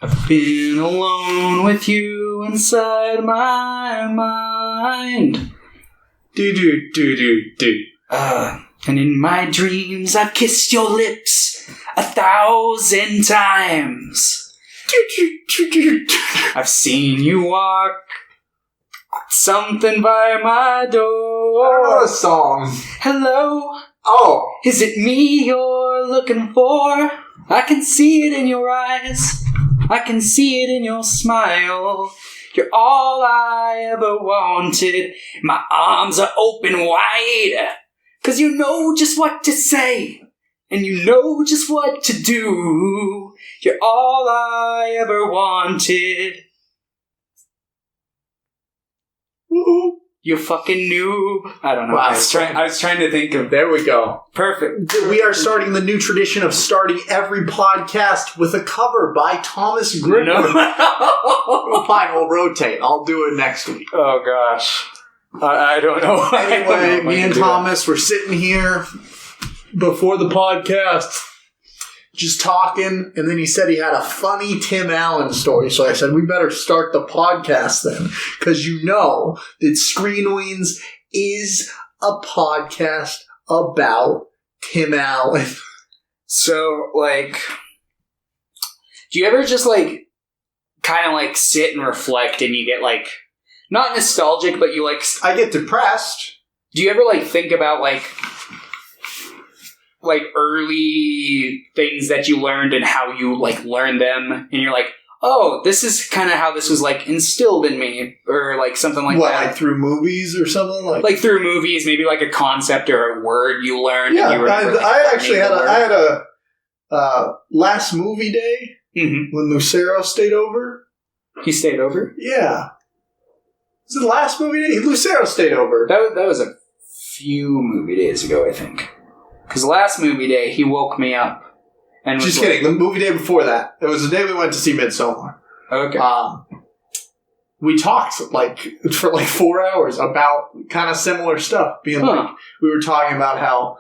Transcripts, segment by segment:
I've been alone with you inside my mind. Do. And in my dreams I've kissed your lips 1,000 times. I've seen you walk something by my door. I don't know the song. Hello? Oh. Is it me you're looking for? I can see it in your eyes. I can see it in your smile. You're all I ever wanted. My arms are open wide. 'Cause you know just what to say. And you know just what to do. You're all I ever wanted. Ooh. You fucking noob. I don't know. Wow. I was trying to think of... There we go. Perfect. We are starting the new tradition of starting every podcast with a cover by Thomas Gripper. No. Fine, we'll rotate. I'll do it next week. Oh, gosh. I don't know. Anyway, me and Thomas were sitting here before the podcast, just talking, and then he said he had a funny Tim Allen story. So I said, we better start the podcast then, because you know that Screen Weens is a podcast about Tim Allen. So, like, do you ever just, like, kind of, like, sit and reflect and you get, like, not nostalgic, but you, like... I get depressed. Do you ever, like, think about, like early things that you learned and how you, like, learned them, and you're like, oh, this is kind of how this was, like, instilled in me, or, like, something like what, that. like through movies or something? Like through movies, maybe, like, a concept or a word you learned. Yeah, and you were, I actually had a last movie day when Lucero stayed over. He stayed over? Yeah. Was it the last movie day? Lucero stayed over. That was a few movie days ago, I think. Because last movie day, he woke me up. And Just kidding. The movie day before that. It was the day we went to see Midsommar. Okay. We talked for 4 hours about kind of similar stuff. We were talking about how,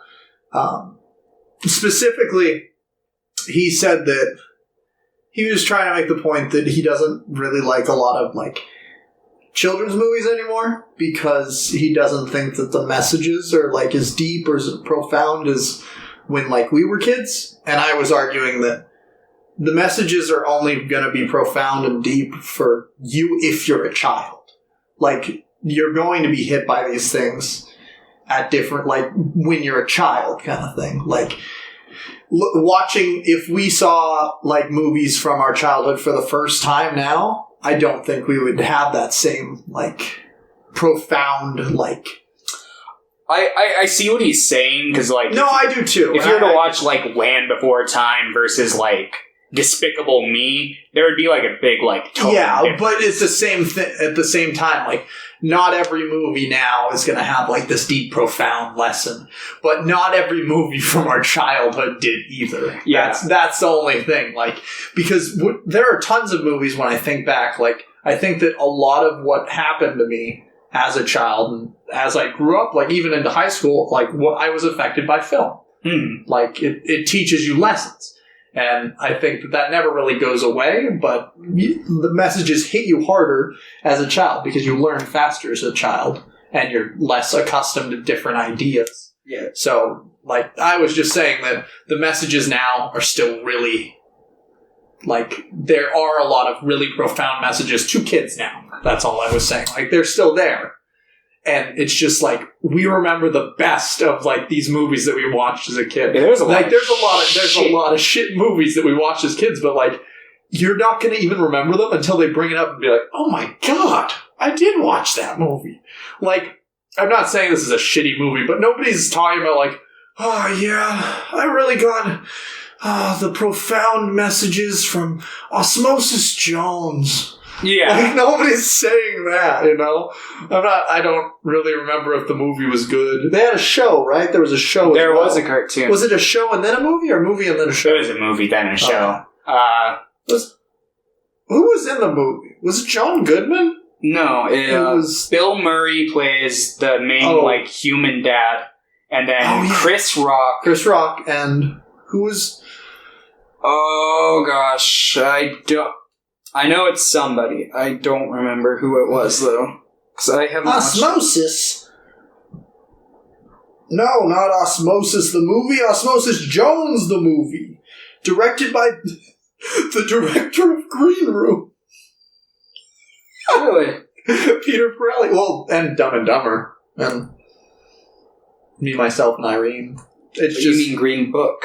specifically, he said that he was trying to make the point that he doesn't really like a lot of, like, children's movies anymore, because he doesn't think that the messages are, like, as deep or as profound as when, like, we were kids. And I was arguing that the messages are only going to be profound and deep for you if you're a child. Like, you're going to be hit by these things at different, like, when you're a child kind of thing. Like, watching, if we saw, like, movies from our childhood for the first time now, I don't think we would have that same, like, profound, like... I see what he's saying, because, like... No, I do, too. If you were to watch, like, Land Before Time versus, like, Despicable Me, there would be, like, a big, like, total difference. But it's the same thing at the same time. Like, not every movie now is going to have, like, this deep, profound lesson. But not every movie from our childhood did either. Yeah. That's the only thing. Like, because there are tons of movies when I think back. Like, I think that a lot of what happened to me as a child and as I grew up, like, even into high school, like, what I was affected by film. Like, it teaches you lessons. And I think that never really goes away, but the messages hit you harder as a child because you learn faster as a child and you're less accustomed to different ideas. Yeah. So, like, I was just saying that the messages now are still really, like, there are a lot of really profound messages to kids now. That's all I was saying. Like, they're still there. And it's just like, we remember the best of, like, these movies that we watched as a kid. Yeah, there's a lot of shit movies that we watched as kids, but, like, you're not going to even remember them until they bring it up and be like, oh my god, I did watch that movie. Like, I'm not saying this is a shitty movie, but nobody's talking about, like, oh yeah, I really got the profound messages from Osmosis Jones. Yeah. Like, nobody's saying that, you know? I don't really remember if the movie was good. They had a show, right? There was a show. There was a cartoon. Was it a show and then a movie, or a movie and then a show? It was a movie, then a show. Who was in the movie? Was it John Goodman? No, it was... Bill Murray plays the main, like, human dad. And then Chris Rock. Chris Rock, and who was... Oh, gosh. I don't... I know it's somebody. I don't remember who it was, though. Because I haven't Osmosis? No, not Osmosis the movie. Osmosis Jones the movie. Directed by the director of Green Room. Really? Peter Farrelly. Well, and Dumb and Dumber. And Me, Myself, and Irene. It's You mean Green Book?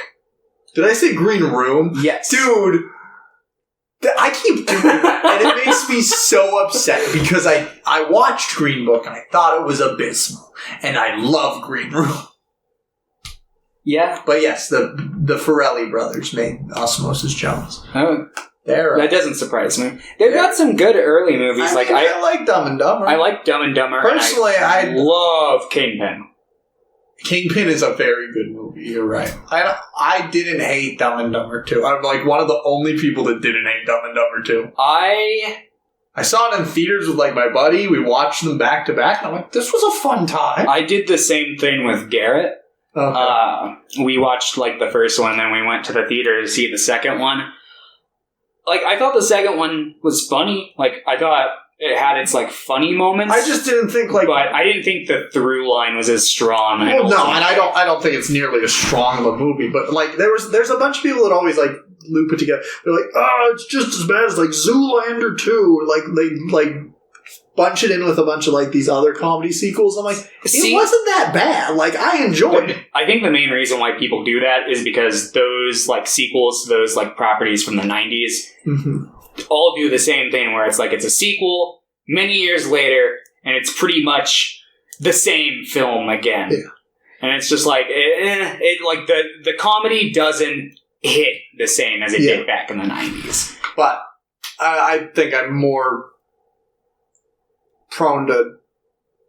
Did I say Green Room? Yes. Dude, I keep doing that, and it makes me so upset because I watched Green Book and I thought it was abysmal, and I love Green Room. Yeah. But yes, the Farrelly brothers made Osmosis Jones. Oh. That doesn't surprise me. They've got some good early movies. I like Dumb and Dumber. I like Dumb and Dumber. Personally, I love Kingpin. Kingpin is a very good movie. You're right. I didn't hate Dumb and Dumber 2. I'm like one of the only people that didn't hate Dumb and Dumber 2. I saw it in theaters with like my buddy. We watched them back to back. And I'm like, this was a fun time. I did the same thing with Garrett. Okay. We watched like the first one, then we went to the theater to see the second one. Like, I thought the second one was funny. Like, I thought it had its, like, funny moments. I just didn't think, like... But I didn't think the through line was as strong. Well, no, and I don't think it's nearly as strong of a movie. But, like, there's a bunch of people that always, like, loop it together. They're like, oh, it's just as bad as, like, Zoolander 2. Like, they, like... bunch it in with a bunch of like these other comedy sequels. I'm like, it wasn't that bad. Like, I enjoyed it. I think the main reason why people do that is because those like sequels to those like properties from the 90s all do the same thing, where it's like it's a sequel many years later and it's pretty much the same film again. Yeah. And it's just like it like the comedy doesn't hit the same as it did back in the 90s. But I think I'm more prone to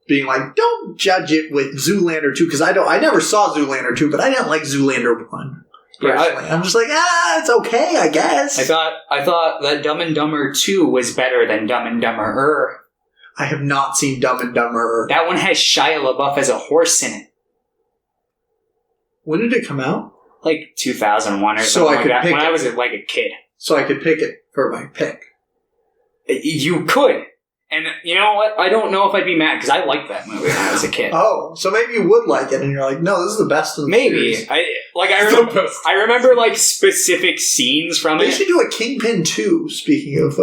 being like, don't judge it with Zoolander 2, because I never saw Zoolander 2, but I didn't like Zoolander 1. Personally. I'm just like, it's okay, I guess. I thought that Dumb and Dumber 2 was better than Dumb and Dumber. I have not seen Dumb and Dumber. That one has Shia LaBeouf as a horse in it. When did it come out? Like 2001 or so something I like could that. pick When it. I was like a kid. So I could pick it for my pick. You could. And you know what? I don't know if I'd be mad, because I liked that movie when I was a kid. Oh, so maybe you would like it, and you're like, no, this is the best of the series. I remember like specific scenes from it. They should do a Kingpin 2, speaking of...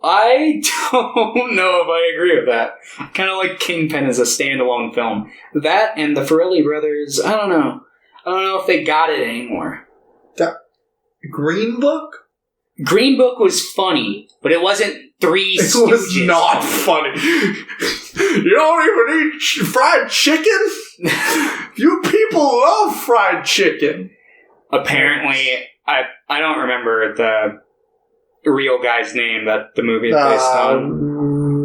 I don't know if I agree with that. Kind of like Kingpin as a standalone film. That and the Farrelly brothers, I don't know. I don't know if they got it anymore. Green Book? Green Book was funny, but it wasn't Three Stooges. It was not funny. You don't even eat fried chicken? You people love fried chicken. Apparently, I don't remember the real guy's name that the movie is based on.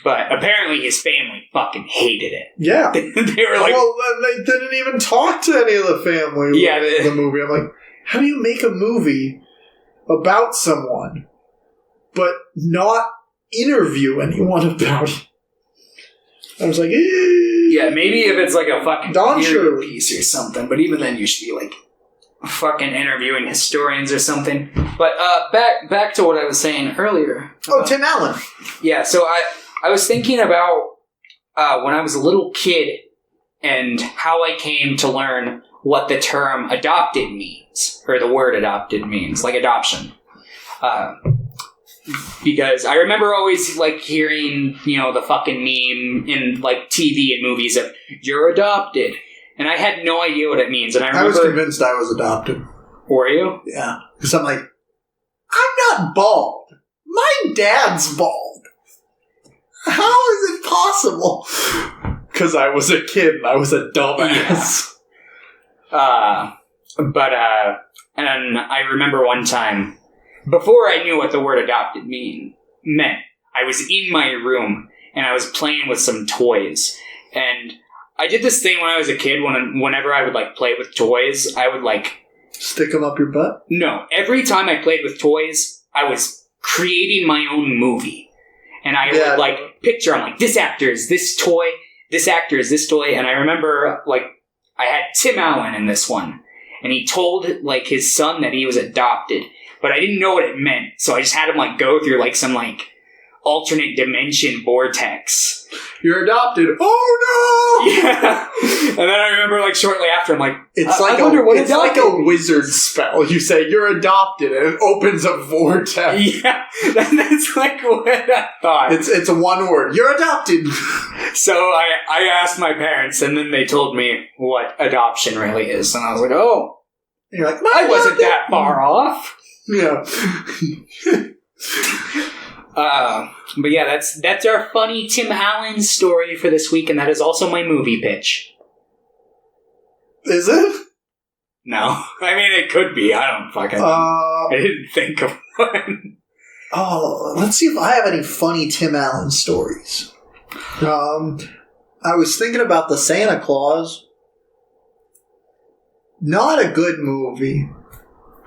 But apparently his family fucking hated it. Yeah. They were like... Well, they didn't even talk to any of the family in the movie. I'm like, how do you make a movie about someone but not interview anyone about it? I was like, yeah, maybe if it's like a fucking period piece or something, but even then you should be like fucking interviewing historians or something. But back to what I was saying earlier. Tim Allen. Yeah, so I was thinking about when I was a little kid and how I came to learn what the term adopted means, or the word adopted means, like adoption. Because I remember always like hearing, the fucking meme in like TV and movies of "you're adopted," and I had no idea what it means. And I was convinced I was adopted. Were you? Yeah, because I'm like, I'm not bald. My dad's bald. How is it possible? Because I was a kid and I was a dumbass. Yeah. And I remember one time, before I knew what the word adopted meant, I was in my room and I was playing with some toys. And I did this thing when I was a kid, whenever I would like play with toys, I would like... stick them up your butt? No. Every time I played with toys, I was creating my own movie. And I would like picture, I'm like, this actor is this toy, this actor is this toy. And I remember like I had Tim Allen in this one. and he told, like, his son that he was adopted. But I didn't know what it meant, so I just had him, like, go through, like, some, like, alternate dimension vortex. You're adopted. Oh, no! Yeah. And then I remember, like, shortly after, I'm like, it's like a wizard spell. You say, you're adopted, and it opens a vortex. Yeah, that's like what I thought. It's a one word. You're adopted. So I asked my parents, and then they told me what adoption really is. And I was like, oh. And you're like, I wasn't that far off. Yeah. But yeah, that's our funny Tim Allen story for this week, and that is also my movie pitch. Is it? No. I mean, it could be. I don't fucking I didn't think of one. Oh, let's see if I have any funny Tim Allen stories. I was thinking about the Santa Claus. Not a good movie.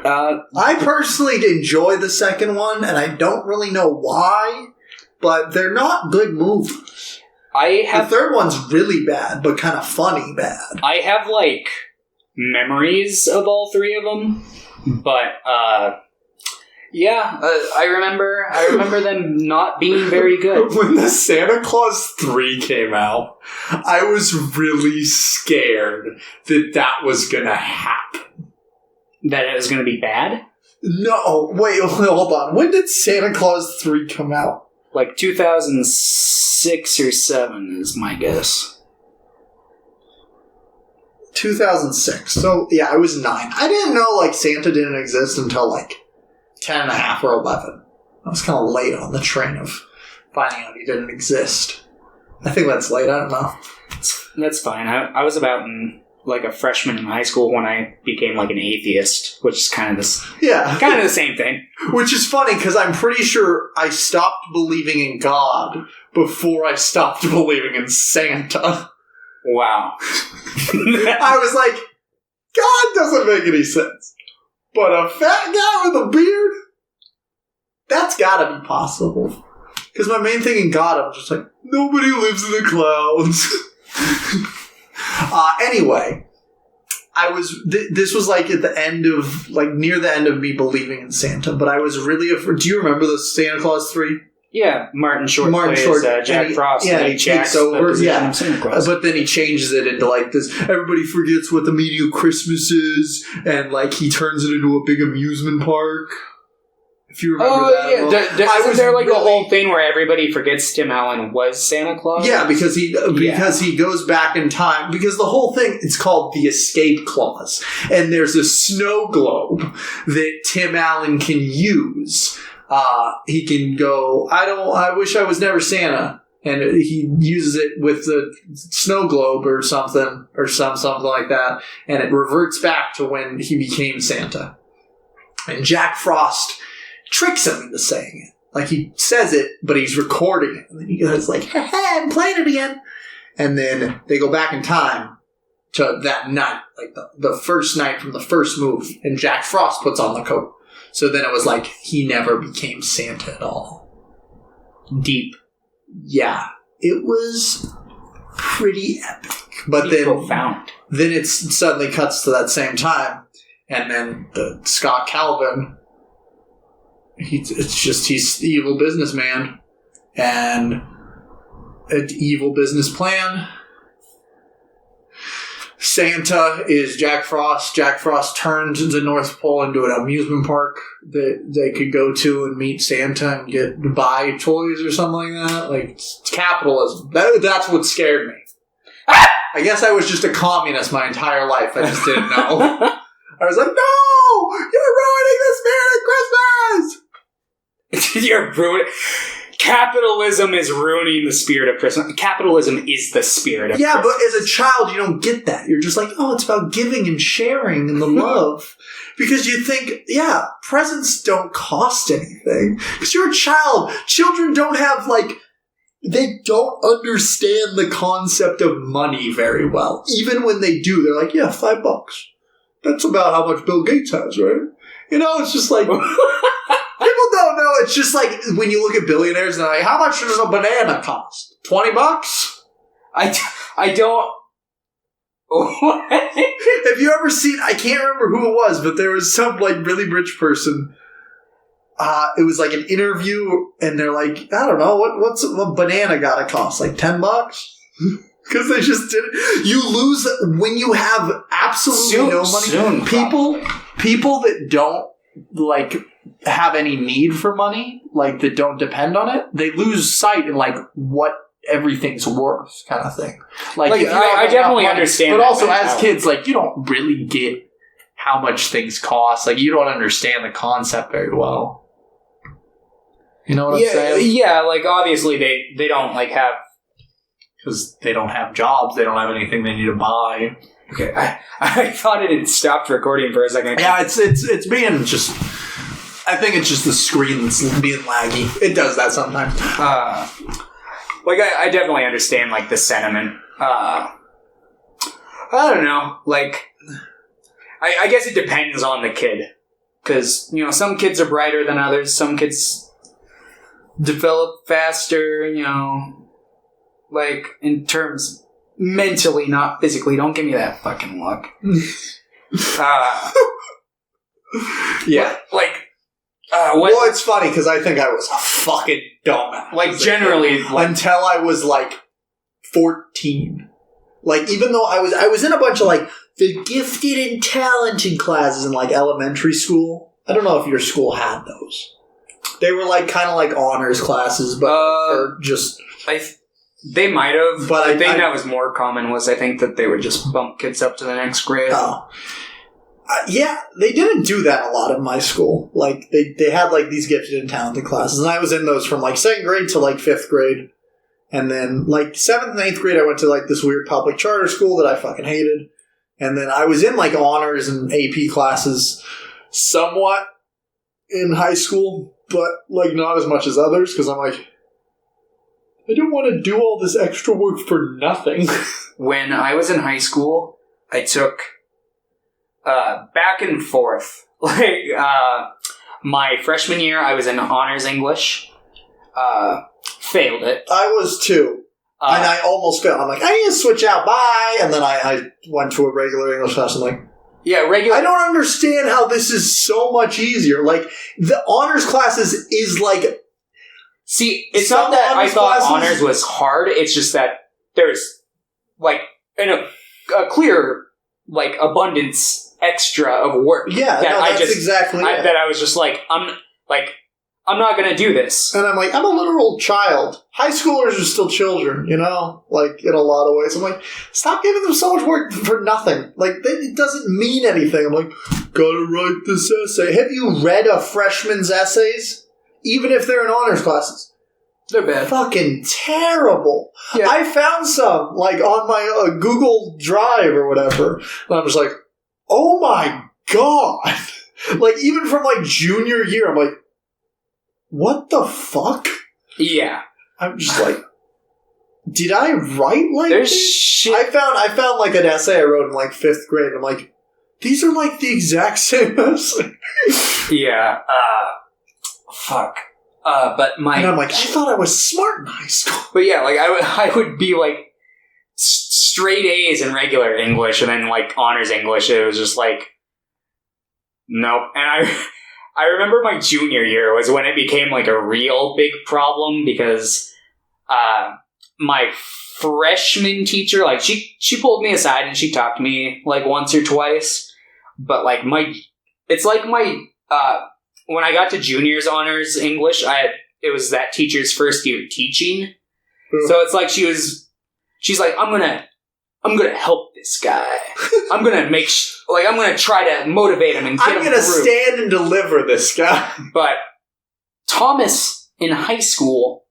I personally enjoy the second one, and I don't really know why, but they're not good movies. The third one's really bad, but kind of funny bad. I have, like, memories of all three of them, but, yeah, I remember them not being very good. When the Santa Claus 3 came out, I was really scared that was gonna happen. That it was going to be bad? No, wait, hold on. When did Santa Claus 3 come out? Like 2006 or 7 is my guess. 2006. So, yeah, I was 9. I didn't know, like, Santa didn't exist until, like, 10 and a half or 11. I was kind of late on the train of finding out he didn't exist. I think that's late. I don't know. That's fine. I was about like a freshman in high school when I became like an atheist, which is kind of the same thing. Which is funny because I'm pretty sure I stopped believing in God before I stopped believing in Santa. Wow. I was like, God doesn't make any sense, but a fat guy with a beard, that's gotta be possible. Because my main thing in God, I'm just like, nobody lives in the clouds. Anyway, this was like at the end of, like near the end of me believing in Santa, but I was really afraid. Do you remember the Santa Claus 3? Yeah, Martin Short plays Jack Frost. Yeah, he takes over. Yeah, but then he changes it into like this. Everybody forgets what the meaning of Christmas is, and like he turns it into a big amusement park. If you remember that. Yeah. Isn't there like a whole thing where everybody forgets Tim Allen was Santa Claus? Yeah, because he goes back in time. Because the whole thing, it's called the escape clause. And there's a snow globe that Tim Allen can use. He can go, I wish I was never Santa. And he uses it with the snow globe or something like that. And it reverts back to when he became Santa. And Jack Frost tricks him into saying it. Like, he says it, but he's recording it. And then he goes like, hey, I'm playing it again. And then they go back in time to that night, like the first night from the first movie. And Jack Frost puts on the coat. So then it was like, he never became Santa at all. Deep. Yeah. It was pretty epic. But then profound. Then it suddenly cuts to that same time. And then the Scott Calvin... He's the evil businessman, and an evil business plan. Santa is Jack Frost. Jack Frost turned the North Pole into an amusement park that they could go to and meet Santa and buy toys or something like that. Like, it's capitalism. That's what scared me. I guess I was just a communist my entire life. I just didn't know. I was like, no! You're ruining the spirit of Christmas! You're ruining... Capitalism is ruining the spirit of Christmas. Capitalism is the spirit of Christmas. Yeah, but as a child, you don't get that. You're just like, oh, it's about giving and sharing and the love. Because you think, yeah, presents don't cost anything. Because you're a child. Children don't have, like... They don't understand the concept of money very well. Even when they do, they're like, yeah, $5. That's about how much Bill Gates has, right? You know, it's just like... People don't know. It's just like when you look at billionaires and they're like, how much does a banana cost? $20? I don't... What? Have you ever seen, I can't remember who it was, but there was some, like, really rich person. It was like an interview, and they're like, I don't know, what banana gotta cost? Like $10? Because they just did it. You lose when you have absolutely no money. People that don't, like, have any need for money, like, that don't depend on it, they lose sight in, like, what everything's worth, kind of thing. Like I definitely understand. But also, as kids, like, you don't really get how much things cost. Like, you don't understand the concept very well. You know what I'm saying? Yeah, like, obviously they don't, like, have... Because they don't have jobs, they don't have anything they need to buy. Okay, I thought it had stopped recording for a second. Yeah, it's being just... I think it's just the screen that's being laggy. It does that sometimes. Like, I definitely understand, like, the sentiment. I don't know. Like, I guess it depends on the kid. Because, you know, some kids are brighter than others. Some kids develop faster, you know, like, in terms mentally, not physically. Don't give me that fucking look. Yeah. Well, it's funny because I think I was a fucking dumbass. Like, generally, like, until I was like 14. Like, even though I was in a bunch of like the gifted and talented classes in like elementary school. I don't know if your school had those. They were like kind of like honors classes, but or just they might have. But I think that was more common. I think that they would just bump kids up to the next grade. Oh. Yeah, they didn't do that a lot in my school. Like, they had, like, these gifted and talented classes, and I was in those from, like, 2nd grade to, like, 5th grade. And then, like, 7th and 8th grade, I went to, like, this weird public charter school that I fucking hated. And then I was in, like, honors and AP classes somewhat in high school, but, like, not as much as others, because I'm like, I don't want to do all this extra work for nothing. When I was in high school, I took... back and forth. Like, my freshman year, I was in honors English. Failed it. I was too. And I almost failed. I'm like, I need to switch out. Bye. And then I went to a regular English class. I'm like, yeah, regular. I don't understand how this is so much easier. Like, the honors classes is like... See, it's not that I thought honors was hard. It's just that there's, like, a clear, like, abundance... extra of work. Yeah, that's exactly it. That I was just like, I'm not gonna do this. And I'm like, I'm a literal child. High schoolers are still children, you know? Like, in a lot of ways. I'm like, stop giving them so much work for nothing. Like, it doesn't mean anything. I'm like, gotta write this essay. Have you read a freshman's essays? Even if they're in honors classes. They're bad. Fucking terrible. Yeah. I found some, like, on my Google Drive or whatever. And I'm just like, oh my god! Like, even from, like, junior year, I'm like, what the fuck? Yeah. I'm just like, did I write like There's this? shit. I found, like, an essay I wrote in, like, 5th grade, and I'm like, these are, like, the exact same essay. Yeah. Fuck. But my... And I'm like, I thought I was smart in high school. But yeah, like, I would be, like, straight A's in regular English, and then, like, honors English. It was just like, nope. And I remember my junior year was when it became, like, a real big problem, because my freshman teacher, like, she pulled me aside and she talked to me, like, once or twice. But, like, it's like my when I got to juniors honors English, it was that teacher's first year teaching. So it's like she's like, I'm gonna help this guy. I'm gonna I'm gonna try to motivate him and get him through. I'm gonna stand and deliver this guy. But Thomas in high school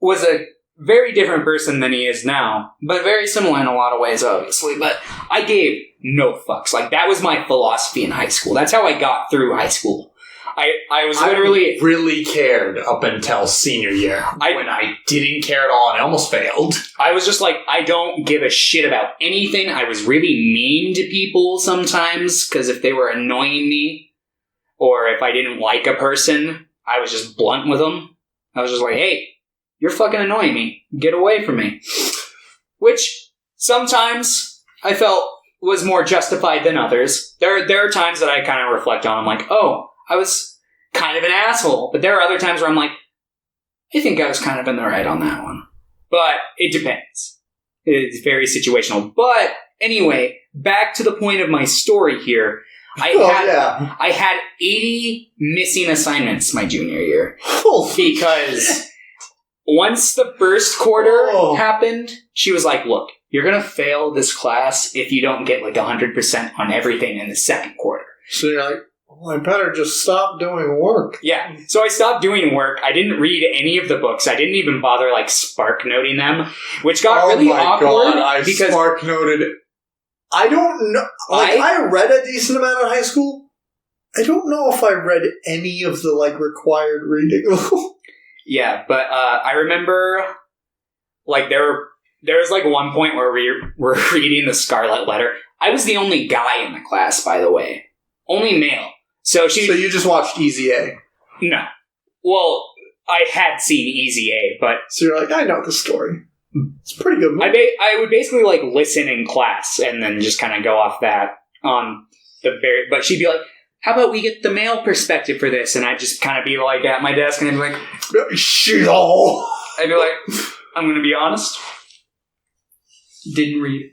was a very different person than he is now, but very similar in a lot of ways, obviously. But I gave no fucks. Like, that was my philosophy in high school. That's how I got through high school. I was literally... I really cared up until senior year, when I didn't care at all and I almost failed. I was just like, I don't give a shit about anything. I was really mean to people sometimes, because if they were annoying me, or if I didn't like a person, I was just blunt with them. I was just like, hey, you're fucking annoying me. Get away from me. Which sometimes I felt was more justified than others. There are times that I kind of reflect on. I'm like, oh, I was kind of an asshole. But there are other times where I'm like, I think I was kind of in the right on that one. But it depends. It's very situational. But anyway, back to the point of my story here. I had 80 missing assignments my junior year. Because once the first quarter happened, she was like, look, you're going to fail this class if you don't get like 100% on everything in the second quarter. So you're like, well, I better just stop doing work. Yeah. So I stopped doing work. I didn't read any of the books. I didn't even bother like spark noting them, which got really awkward. God, I spark noted. I don't know. Like, I read a decent amount in high school. I don't know if I read any of the like required reading. Yeah, but I remember like there was like one point where we were reading the Scarlet Letter. I was the only guy in the class, by the way. Only male. So you just watched Easy A? No. Well, I had seen Easy A, but... So you're like, I know the story. It's a pretty good movie. I would basically like listen in class and then just kind of go off that on the very... But she'd be like, how about we get the male perspective for this? And I'd just kind of be like at my desk and I'd be like... Shit all! I'd be like, I'm going to be honest. Didn't read.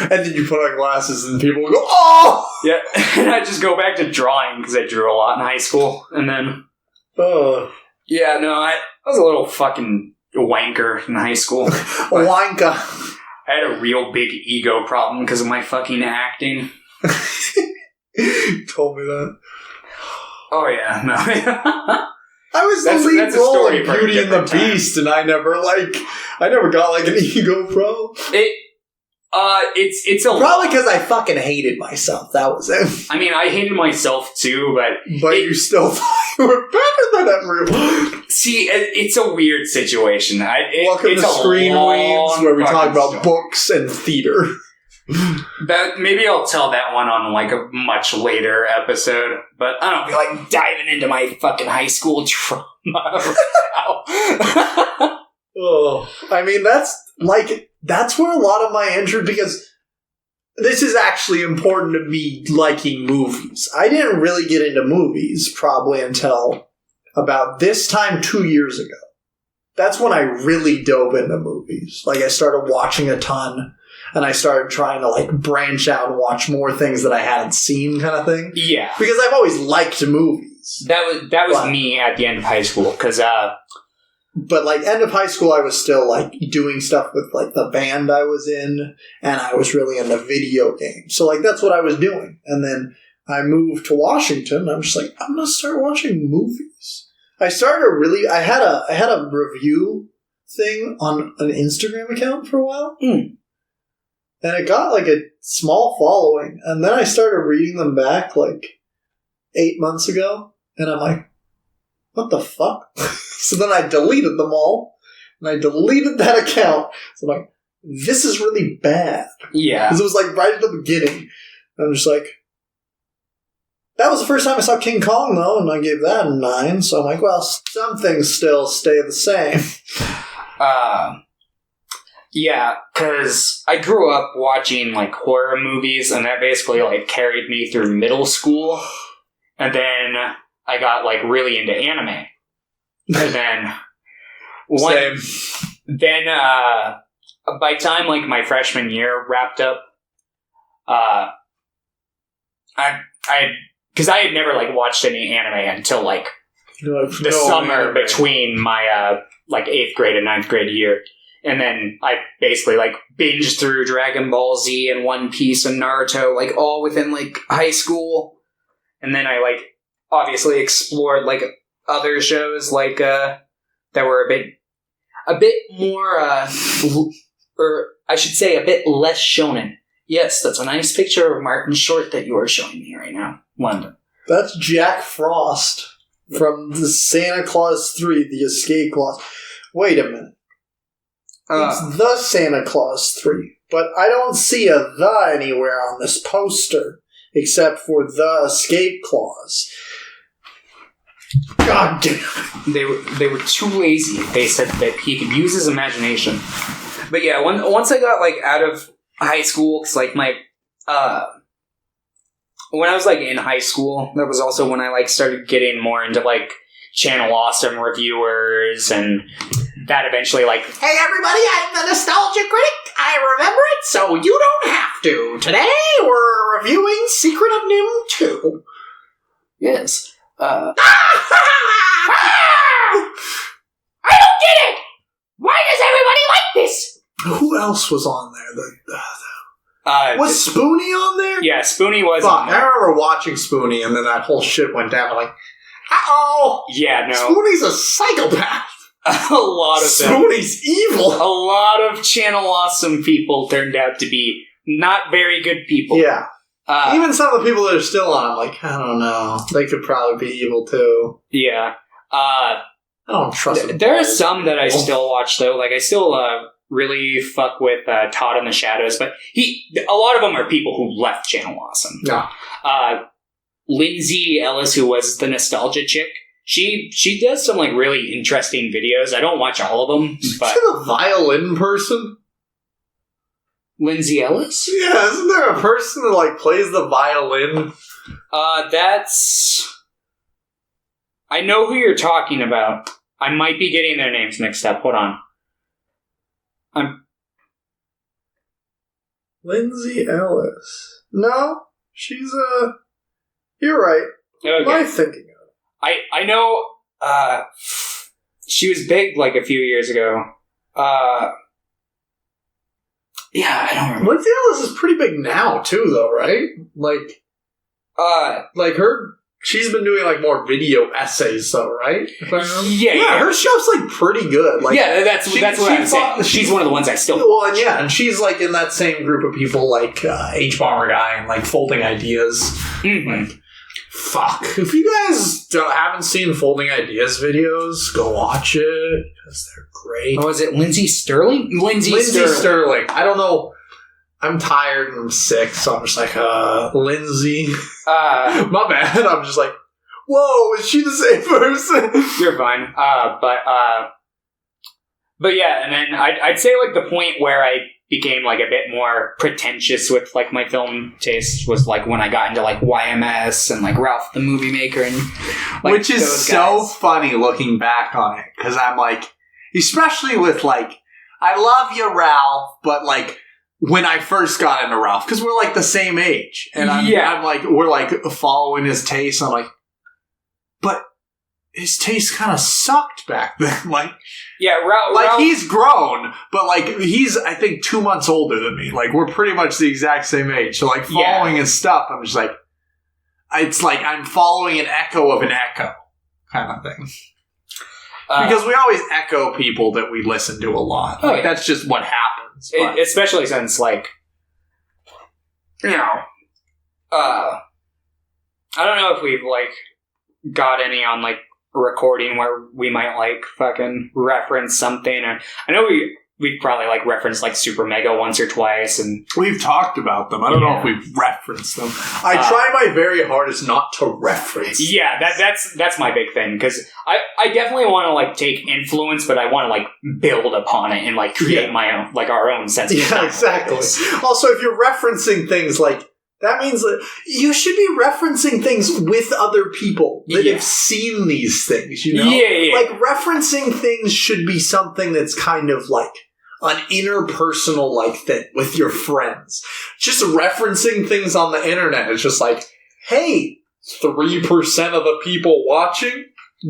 And then you put on glasses and people would go, oh! Yeah, and I'd just go back to drawing because I drew a lot in high school. And then... Yeah, no, I was a little fucking wanker in high school. Wanker. I had a real big ego problem because of my fucking acting. You told me that. Oh, yeah, no. I was the lead role in Beauty and the Beast, and I never got like an ego problem. It's a probably because I fucking hated myself. That was it. I mean, I hated myself too, but you still thought you were better than everyone. See, it's a weird situation. Welcome to Screen Weens, where we talk about books and theater. Maybe I'll tell that one on like a much later episode, but I don't feel like diving into my fucking high school trauma right now. Oh, I mean, that's where a lot of my interest, because this is actually important to me liking movies. I didn't really get into movies probably until about this time 2 years ago. That's when I really dove into movies. Like, I started watching a ton, and I started trying to, like, branch out and watch more things that I hadn't seen, kind of thing. Yeah. Because I've always liked movies. That was me at the end of high school, because, But, like, end of high school, I was still, like, doing stuff with, like, the band I was in, and I was really into video games. So, like, that's what I was doing. And then I moved to Washington, and I'm just like, I'm going to start watching movies. I had a review thing on an Instagram account for a while. And it got, like, a small following. And then I started reading them back, like, 8 months ago. And I'm like, what the fuck? So then I deleted them all, and I deleted that account. So I'm like, this is really bad. Yeah. Because it was like right at the beginning. And I'm just like, that was the first time I saw King Kong, though, and I gave that a 9. So I'm like, well, some things still stay the same. Yeah, because I grew up watching, like, horror movies, and that basically, like, carried me through middle school. And then I got, like, really into anime. And then by the time like my freshman year wrapped up, because I had never like watched any anime until like the summer between my like 8th grade and 9th grade year, and then I basically like binged through Dragon Ball Z and One Piece and Naruto like all within like high school, and then I like obviously explored like other shows like that were a bit more or I should say a bit less shonen. Yes, that's a nice picture of Martin Short that you are showing me right now. London. That's Jack Frost from the Santa Claus 3, the Escape Clause. Wait a minute. It's the Santa Claus 3, but I don't see a the anywhere on this poster except for the Escape Clause. God damn it. They were too lazy. They said that he could use his imagination. But yeah, once I got, like, out of high school, because, like, my, when I was, like, in high school, that was also when I, like, started getting more into, like, Channel Awesome reviewers, and that eventually, like... Hey, everybody, I'm the Nostalgia Critic. I remember it, so you don't have to. Today, we're reviewing Secret of Nim 2. Yes. I don't get it! Why does everybody like this? Who else was on there? Was Spoonie on there? Yeah, Spoonie was Fuck, on there. I remember watching Spoonie, and then that whole shit went down. I'm like, uh-oh! Yeah, no. Spoonie's a psychopath! A lot of them. Spoonie's evil! A lot of Channel Awesome people turned out to be not very good people. Yeah. Even some of the people that are still on, I'm like, I don't know. They could probably be evil, too. Yeah. I don't trust them. There are some that I still watch, though. Like, I still really fuck with Todd in the Shadows, but a lot of them are people who left Channel Awesome. Yeah. Lindsay Ellis, who was the nostalgia chick, she does some, like, really interesting videos. I don't watch all of them, but... Is it a violin person? Lindsay Ellis? Yeah, isn't there a person that, like, plays the violin? That's... I know who you're talking about. I might be getting their names mixed up. Hold on. Lindsay Ellis. No, she's you're right. Okay. What am I thinking of? I know she was big like a few years ago. Yeah, I don't remember. Lindsay Ellis is pretty big now too, though, right? Like her. She's been doing, like, more video essays, though, right? Yeah. Her show's, like, pretty good. Like, yeah, that's what I'm saying. She's one of the ones I still watch. Well, and she's, like, in that same group of people, like, H-Bomber Guy and, like, Folding Ideas. Mm-hmm. Like, fuck. If you guys haven't seen Folding Ideas videos, go watch it, because they're great. Oh, is it Lindsay Sterling? Lindsay Sterling. I don't know. I'm tired and I'm sick, so I'm just like, Lindsay. My bad. I'm just like, whoa, is she the same person? You're fine. But yeah, and then I'd say, like, the point where I became, like, a bit more pretentious with, like, my film taste was, like, when I got into, like, YMS and, like, Ralph the Movie Maker and, like, which is so funny looking back on it, because I'm like, especially with, like, I love you, Ralph, but, like, when I first got into Ralph, because we're, like, the same age, and I'm like, we're, like, following his taste, I'm like, but his taste kind of sucked back then, like, yeah, Ralph, he's grown, but, like, he's, I think, 2 months older than me, like, we're pretty much the exact same age, so, like, following his stuff, I'm just like, it's like, I'm following an echo of an echo, kind of thing. Because we always echo people that we listen to a lot. Like, that's just what happens. Especially since, like, you know, I don't know if we've, like, got any on, like, recording where we might, like, fucking reference something. Or I know we've probably, like, referenced, like, Super Mega once or twice. And we've talked about them. I don't know if we've referenced them. I try my very hardest not to reference. Yeah, that's my big thing. Because I definitely want to, like, take influence, but I want to, like, build upon it and, like, create my own, like, our own sense of style. Yeah, exactly. Also, if you're referencing things, like, that means that you should be referencing things with other people that have seen these things, you know? Yeah. Like, referencing things should be something that's kind of, like, an interpersonal, like, thing with your friends. Just referencing things on the internet is just like, hey, 3% of the people watching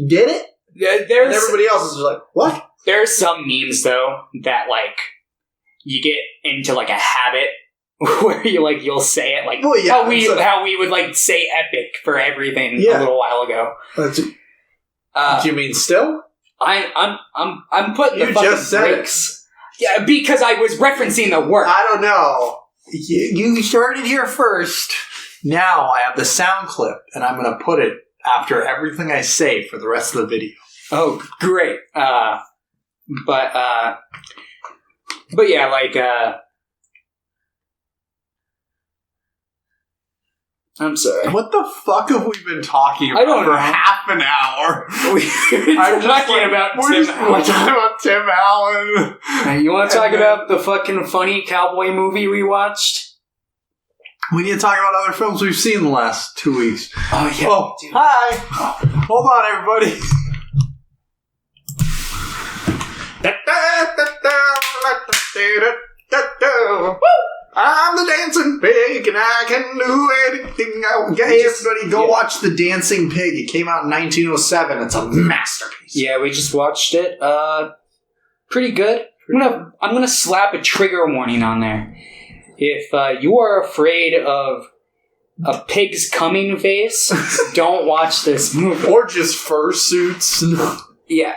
get it? And everybody else is just like, what? There are some memes, though, that, like, you get into, like, a habit where you, like, you'll say it, like, how we would, like, say epic for everything a little while ago. Do you mean still? I'm putting the you fucking just said breaks. Yeah, because I was referencing the word. I don't know. You started here first. Now I have the sound clip, and I'm going to put it after everything I say for the rest of the video. Oh, great. But yeah, like, I'm sorry. What the fuck have we been talking about I don't for know. half an hour? I'm talking about we're Tim Allen. talking about Tim Allen. Hey, you want to talk about the fucking funny cowboy movie we watched? We need to talk about other films we've seen in the last 2 weeks. Oh, yeah. Oh, hi. Hold on, everybody. I'm the dancing pig and I can do anything I want. Hey, everybody, go watch The Dancing Pig. It came out in 1907. It's a masterpiece. Yeah, we just watched it. Pretty good. I'm gonna slap a trigger warning on there. If you are afraid of a pig's coming face, don't watch this movie. Or just fursuits. Yeah.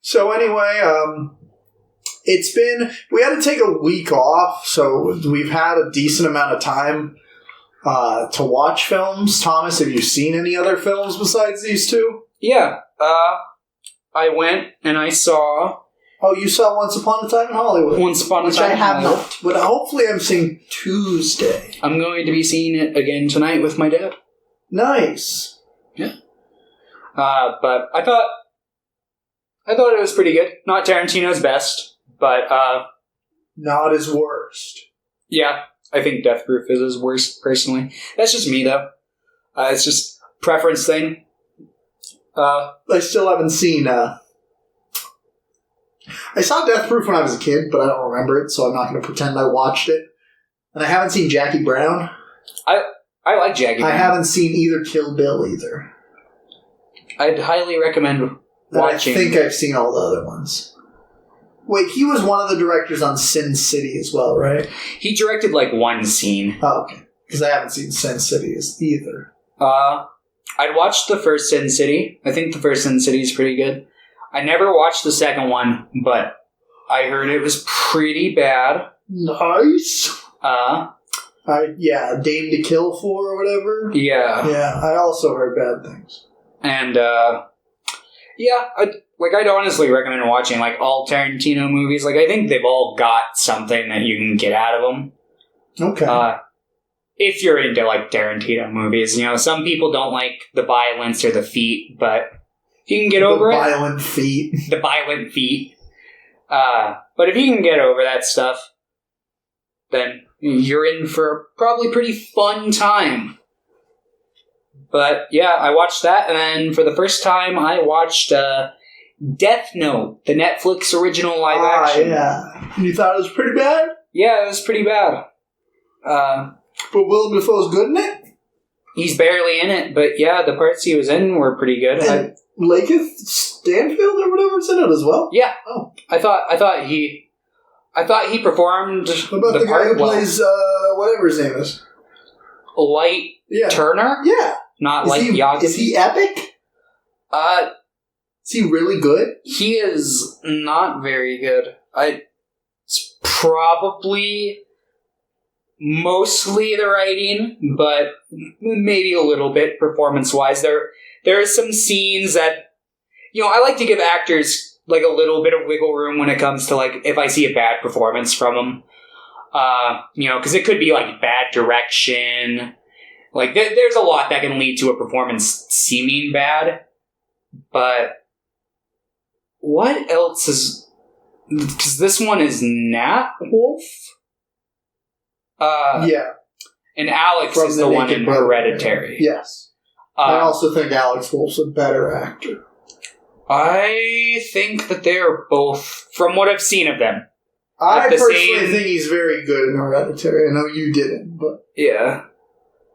So anyway, we had to take a week off, so we've had a decent amount of time to watch films. Thomas, have you seen any other films besides these two? Yeah. I went and I saw... Oh, you saw Once Upon a Time in Hollywood. Once Upon a Which Time I in have Hollywood. not. But hopefully I'm seeing Tuesday. I'm going to be seeing it again tonight with my dad. Nice. Yeah. But I thought it was pretty good. Not Tarantino's best, but Not his worst. yeah, I think Death Proof is his worst personally. That's just me though. It's just preference thing. I still haven't seen. I saw Death Proof when I was a kid, but I don't remember it, so I'm not going to pretend I watched it. And I haven't seen Jackie Brown. I like Jackie Brown. I haven't seen either Kill Bill either. I'd highly recommend And watching. I think I've seen all the other ones. Wait, he was one of the directors on Sin City as well, right? He directed like one scene. Oh, okay. Because I haven't seen Sin City either. I'd watched the first Sin City. I think the first Sin City is pretty good. I never watched the second one, but I heard it was pretty bad. Nice. Yeah, Dame to Kill For or whatever. Yeah, I also heard bad things. and yeah, I'd honestly recommend watching like all Tarantino movies. Like I think they've all got something that you can get out of them. Okay. If you're into like Tarantino movies, you know, some people don't like the violence or the feet, but if you can get over the violent feet. the violent feet. But if you can get over that stuff, then you're in for a probably pretty fun time. But yeah, I watched that, and then for the first time, I watched Death Note, the Netflix original live action. Yeah. You thought it was pretty bad? Yeah, it was pretty bad. But Willem Dafoe's good in it? He's barely in it, but yeah, the parts he was in were pretty good. And Lakeith Stanfield or whatever's in it as well? Yeah. Oh. I thought he performed What about the guy part who well. plays, whatever his name is? Light Yeah. Turner? Yeah. Not Is like he, Yagi. is he epic? Is he really good? He is not very good. It's probably mostly the writing, but maybe a little bit performance-wise. There are some scenes that, you know, I like to give actors like a little bit of wiggle room when it comes to like if I see a bad performance from them. You know, because it could be like bad direction. Like there's a lot that can lead to a performance seeming bad. But what else is? Because this one is Nat Wolf. Yeah. And Alex From is the the one Naked in Brother. Hereditary. Yes. I also think Alex Wolff's a better actor. I think that they are both, from what I've seen of them. I the personally same- think he's very good in Hereditary. I know you didn't, but... Yeah.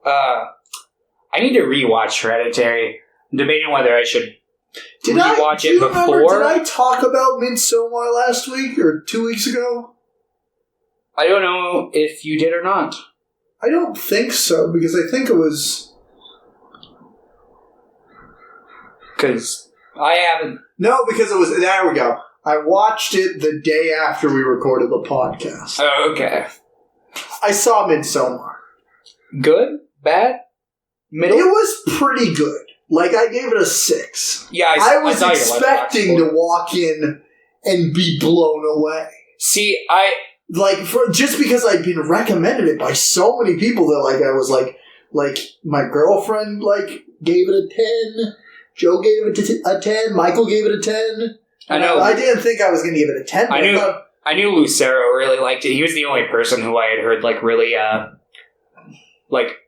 I need to rewatch Hereditary. I'm debating whether I should rewatch do it you remember, before. did I talk about Midsommar last week or 2 weeks ago? I don't know if you did or not. I don't think so, because I think it was... Because I haven't. No, because it was... There we go. I watched it the day after we recorded the podcast. Oh, okay. I saw Midsommar. Good? Bad? Middle? It was pretty good. Like, I gave it a 6. Yeah, I was saw your expecting Letterboxd to score. walk in and be blown away. See, Like, just because I'd been recommended it by so many people that, like, I was like, Like, my girlfriend, like, gave it a 10. Joe gave it a 10. Michael gave it a 10. I know. I didn't think I was going to give it a 10. I knew Lucero really liked it. He was the only person who I had heard, like, really, like,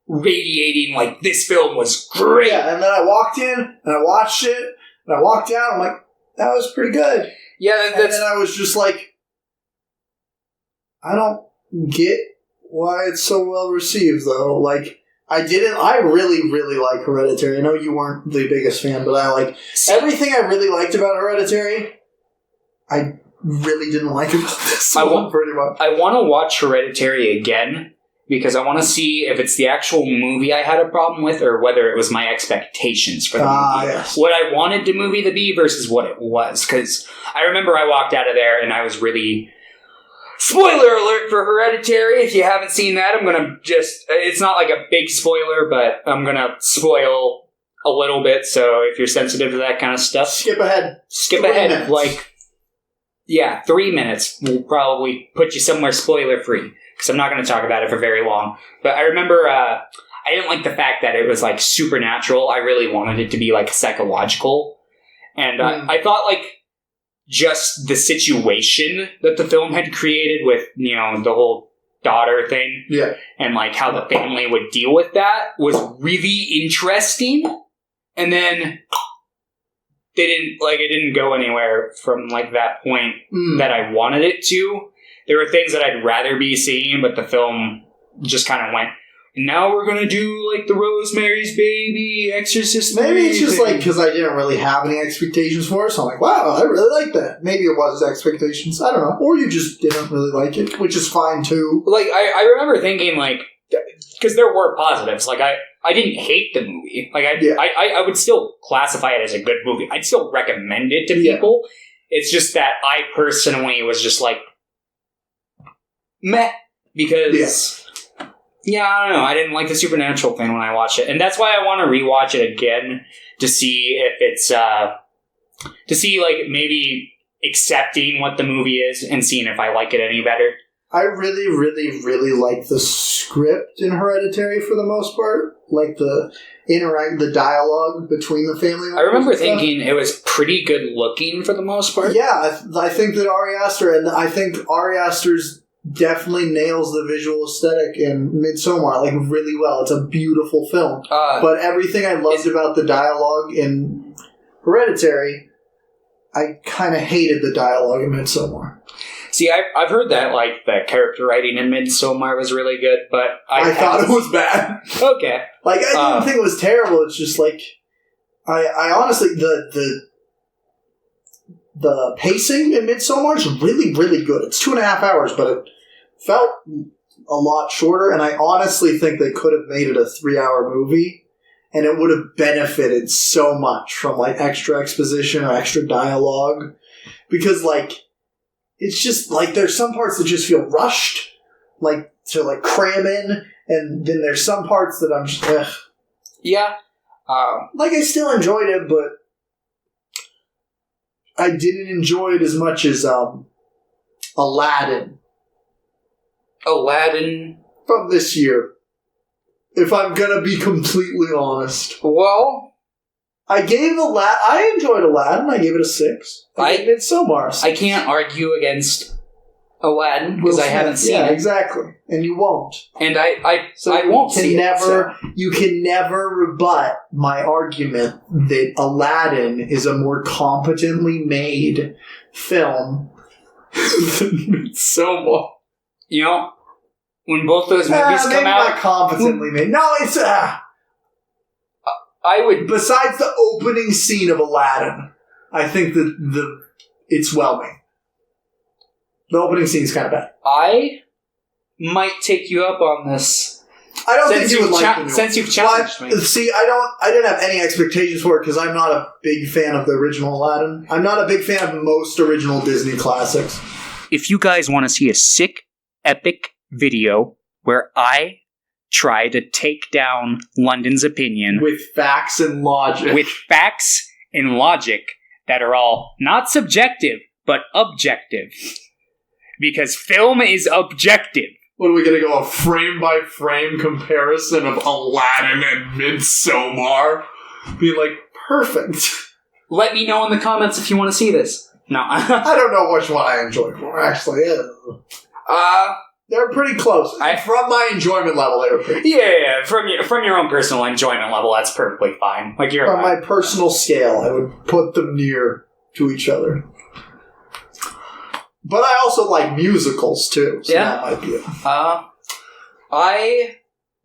radiating, like, this film was great. Yeah, and then I walked in, and I watched it, and I walked out, I'm like, that was pretty good. Yeah, and then I was just like, I don't get why it's so well received, though. Like, I really, really like Hereditary. I know you weren't the biggest fan, but everything I really liked about Hereditary, I really didn't like about this one pretty much. I want to watch Hereditary again, because I want to see if it's the actual movie I had a problem with, or whether it was my expectations for the movie. Yes. What I wanted the movie to be versus what it was. Because I remember I walked out of there and I was really... Spoiler alert for Hereditary. If you haven't seen that, I'm going to just... It's not like a big spoiler, but I'm going to spoil a little bit. So if you're sensitive to that kind of stuff... Skip ahead. 3 minutes. Like... Yeah, 3 minutes will probably put you somewhere spoiler-free. Because I'm not going to talk about it for very long. But I remember I didn't like the fact that it was, like, supernatural. I really wanted it to be, like, psychological. And I thought, like, just the situation that the film had created with, you know, the whole daughter thing. Yeah. And, like, how the family would deal with that was really interesting. And then... it didn't go anywhere from, like, that point that I wanted it to. There were things that I'd rather be seeing, but the film just kind of went, now we're going to do, like, the Rosemary's Baby, Exorcist. Maybe it's just, like, because I didn't really have any expectations for it, so I'm like, wow, I really like that. Maybe it was expectations. I don't know. Or you just didn't really like it, which is fine, too. Like, I remember thinking, like, because there were positives. Like, I didn't hate the movie. Like, I would still classify it as a good movie. I'd still recommend it to people. It's just that I personally was just like, meh. Because, I don't know. I didn't like the supernatural thing when I watched it. And that's why I want to rewatch it again to see if it's, like, maybe accepting what the movie is and seeing if I like it any better. I really, really, really like the script in Hereditary for the most part. Like the dialogue between the family members. I remember thinking it was pretty good looking for the most part. Yeah, I think that Ari Aster's definitely nails the visual aesthetic in Midsommar, like, really well. It's a beautiful film. But everything I loved about the dialogue in Hereditary, I kind of hated the dialogue in Midsommar. See, I've heard that, like, the character writing in Midsommar was really good, but I thought it was bad. Okay. Like, I didn't think it was terrible. It's just, like, I honestly, the pacing in Midsommar is really, really good. It's 2.5 hours, but it felt a lot shorter, and I honestly think they could have made it a 3-hour movie, and it would have benefited so much from, like, extra exposition or extra dialogue. Because, like... It's just, like, there's some parts that just feel rushed, like, to, like, cram in, and then there's some parts that I'm just, ugh. Yeah. Like, I still enjoyed it, but I didn't enjoy it as much as, Aladdin. Aladdin? From this year. If I'm gonna be completely honest. Well... I enjoyed Aladdin. I gave it a 6. I gave Midsommar. I can't argue against Aladdin because I haven't seen it. Yeah, exactly. And you won't. And I won't see it. You can never rebut my argument that Aladdin is a more competently made film than Midsommar. You know, when both those movies come out... not competently made. No, it's... I would... Besides the opening scene of Aladdin, I think that it's well made. The opening scene is kind of bad. I might take you up on this. I don't think you would like the new since you've challenged me. See, I didn't have any expectations for it because I'm not a big fan of the original Aladdin. I'm not a big fan of most original Disney classics. If you guys want to see a sick, epic video where I try to take down London's opinion with facts and logic. With facts and logic that are all not subjective, but objective. Because film is objective. What are we going to go, a frame-by-frame comparison of Aladdin and Midsommar? Being like, perfect. Let me know in the comments if you want to see this. No. I don't know which one I enjoy more, actually. They're pretty close. From my enjoyment level, they were pretty close. Yeah. From your own personal enjoyment level, that's perfectly fine. Like you're From my personal scale, I would put them near to each other. But I also like musicals, too, so that might be it. I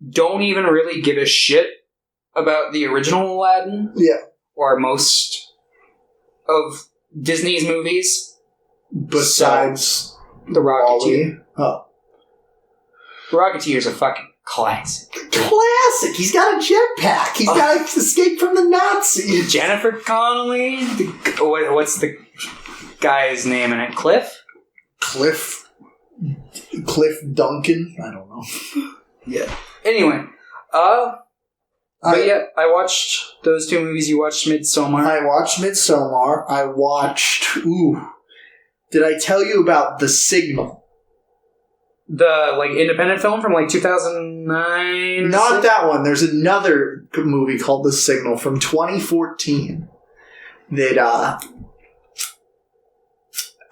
don't even really give a shit about the original Aladdin. Yeah. Or most of Disney's movies. Besides The Rocketeer. Oh. The Rocketeer is a fucking classic. Classic! He's got a jetpack! He's got to escape from the Nazis! Jennifer Connelly? What's the guy's name in it? Cliff Duncan? I don't know. Yeah. Anyway, I watched those two movies. You watched Midsommar. I watched Midsommar. I watched... Did I tell you about The Signal? The, independent film from, 2009? Not that one. There's another movie called The Signal from 2014 that,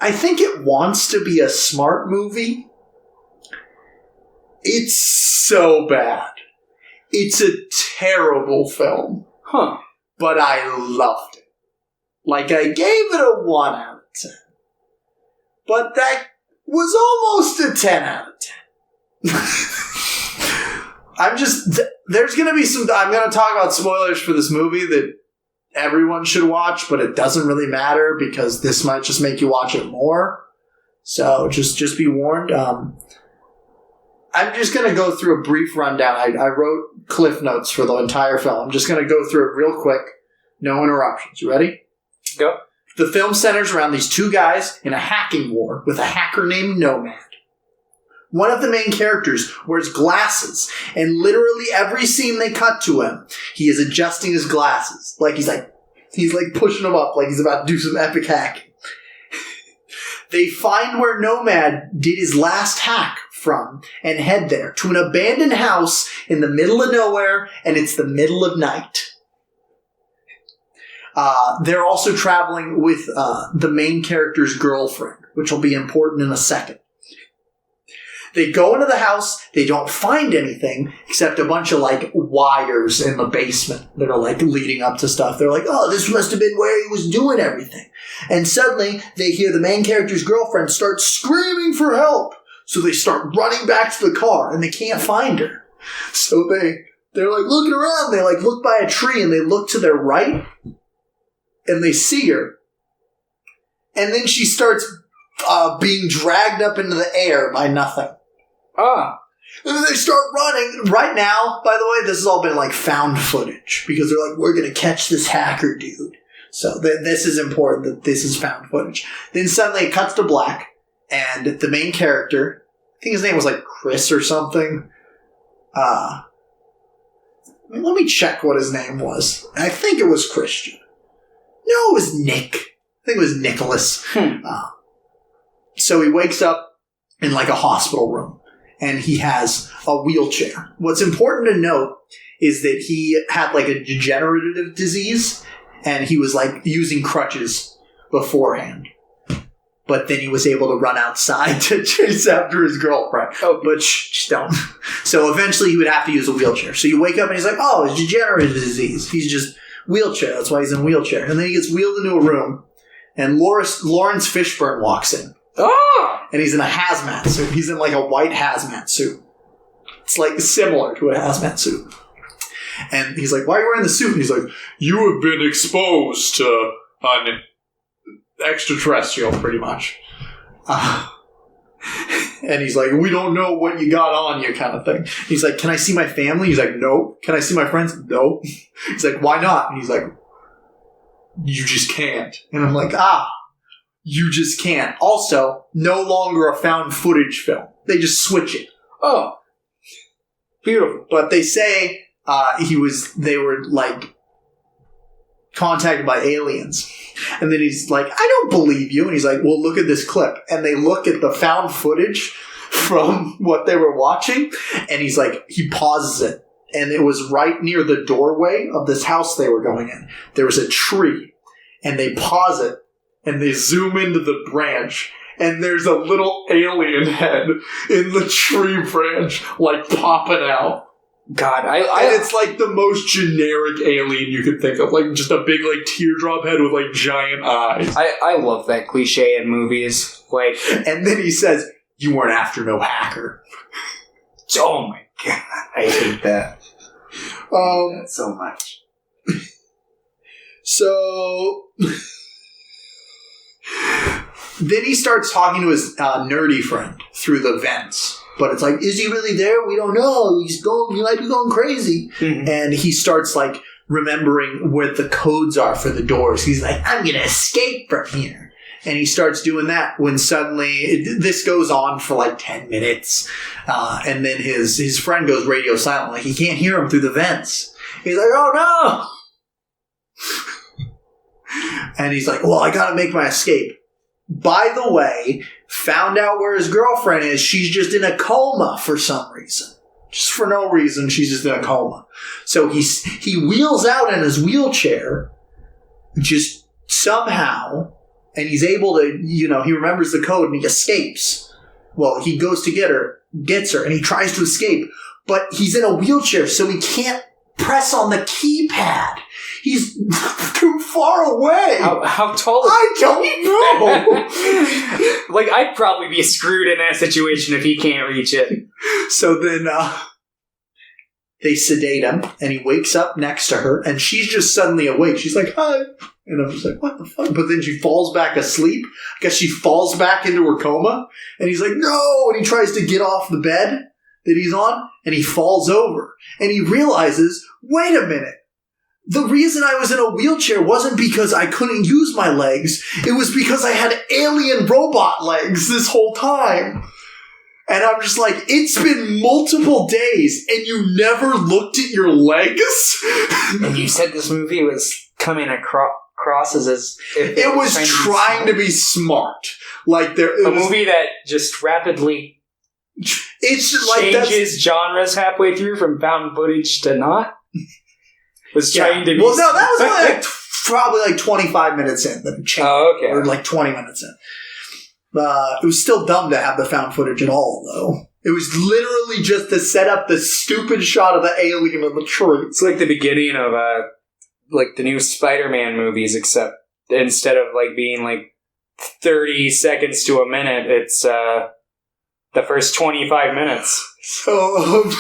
I think it wants to be a smart movie. It's so bad. It's a terrible film. Huh. But I loved it. I gave it a 1 out of 10. But that was almost a 10 out of 10. There's going to be I'm going to talk about spoilers for this movie that everyone should watch, but it doesn't really matter because this might just make you watch it more. So just be warned. I'm just going to go through a brief rundown. I wrote cliff notes for the entire film. I'm just going to go through it real quick. No interruptions. You ready? Go. The film centers around these two guys in a hacking war with a hacker named Nomad. One of the main characters wears glasses, and literally every scene they cut to him, he is adjusting his glasses. He's pushing them up like he's about to do some epic hacking. They find where Nomad did his last hack from and head there to an abandoned house in the middle of nowhere, and it's the middle of night. They're also traveling with the main character's girlfriend, which will be important in a second. They go into the house, they don't find anything except a bunch of wires in the basement that are leading up to stuff. They're like, oh, this must have been where he was doing everything. And suddenly they hear the main character's girlfriend start screaming for help. So they start running back to the car and they can't find her. So they're looking around, they look by a tree and they look to their right and they see her. And then she starts being dragged up into the air by nothing. And then they start running. Right now, by the way, this has all been found footage because they're we're going to catch this hacker dude. So this is important that this is found footage. Then suddenly it cuts to black and the main character, I think his name was Chris or something. Let me check what his name was. I think it was Christian. No, it was Nick. I think it was Nicholas. So he wakes up in a hospital room. And he has a wheelchair. What's important to note is that he had a degenerative disease, and he was using crutches beforehand. But then he was able to run outside to chase after his girlfriend. But don't. So eventually he would have to use a wheelchair. So you wake up and he's oh, it's degenerative disease. He's just wheelchair. That's why he's in a wheelchair. And then he gets wheeled into a room, and Lawrence Fishburne walks in. Oh! And he's in a hazmat suit. He's in a white hazmat suit. It's similar to a hazmat suit. And he's why are you wearing the suit? And he's you have been exposed to an extraterrestrial, pretty much. And he's we don't know what you got on you, kind of thing. He's can I see my family? He's no. Can I see my friends? No. He's why not? And he's you just can't. And I'm you just can't. Also, no longer a found footage film. They just switch it. Oh. Beautiful. But they say they were contacted by aliens. And then he's I don't believe you. And he's well, look at this clip. And they look at the found footage from what they were watching, and he's like, he pauses it, and it was right near the doorway of this house they were going in. There was a tree, and they pause it, and they zoom into the branch, and there's a little alien head in the tree branch, like, popping out. God, and it's like the most generic alien you could think of, like just a big like teardrop head with like giant eyes. I love that cliche in movies. Like, and then he says, "You weren't after no hacker." Oh my god, I hate that. That so much. So then he starts talking to his nerdy friend through the vents. But it's like, is he really there? We don't know. He might be going crazy. Mm-hmm. And he starts like remembering what the codes are for the doors. He's like, I'm going to escape from here. And he starts doing that when suddenly this goes on for like 10 minutes. And then his friend goes radio silent. Like he can't hear him through the vents. He's like, oh no. And he's like, well, I got to make my escape. By the way, found out where his girlfriend is. She's just in a coma for some reason. Just for no reason, she's just in a coma. So he wheels out in his wheelchair, just somehow, and he's able to, he remembers the code and he escapes. Well, he goes to gets her, and he tries to escape, but he's in a wheelchair, so he can't press on the keypad. He's too far away. How tall is he? I don't know. Like, I'd probably be screwed in that situation if he can't reach it. So then they sedate him, and he wakes up next to her, and she's just suddenly awake. She's like, hi. And I'm just like, what the fuck? But then she falls back asleep. I guess she falls back into her coma, and he's like, no! And he tries to get off the bed that he's on, and he falls over. And he realizes, wait a minute. The reason I was in a wheelchair wasn't because I couldn't use my legs. It was because I had alien robot legs this whole time. And I'm just like, it's been multiple days and you never looked at your legs? And you said this movie was coming across as if it was trying to be smart. Like a movie that just rapidly changes genres halfway through from found footage to not. Was trying to be... Well, no, that was only probably like 25 minutes in that it changed. Oh, okay. Or like 20 minutes in. It was still dumb to have the found footage at all, though. It was literally just to set up the stupid shot of the alien in the tree. It's like the beginning of like the new Spider-Man movies, except instead of like being like 30 seconds to a minute, it's the first 25 minutes. So...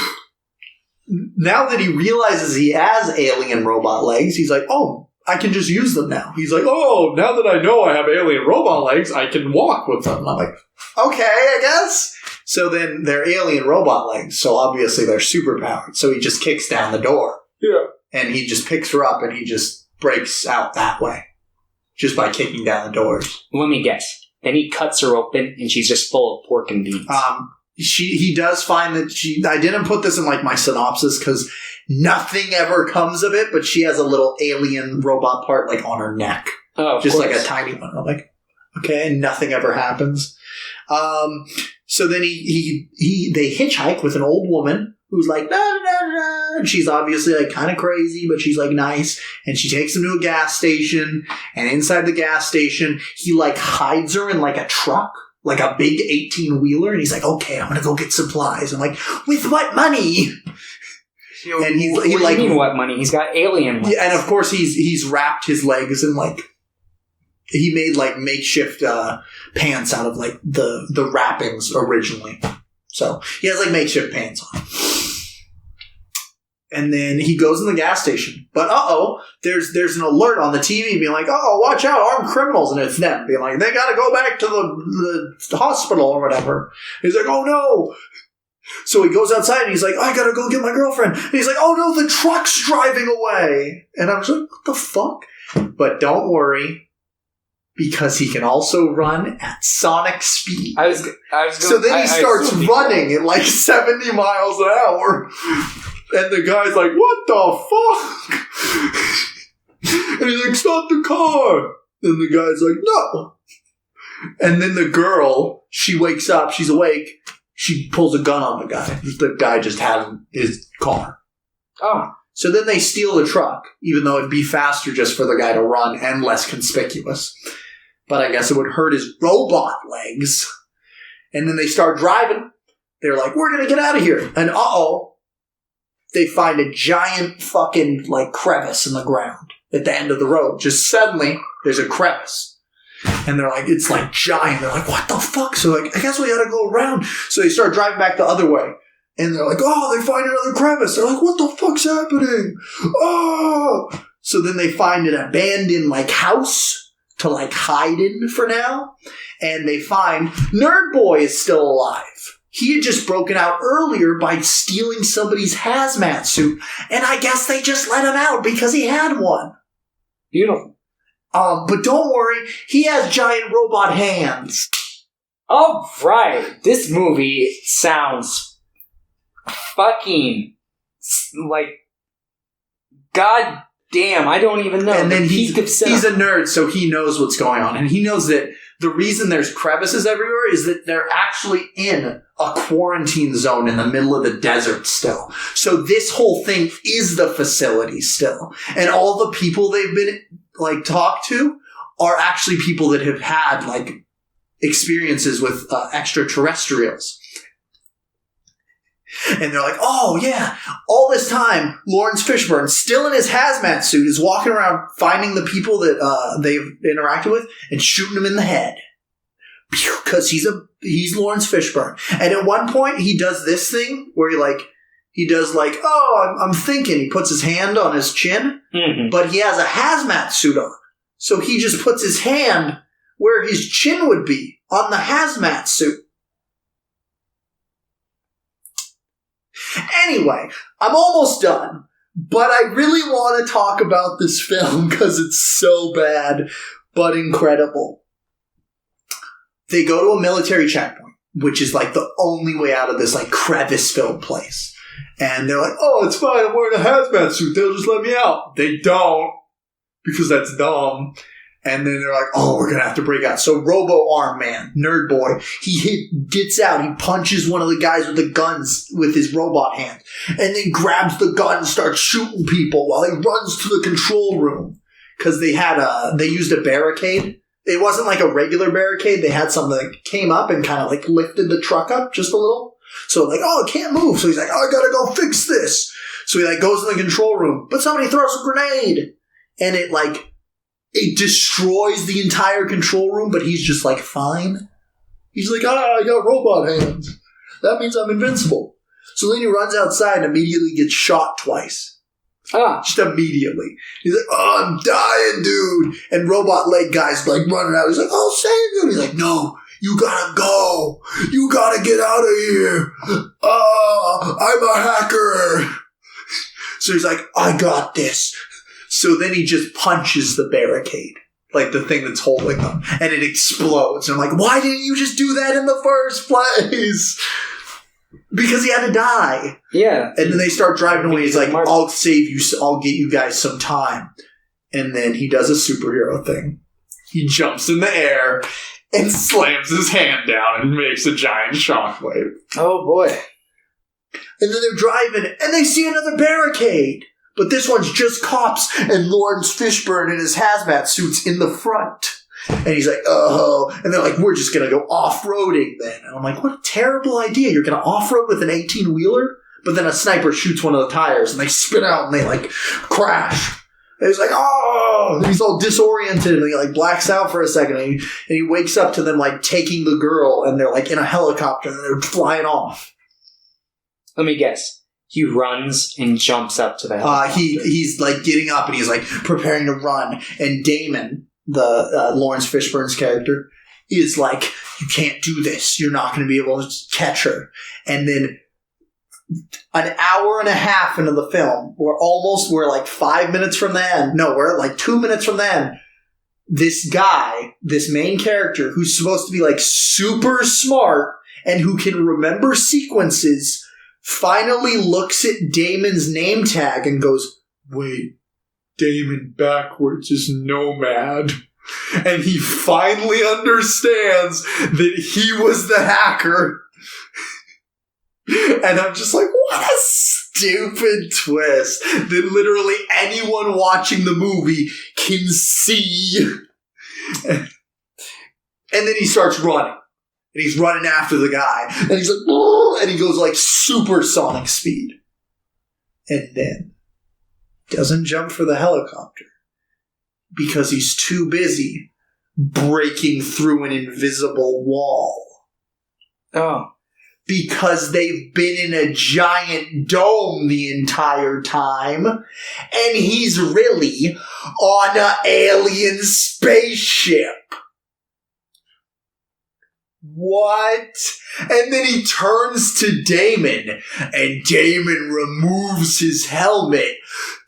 now that he realizes he has alien robot legs, he's like, oh, I can just use them now. He's like, oh, now that I know I have alien robot legs, I can walk with them. And I'm like, okay, I guess. So then they're alien robot legs, so obviously they're superpowered. So he just kicks down the door. Yeah. And he just picks her up and he just breaks out that way. Just by kicking down the doors. Let me guess. Then he cuts her open and she's just full of pork and beans. He does find that I didn't put this in like my synopsis because nothing ever comes of it, but she has a little alien robot part like on her neck. Oh, just like a tiny one. I'm like, okay, and nothing ever happens. So then they hitchhike with an old woman who's like, da, da, da, da. And she's obviously like kind of crazy, but she's like nice. And she takes him to a gas station, and inside the gas station, he like hides her in like a truck. Like a big 18-wheeler, and he's like, okay, I'm gonna go get supplies. I'm like, with what money? And he like, mean what money? He's got alien legs. Yeah, and of course he's wrapped his legs in like, he made like makeshift pants out of like the wrappings originally. So he has like makeshift pants on. And then he goes in the gas station. But there's an alert on the TV being like, watch out, armed criminals. And it's them being like, they gotta go back to the hospital or whatever. He's like, oh no. So he goes outside and he's like, I gotta go get my girlfriend. And he's like, oh no, the truck's driving away. And I was like, what the fuck? But don't worry, because he can also run at sonic speed. So then he starts running at like 70 miles an hour. And the guy's like, what the fuck? And he's like, stop the car. And the guy's like, no. And then the girl, she wakes up, she's awake, She pulls a gun on the guy. The guy just had his car. Oh. So then they steal the truck, even though it'd be faster just for the guy to run and less conspicuous. But I guess it would hurt his robot legs. And then they start driving. They're like, we're going to get out of here. And they find a giant fucking, crevice in the ground at the end of the road. Just suddenly, there's a crevice. And they're like, it's giant. They're like, what the fuck? So I guess we gotta go around. So they start driving back the other way. And they're like, they find another crevice. They're like, what the fuck's happening? Oh! So then they find an abandoned, house to, hide in for now. And they find Nerd Boy is still alive. He had just broken out earlier by stealing somebody's hazmat suit. And I guess they just let him out because he had one. Beautiful. But don't worry, he has giant robot hands. Oh, right. This movie sounds fucking God damn, I don't even know. And then he's a nerd, so he knows what's going on. And he knows that the reason there's crevices everywhere is that they're actually in a quarantine zone in the middle of the desert still. So this whole thing is the facility still. And all the people they've been talked to are actually people that have had experiences with extraterrestrials. And they're like, oh yeah, all this time Lawrence Fishburne, still in his hazmat suit, is walking around finding the people that they've interacted with and shooting them in the head. Because he's Lawrence Fishburne. And at one point he does this thing where he does I'm thinking. He puts his hand on his chin, but he has a hazmat suit on. So he just puts his hand where his chin would be on the hazmat suit. Anyway, I'm almost done, but I really want to talk about this film because it's so bad, but incredible. They go to a military checkpoint, which is the only way out of this crevice-filled place. And they're like, oh, it's fine, I'm wearing a hazmat suit, they'll just let me out. They don't, because that's dumb. And then they're like, oh, we're going to have to break out. So Robo-Arm Man, Nerd Boy, he gets out, he punches one of the guys with the guns with his robot hand, and then grabs the gun and starts shooting people while he runs to the control room. Because they used a barricade. It wasn't a regular barricade, they had something that came up and kind of lifted the truck up just a little. So it can't move. So he's like, I gotta go fix this. So he goes in the control room, but somebody throws a grenade, and it destroys the entire control room, but he's just fine. He's like, I got robot hands. That means I'm invincible. So then he runs outside and immediately gets shot twice. Just immediately. He's like, oh, I'm dying, dude. And robot leg guy's running out. He's like, I'll save you. He's like, no, you gotta go. You gotta get out of here. I'm a hacker. So he's like, I got this. So then he just punches the barricade, the thing that's holding them, and it explodes. And I'm like, why didn't you just do that in the first place? Because he had to die. Yeah. And then they start driving away. He's like, I'll save you. I'll get you guys some time. And then he does a superhero thing. He jumps in the air and slams his hand down and makes a giant shockwave. Oh, boy. And then they're driving, and they see another barricade. But this one's just cops and Lawrence Fishburne in his hazmat suits in the front. And he's like, oh. And they're like, we're just going to go off-roading then. And I'm like, what a terrible idea. You're going to off-road with an 18-wheeler? But then a sniper shoots one of the tires, and they spin out, and they, crash. And he's like, oh. And he's all disoriented, and he, blacks out for a second. And he wakes up to them, taking the girl, and they're, in a helicopter, and they're flying off. Let me guess. He runs and jumps up to the helicopter. He's getting up and he's preparing to run. And Damon, the Lawrence Fishburne's character, is like, you can't do this. You're not going to be able to catch her. And then an hour and a half into the film, we're 5 minutes from the end. No, we're 2 minutes from the end. This guy, this main character, who's supposed to be super smart and who can remember sequences, finally looks at Damon's name tag and goes, wait, Damon backwards is Nomad. And he finally understands that he was the hacker. And I'm just like, what a stupid twist that literally anyone watching the movie can see. And then he starts running. And he's running after the guy. And he's like, "Whoa," and he goes like supersonic speed. And then doesn't jump for the helicopter because he's too busy breaking through an invisible wall. Oh. Because they've been in a giant dome the entire time, and he's really on an alien spaceship. What? And then he turns to Damon, and Damon removes his helmet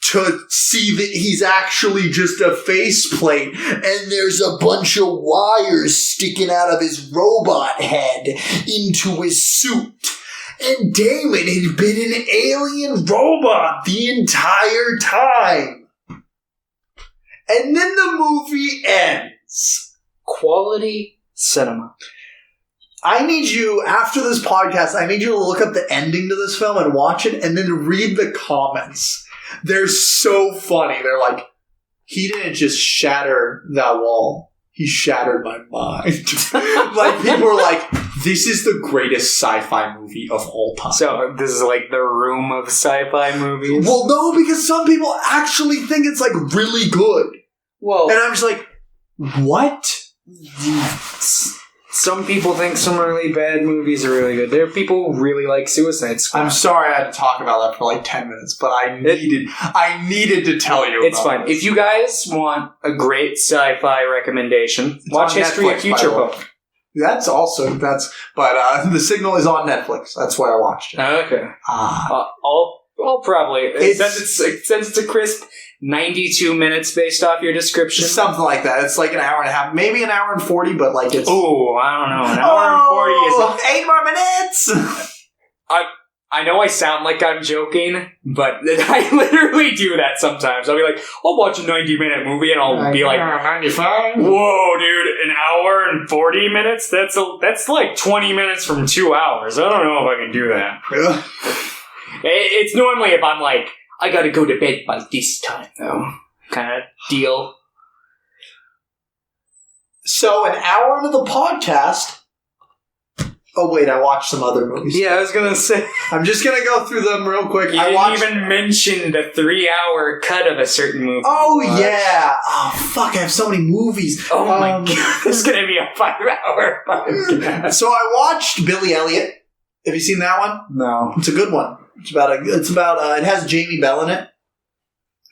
to see that he's actually just a faceplate, and there's a bunch of wires sticking out of his robot head into his suit. And Damon had been an alien robot the entire time. And then the movie ends. Quality cinema. I need you, after this podcast, I need you to look up the ending to this film and watch it and then read the comments. They're so funny. They're like, he didn't just shatter that wall. He shattered my mind. Like, people are like, this is the greatest sci-fi movie of all time. So, this is like the room of sci-fi movies? Well, no, because some people actually think it's, like, really good. Well, and I'm just like, what? Some people think some really bad movies are really good. There are people who really like Suicide Squad. I'm sorry I had to talk about that for like 10 minutes, but I needed to tell you It's fine. this. If you guys want a great sci-fi recommendation, watch History Netflix, of Future by the way. Book. But The Signal is on Netflix. That's why I watched it. Okay. I'll probably, since it's a crisp 92 minutes based off your description. Something like that. It's like an hour and a half, maybe an hour and 40, but like it's... Oh, I don't know. An hour and 40 is... 8 more minutes! I know I sound like I'm joking, but I literally do that sometimes. I'll be like, I'll watch a 90-minute movie, and I'll be like, 95? whoa, dude, an hour and 40 minutes? That's like 20 minutes from 2 hours. I don't know if I can do that. It's normally if I'm like, I gotta go to bed by this time, though, kind of deal. So, an hour into the podcast... Oh, wait, I watched some other movies. Yeah, I was gonna say... I'm just gonna go through them real quick. You didn't even mention the 3-hour cut of a certain movie. Oh, yeah. Oh, fuck, I have so many movies. Oh, my God. This is gonna be a 5-hour podcast. So, I watched Billy Elliot. Have you seen that one? No. It's a good one. It has Jamie Bell in it,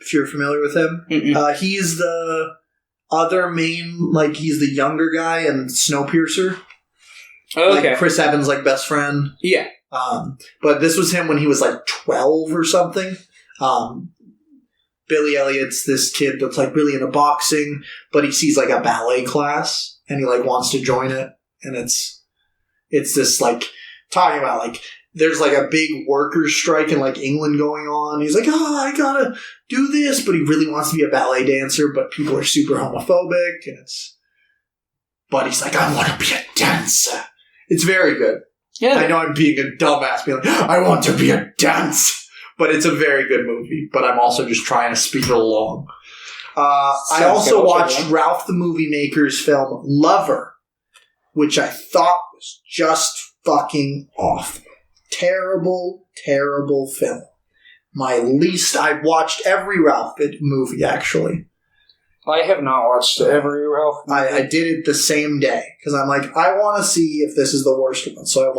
if you're familiar with him. He's the other main, like, he's the younger guy in Snowpiercer. Okay. Like Chris Evans' like best friend. Yeah. But this was him when he was like 12 or something. Billy Elliot's this kid that's like really into boxing, but he sees like a ballet class and he like wants to join it. And it's this like talking about like there's like a big workers' strike in like England going on. He's like, I gotta do this, but he really wants to be a ballet dancer, but people are super homophobic, but he's like, I want to be a dancer. It's very good. Yeah. I know I'm being a dumbass, being like, I want to be a dancer, but it's a very good movie. But I'm also just trying to speed it along. I also watched Ralph the Movie Maker's film Lover, which I thought was just fucking awful. Terrible, terrible film. I've watched every Ralph movie, actually. I have not watched every Ralph movie. I did it the same day, because I'm like, I want to see if this is the worst one. So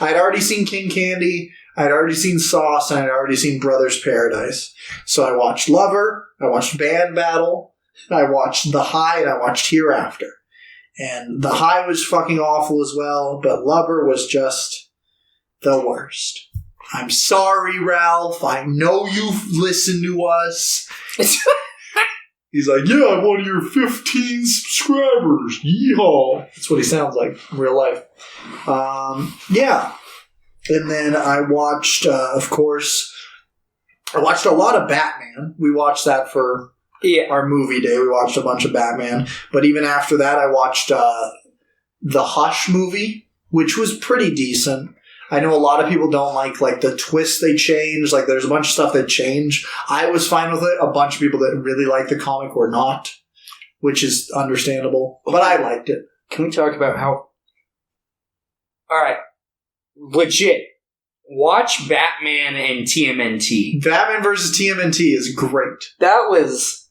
I'd already seen King Candy, I'd already seen Sauce, and I'd already seen Brothers Paradise. So I watched Lover, I watched Band Battle, I watched The High, and I watched Hereafter. And The High was fucking awful as well, but Lover was just the worst. I'm sorry, Ralph. I know you've listened to us. He's like, yeah, I'm one of your 15 subscribers. Yeehaw. That's what he sounds like in real life. Yeah. And then I watched, of course, a lot of Batman. We watched that for our movie day. We watched a bunch of Batman. But even after that, I watched the Hush movie, which was pretty decent. I know a lot of people don't like the twists they change. Like, there's a bunch of stuff that change. I was fine with it. A bunch of people that really like the comic were not, which is understandable. But I liked it. Can we talk about how... Alright. Legit. Watch Batman and TMNT. Batman versus TMNT is great. That was...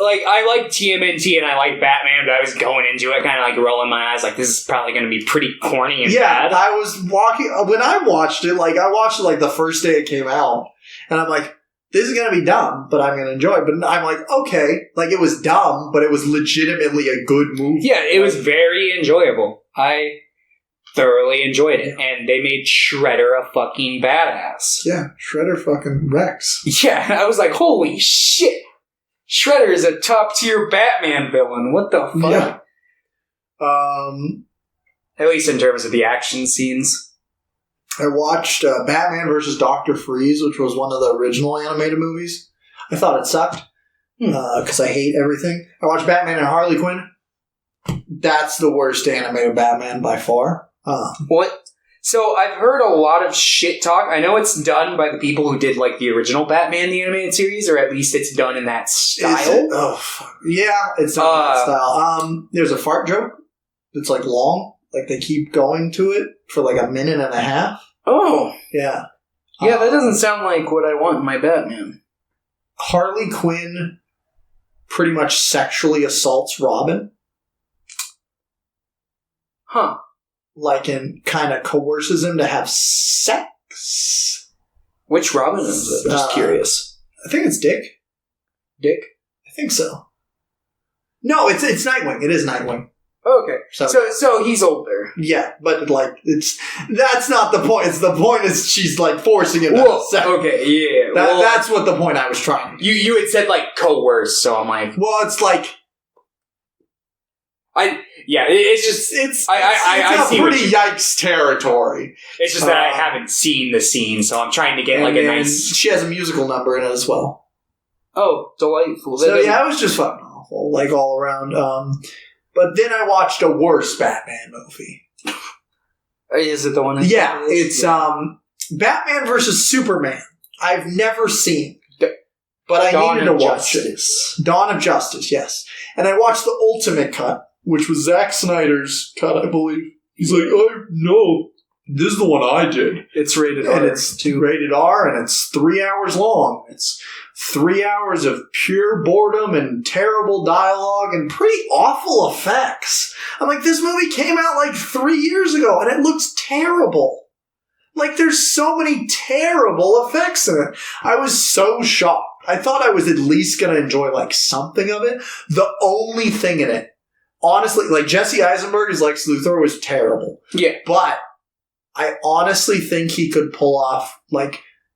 I like TMNT and I like Batman, but I was going into it kind of rolling my eyes this is probably going to be pretty corny and bad. I was when I watched it, I watched it the first day it came out, and I'm like, this is going to be dumb, but I'm going to enjoy it. But I'm like, okay, it was dumb, but it was legitimately a good movie. Yeah, it was very enjoyable. I thoroughly enjoyed it, and they made Shredder a fucking badass. Yeah, Shredder fucking wrecks. Yeah, I was like, holy shit! Shredder is a top-tier Batman villain. What the fuck? Yeah. At least in terms of the action scenes. I watched Batman vs. Dr. Freeze, which was one of the original animated movies. I thought it sucked, because I hate everything. I watched Batman and Harley Quinn. That's the worst animated Batman by far. What? So I've heard a lot of shit talk. I know it's done by the people who did the original Batman the animated series, or at least it's done in that style. Oh, fuck. Yeah, it's done in that style. There's a fart joke that's long. They keep going to it for a minute and a half. Oh. Yeah. Yeah, that doesn't sound like what I want in my Batman. Harley Quinn pretty much sexually assaults Robin. Huh. And kind of coerces him to have sex. Which Robin is it? Just curious. I think it's Dick. Dick? I think so. No, it's Nightwing. It is Nightwing. Okay. So he's older. Yeah, but that's not the point. It's the point is she's forcing him to have sex. Okay, yeah. That's what the point I was trying to. You had said coerce, so I'm like, well, it's it's I see pretty yikes territory. It's just that I haven't seen the scene, so I'm trying to get a nice. She has a musical number in it as well. Oh, delightful! So yeah, it was just fucking awful, all around. But then I watched a worse Batman movie. Is it the one? Yeah, it's Batman versus Superman. I've never seen, but I needed to watch it. Dawn of Justice, yes, and I watched the Ultimate Cut, which was Zack Snyder's cut, I believe. He's like, oh, no, this is the one I did. It's rated R. And it's rated R, and it's 3 hours long. It's 3 hours of pure boredom and terrible dialogue and pretty awful effects. I'm like, this movie came out 3 years ago, and it looks terrible. There's so many terrible effects in it. I was so shocked. I thought I was at least going to enjoy, something of it. The only thing in it, honestly, Jesse Eisenberg as Lex Luthor was terrible. Yeah. But I honestly think he could pull off,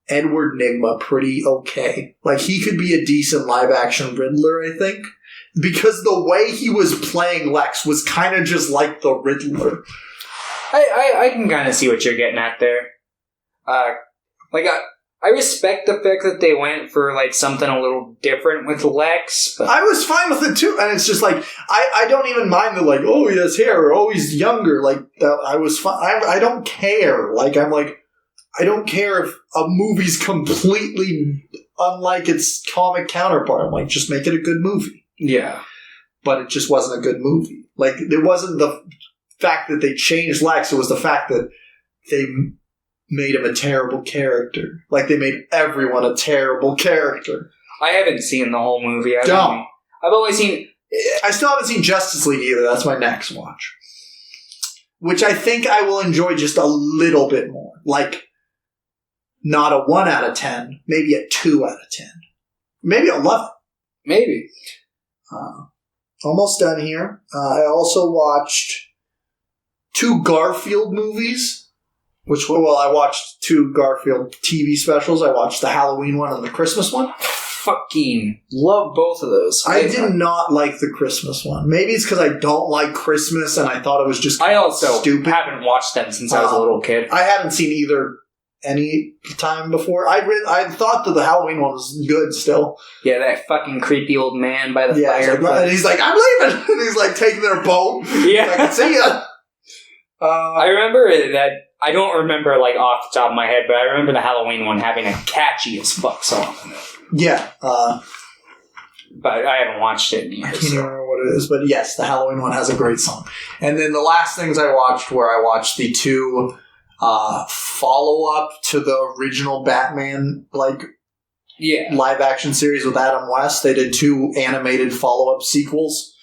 Edward Nygma pretty okay. He could be a decent live-action Riddler, I think. Because the way he was playing Lex was kind of just like the Riddler. I can kind of see what you're getting at there. I respect the fact that they went for something a little different with Lex. But I was fine with it too, and it's just I don't even mind the oh, he has hair, or oh, he's younger. I was fine. I don't care. I don't care if a movie's completely unlike its comic counterpart. I'm just make it a good movie. Yeah, but it just wasn't a good movie. It wasn't the fact that they changed Lex; it was the fact that they made him a terrible character. They made everyone a terrible character. I haven't seen the whole movie. I've only seen... I still haven't seen Justice League either. That's my next watch. Which I think I will enjoy just a little bit more. Not a 1 out of 10. Maybe a 2 out of 10. Maybe a 11. Maybe. Almost done here. I also watched 2 Garfield movies. I watched 2 Garfield TV specials. I watched the Halloween one and the Christmas one. Fucking love both of those. I did not like the Christmas one. Maybe it's because I don't like Christmas and I thought it was just I also stupid. Haven't watched them since I was a little kid. I haven't seen either any time before. I thought that the Halloween one was good still. Yeah, that fucking creepy old man by the fire. And he's like, I'm leaving! And he's taking their boat. Yeah. I can see ya. I remember that I don't remember, like, off the top of my head, but I remember the Halloween one having a catchy as fuck song in it. Yeah. But I haven't watched it in years. I can't even remember what it is, but yes, the Halloween one has a great song. And then the last things I watched were I watched the 2 follow-up to the original Batman, like, live-action series with Adam West. They did 2 animated follow-up sequels,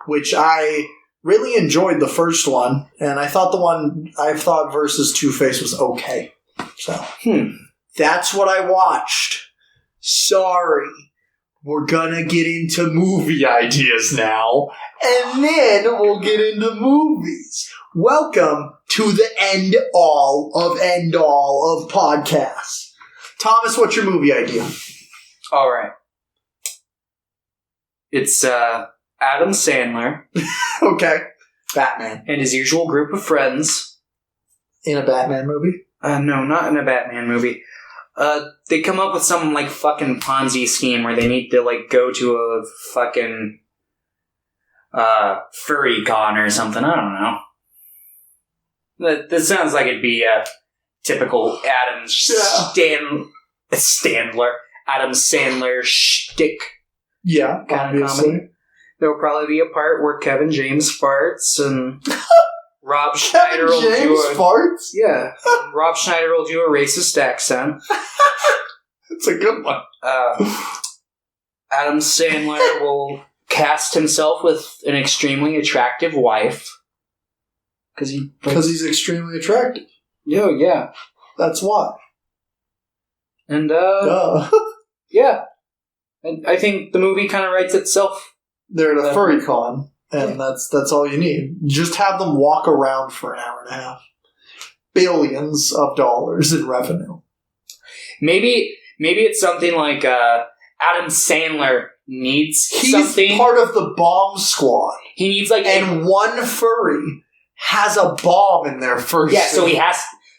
which I really enjoyed the first one, and I thought the one I thought versus Two-Face was okay. So, that's what I watched. Sorry. We're gonna get into movie ideas now, and then we'll get into movies. Welcome to the end all of podcasts. Thomas, what's your movie idea? All right. It's Adam Sandler. Okay. Batman. And his usual group of friends. In a Batman movie? No, not in a Batman movie. They come up with some, like, fucking Ponzi scheme where they need to, like, go to a fucking furry con or something. I don't know. That sounds like it'd be a typical Adam Sandler shtick. Yeah, kind of comedy. There'll probably be a part where Kevin James farts and Rob Schneider will do a farts? Yeah. Rob Schneider will do a racist accent. That's a good one. Adam Sandler will cast himself with an extremely attractive wife. Because he's extremely attractive. Yeah. That's why. And, yeah. And I think the movie kind of writes itself. They're at a furry con, and that's all you need. Just have them walk around for an hour and a half. Billions of dollars in revenue. Maybe it's something like Adam Sandler needs something. He's part of the bomb squad. He needs like one furry has a bomb in their first. Yeah,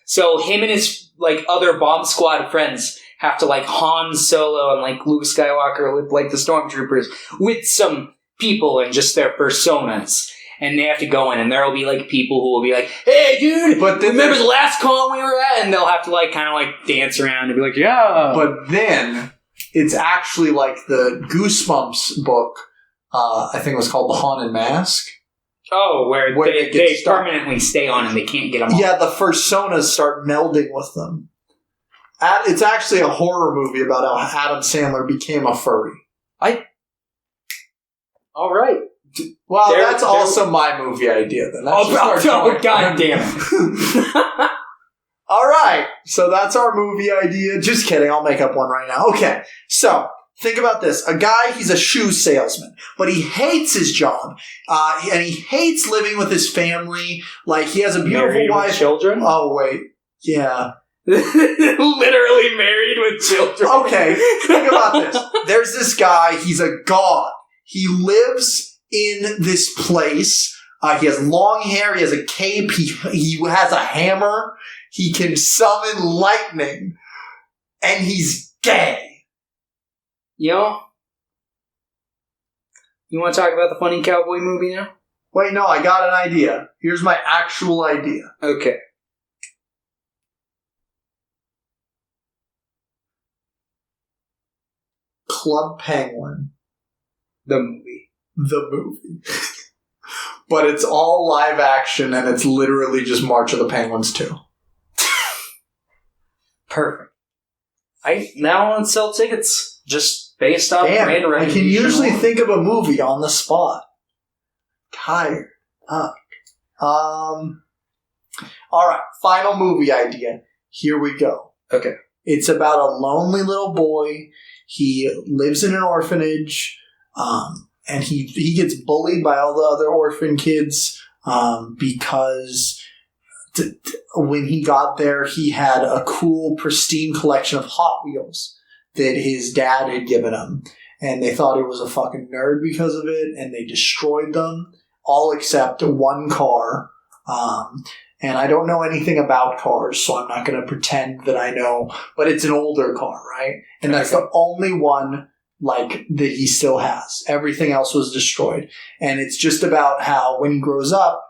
so him and his like other bomb squad friends have to like Han Solo and like Luke Skywalker with like the stormtroopers with some people and just their personas. And they have to go in, and there will be, like, people who will be like, hey, dude, but remember the last con we were at? And they'll have to, like, kind of, like, dance around and be like, yeah. But then, it's actually like the Goosebumps book, I think it was called The Haunted Mask. Oh, where they permanently stay on and they can't get them off. Yeah, the personas start melding with them. It's actually a horror movie about how Adam Sandler became a furry. All right. Well, that's also my movie idea, then. God damn it. All right. So that's our movie idea. Just kidding. I'll make up one right now. Okay. So, think about this. A guy, he's a shoe salesman, but he hates his job. And he hates living with his family. Like, he has a beautiful wife. With children? Oh, wait. Yeah. Literally married with children. Okay. Think about this. There's this guy. He's a god. He lives in this place. He has long hair. He has a cape. He has a hammer. He can summon lightning. And he's gay. Yo. You want to talk about the funny cowboy movie now? Wait, no. I got an idea. Here's my actual idea. Okay. Club Penguin. The movie. But it's all live action, and it's literally just March of the Penguins 2. Perfect. I now want to sell tickets just based off Damn, I can usually think of a movie on the spot. Tired. Alright, final movie idea. Here we go. Okay. It's about a lonely little boy. He lives in an orphanage. And he gets bullied by all the other orphan kids because when he got there, he had a cool, pristine collection of Hot Wheels that his dad had given him. And they thought he was a fucking nerd because of it, and they destroyed them, all except one car. And I don't know anything about cars, so I'm not going to pretend that I know. But it's an older car, right? And that's the only one like that he still has. Everything else was destroyed. And it's just about how when he grows up,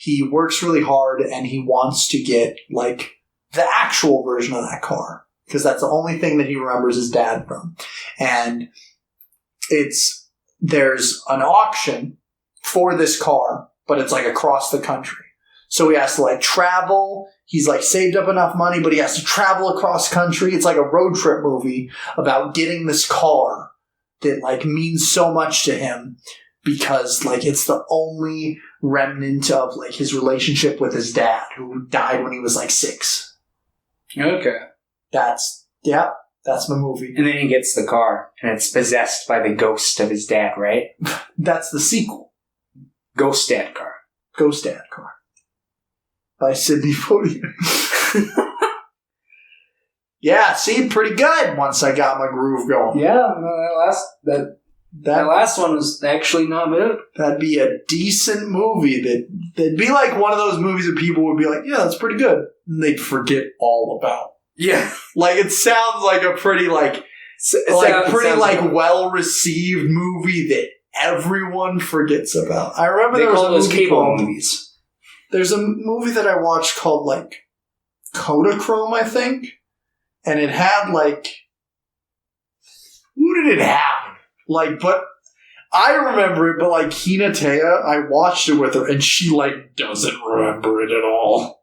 he works really hard and he wants to get, like, the actual version of that car. Because that's the only thing that he remembers his dad from. And there's an auction for this car, but it's, like, across the country. So he has to, like, travel. He's, like, saved up enough money, but he has to travel across country. It's like a road trip movie about getting this car that, like, means so much to him because, like, it's the only remnant of, like, his relationship with his dad, who died when he was, like, 6. Okay. That's my movie. And then he gets the car, and it's possessed by the ghost of his dad, right? That's the sequel. Ghost Dad Car. Ghost Dad Car. By Sidney Poitier. Yeah, see, pretty good once I got my groove going. Yeah, that last one was actually not bad. That'd be a decent movie. That'd be like one of those movies that people would be like, yeah, that's pretty good. And they'd forget all about. Yeah. Like, it sounds like a pretty, like, well-received movie that everyone forgets about. I remember there was a movie cable movies. There's a movie that I watched called, like, Kodachrome, I think. And it had, like... Who did it have? Like, but... I remember it, but, like, Hinatea, I watched it with her, and she, like, doesn't remember it at all.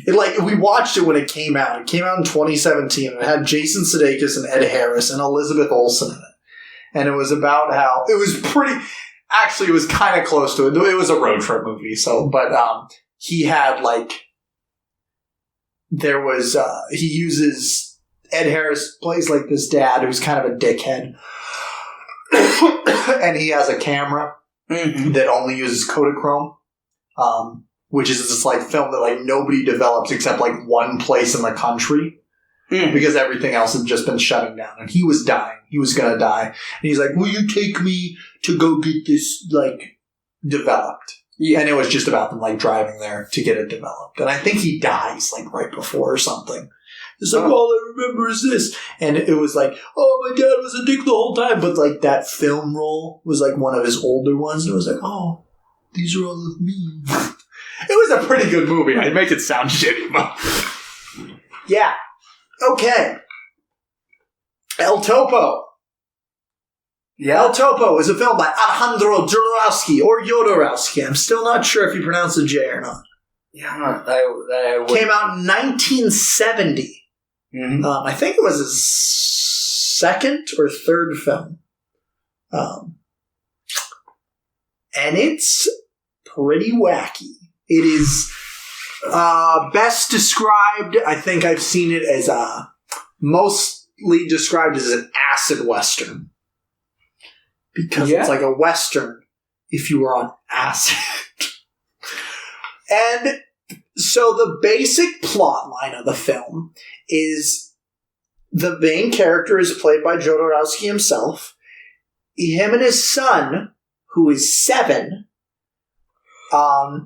It, like, we watched it when it came out. It came out in 2017, and it had Jason Sudeikis and Ed Harris and Elizabeth Olsen in it. And it was about how... It was pretty... Actually, it was kind of close to it. It was a road trip movie, so... But, he had, like... There was... he uses... Ed Harris plays, like, this dad who's kind of a dickhead. And he has a camera that only uses Kodachrome. Which is this, like, film that, like, nobody develops except, like, one place in the country. Because everything else had just been shutting down. And he was dying. He was going to die. And he's like, will you take me to go get this, like, developed? Yeah. And it was just about them, like, driving there to get it developed. And I think he dies, like, right before or something. It's like, all I remember is this. And it was like, oh, my dad was a dick the whole time. But, like, that film role was, like, one of his older ones. And it was like, oh, these are all of me. It was a pretty good movie. I make it sound shitty, but... Yeah. Okay. El Topo. Yeah. El Topo is a film by Alejandro Jodorowsky, or Jodorowsky. I'm still not sure if you pronounce the J or not. Yeah, Came out in 1970. I think it was his second or third film. And it's pretty wacky. It is best described, I think I've seen it as mostly described as an acid western. Because it's like a western if you were on acid. And so the basic plot line of the film is the main character is played by Jodorowsky himself. Him and his son, who is 7,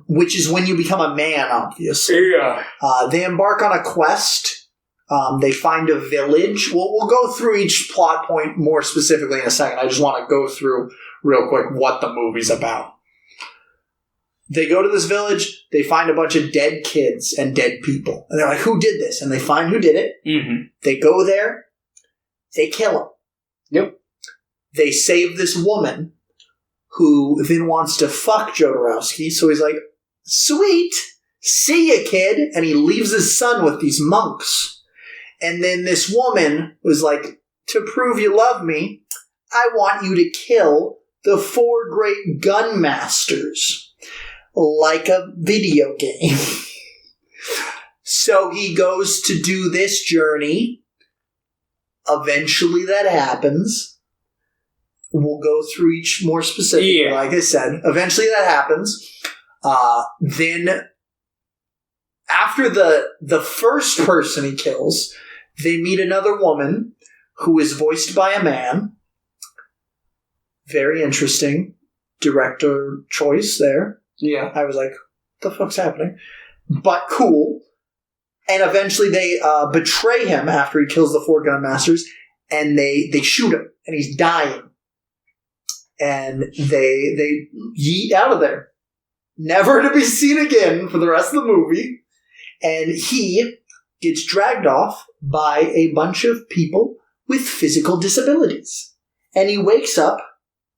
which is when you become a man, obviously. Yeah. They embark on a quest. They find a village. We'll go through each plot point more specifically in a second. I just want to go through real quick what the movie's about. They go to this village. They find a bunch of dead kids and dead people. And they're like, who did this? And they find who did it. They go there. They kill them. Yep. They save this woman who then wants to fuck Jodorowsky. So he's like, sweet, see ya, kid. And he leaves his son with these monks. And then this woman was like, to prove you love me, I want you to kill the 4 great gun masters. Like a video game. So he goes to do this journey. Eventually that happens. We'll go through each more specifically, like I said. Eventually that happens. Then, after the first person he kills, they meet another woman who is voiced by a man. Very interesting director choice there. Yeah. I was like, what the fuck's happening? But cool. And eventually they betray him after he kills the 4 gun masters, and they shoot him, and he's dying. And they yeet out of there. never to be seen again for the rest of the movie. And he gets dragged off by a bunch of people with physical disabilities. And he wakes up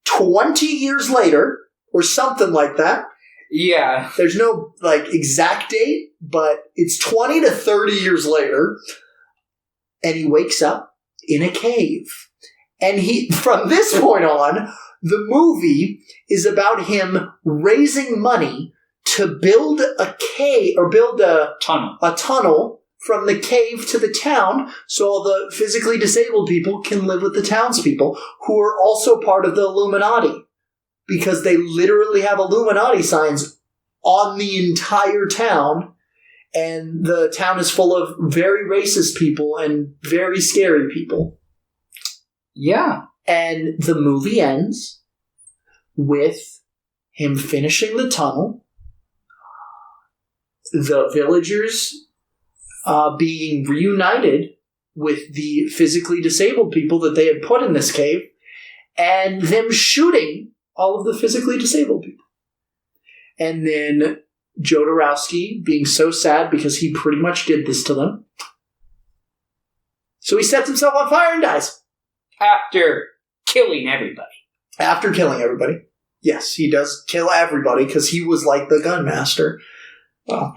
20 years later, or something like that. Yeah. There's no, exact date, but it's 20 to 30 years later. And he wakes up in a cave. And from this point on, the movie is about him raising money to build a cave, or build a tunnel from the cave to the town, so all the physically disabled people can live with the townspeople, who are also part of the Illuminati. Because they literally have Illuminati signs on the entire town, and the town is full of very racist people and very scary people. Yeah. And the movie ends with him finishing the tunnel, the villagers being reunited with the physically disabled people that they had put in this cave, and them shooting all of the physically disabled people. And then Jodorowsky being so sad because he pretty much did this to them. So he sets himself on fire and dies. After killing everybody. After killing everybody. Yes, he does kill everybody because he was like the gun master. Well,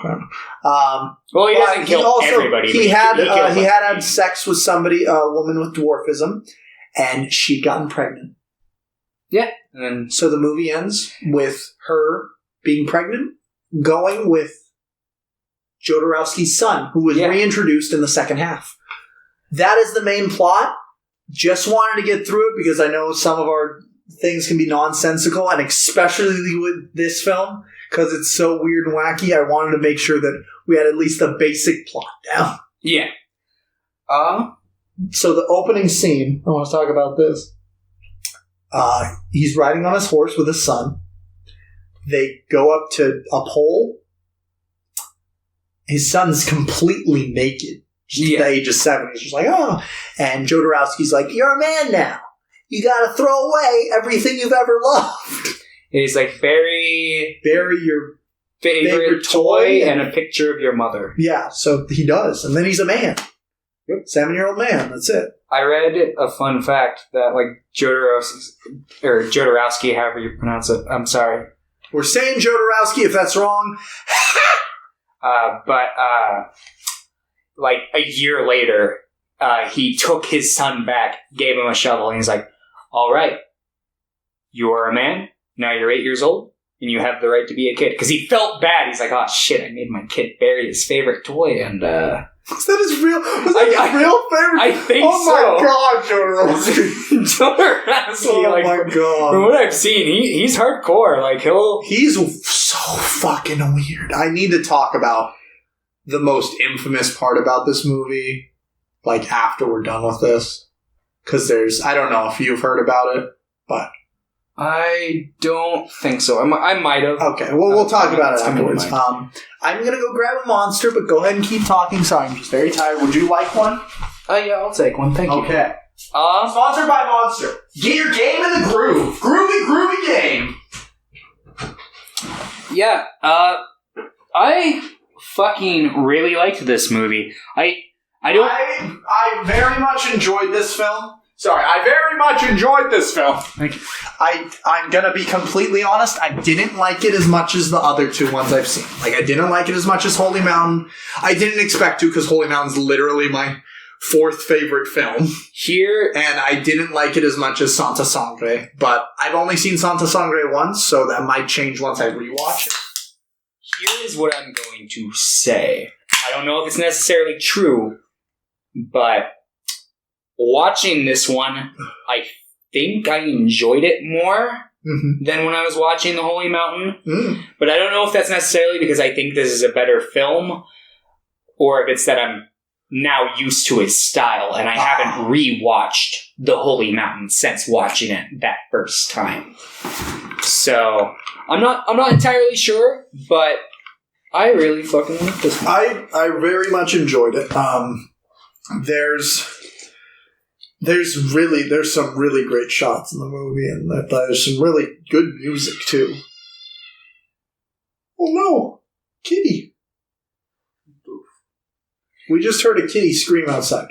well, he doesn't kill everybody. He had sex with somebody, a woman with dwarfism, and she'd gotten pregnant. Yeah. And so the movie ends with her being pregnant, going with Jodorowsky's son, who was reintroduced in the second half. That is the main plot. Just wanted to get through it because I know some of our things can be nonsensical, and especially with this film, because it's so weird and wacky, I wanted to make sure that we had at least the basic plot down. Yeah. So the opening scene, I want to talk about this. He's riding on his horse with his son. They go up to a pole. His son's completely naked. Just at the age of 7. He's just like, oh. And Jodorowsky's like, you're a man now. You gotta throw away everything you've ever loved. And he's like, bury your favorite toy and a picture of your mother. Yeah, so he does. And then he's a man. Yep. 7-year-old man. That's it. I read a fun fact that, Jodorowsky, however you pronounce it. I'm sorry. We're saying Jodorowsky if that's wrong. But a year later, he took his son back, gave him a shovel, and he's like, all right, you are a man, now you're 8 years old, and you have the right to be a kid. Because he felt bad. He's like, oh shit, I made my kid bury his favorite toy, and Was that his real favorite? I think so. Oh my god, Jodorowsky. Jodorowsky, oh my god. From what I've seen, he's hardcore. He's so fucking weird. I need to talk about the most infamous part about this movie, after we're done with this. Because I don't know if you've heard about it, but... I don't think so. I might have. Okay, well, we'll talk about it afterwards. I'm going to go grab a monster, but go ahead and keep talking. Sorry, I'm just very tired. Would you like one? Yeah, I'll take one. Thank you. Okay. Sponsored by Monster. Get your game in the groove. Groovy game. Yeah, I fucking really liked this movie. I very much enjoyed this film. I very much enjoyed this film. Thank you. I'm gonna be completely honest, I didn't like it as much as the other two ones I've seen. I didn't like it as much as Holy Mountain. I didn't expect to, because Holy Mountain's literally my 4th favorite film. And I didn't like it as much as Santa Sangre, but I've only seen Santa Sangre once, so that might change once I rewatch it. Here is what I'm going to say. I don't know if it's necessarily true, but watching this one, I think I enjoyed it more than when I was watching The Holy Mountain. But I don't know if that's necessarily because I think this is a better film, or if it's that I'm now used to its style, and I haven't rewatched The Holy Mountain since watching it that first time. So I'm not entirely sure, but I really fucking like this one. I very much enjoyed it. There's some really great shots in the movie, and there's some really good music too. Oh no, kitty. We just heard a kitty scream outside.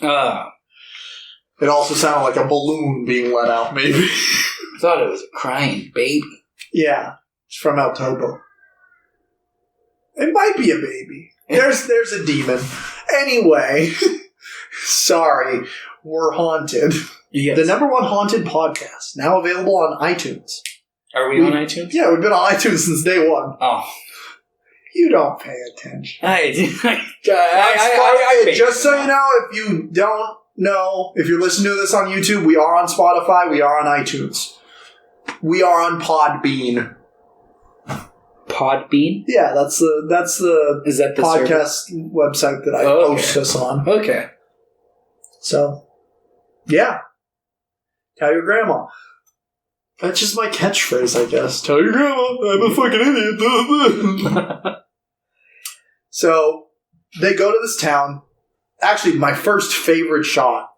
It also sounded like a balloon being let out, maybe. I thought it was a crying baby. Yeah, it's from El Topo. It might be a baby. There's a demon. Anyway, sorry, we're haunted. Yes. The #1 haunted podcast, now available on iTunes. Are we on iTunes? Yeah, we've been on iTunes since day one. Oh. You don't pay attention. I Just so you know, if you don't know, if you're listening to this on YouTube, we are on Spotify, we are on iTunes. We are on Podbean. Podbean? Yeah, that's the Is that the podcast website that I post us on. Okay. So, yeah. Tell your grandma. That's just my catchphrase, I guess. Tell your grandma, I'm a fucking idiot. So, they go to this town. Actually, my first favorite shot,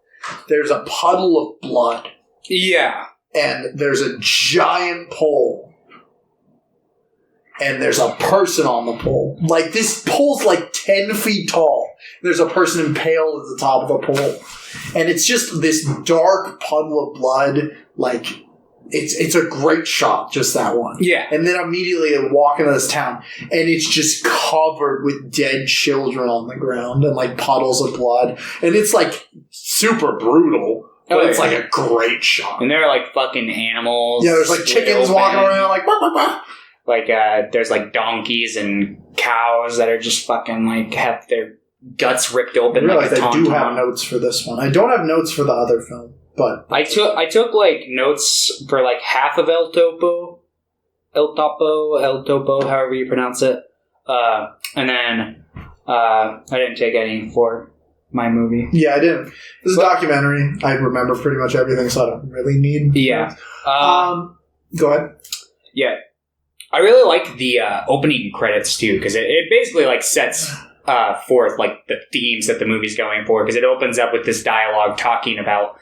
there's a puddle of blood. Yeah. And there's a giant pole. And there's a person on the pole. Like, this pole's like 10 feet tall. There's a person impaled at the top of the pole. And it's just this dark puddle of blood. Like, it's a great shot, just that one. Yeah. And then immediately they walk into this town, and it's just covered with dead children on the ground and, like, puddles of blood. And it's, like, super brutal. But it's, like, a great shot. And there are, like, fucking animals. Yeah, there's, like, chickens walking around, like, bah, bah, bah. Like, there's, like, donkeys and cows that are just fucking, like, have their guts ripped open. I realize like a I do have notes for this one. I don't have notes for the other film, but... I took, like, notes for, like, half of El Topo, however you pronounce it. And then, I didn't take any for my movie. Yeah, I didn't. This is a documentary. I remember pretty much everything, so I don't really need... Yeah. Go ahead. Yeah. I really like the opening credits, too, because it basically, like, sets forth, like, the themes that the movie's going for, because it opens up with this dialogue talking about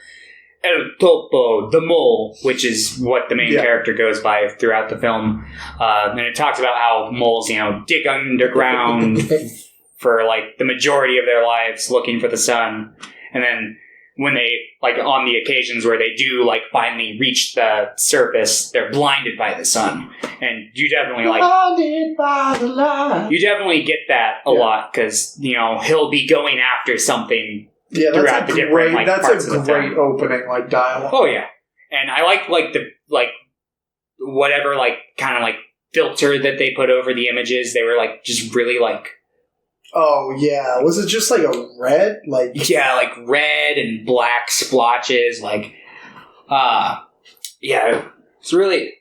El Topo, the mole, which is what the main character goes by throughout the film. And it talks about how moles, dig underground for, like, the majority of their lives looking for the sun. And then when they, like, on the occasions where they do, like, finally reach the surface, they're blinded by the sun. And you definitely, like... Blinded by the light. You definitely get that a lot, because, he'll be going after something... Yeah, that's a great, opening, like, dialogue. Oh, yeah. And I like the whatever, like, kind of, like, filter that they put over the images. They were, like, just really, like... Oh, yeah. Was it just, like, a red? Like... Yeah, like, red and black splotches, like... yeah, it's really,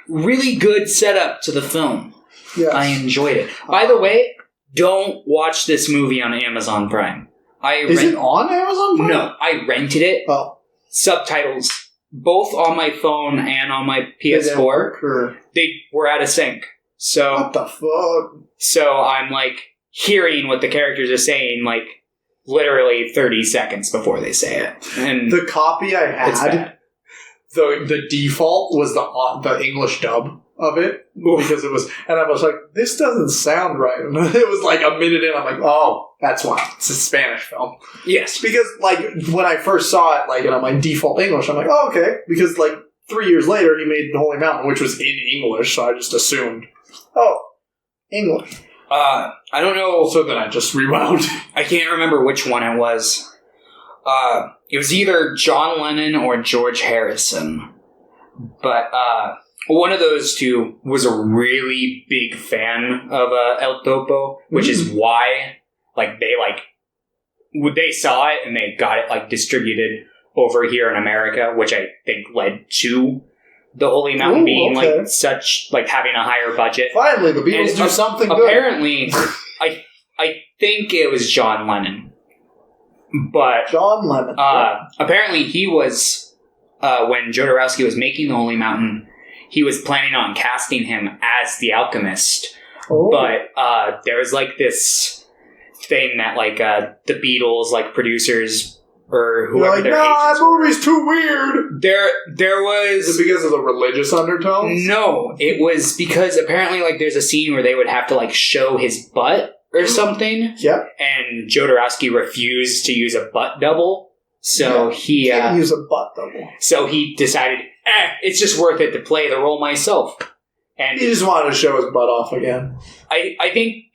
really good setup to the film. Yes. I enjoyed it. By the way, don't watch this movie on Amazon Prime. Is it on Amazon Prime? No, I rented it. Oh. Subtitles, both on my phone and on my PS4. They were out of sync. So what the fuck? So I'm, like, hearing what the characters are saying, like, literally 30 seconds before they say it. And the copy I had, the default was the English dub of it. Because it was, and I was like, this doesn't sound right. And it was like a minute in, I'm like, oh, that's why. It's a Spanish film. Yes. Because, like, when I first saw it, like, and on my default English, I'm like, oh, okay. Because, like, 3 years later, he made The Holy Mountain, which was in English, so I just assumed, oh, English. I don't know. So then I just rewound. I can't remember which one it was. It was either John Lennon or George Harrison. But, one of those two was a really big fan of El Topo, which is why, like, they saw it and they got it, like, distributed over here in America, which I think led to The Holy Mountain being, like, such, like, having a higher budget. Finally, the Beatles do something good. Apparently, I think it was John Lennon. But John Lennon. Apparently he was, when Jodorowsky was making The Holy Mountain, he was planning on casting him as the alchemist. Oh. But there was, like, this thing that, like, the Beatles, like, producers or You're whoever like, their nah, that agents were. movie's too weird. There was... Is it because of the religious undertones? No, it was because apparently, like, there's a scene where they would have to, like, show his butt or something. Yep. And Jodorowsky refused to use a butt double. So he... Can't use a butt double. So he decided, it's just worth it to play the role myself. And He just wanted to show his butt off again. I think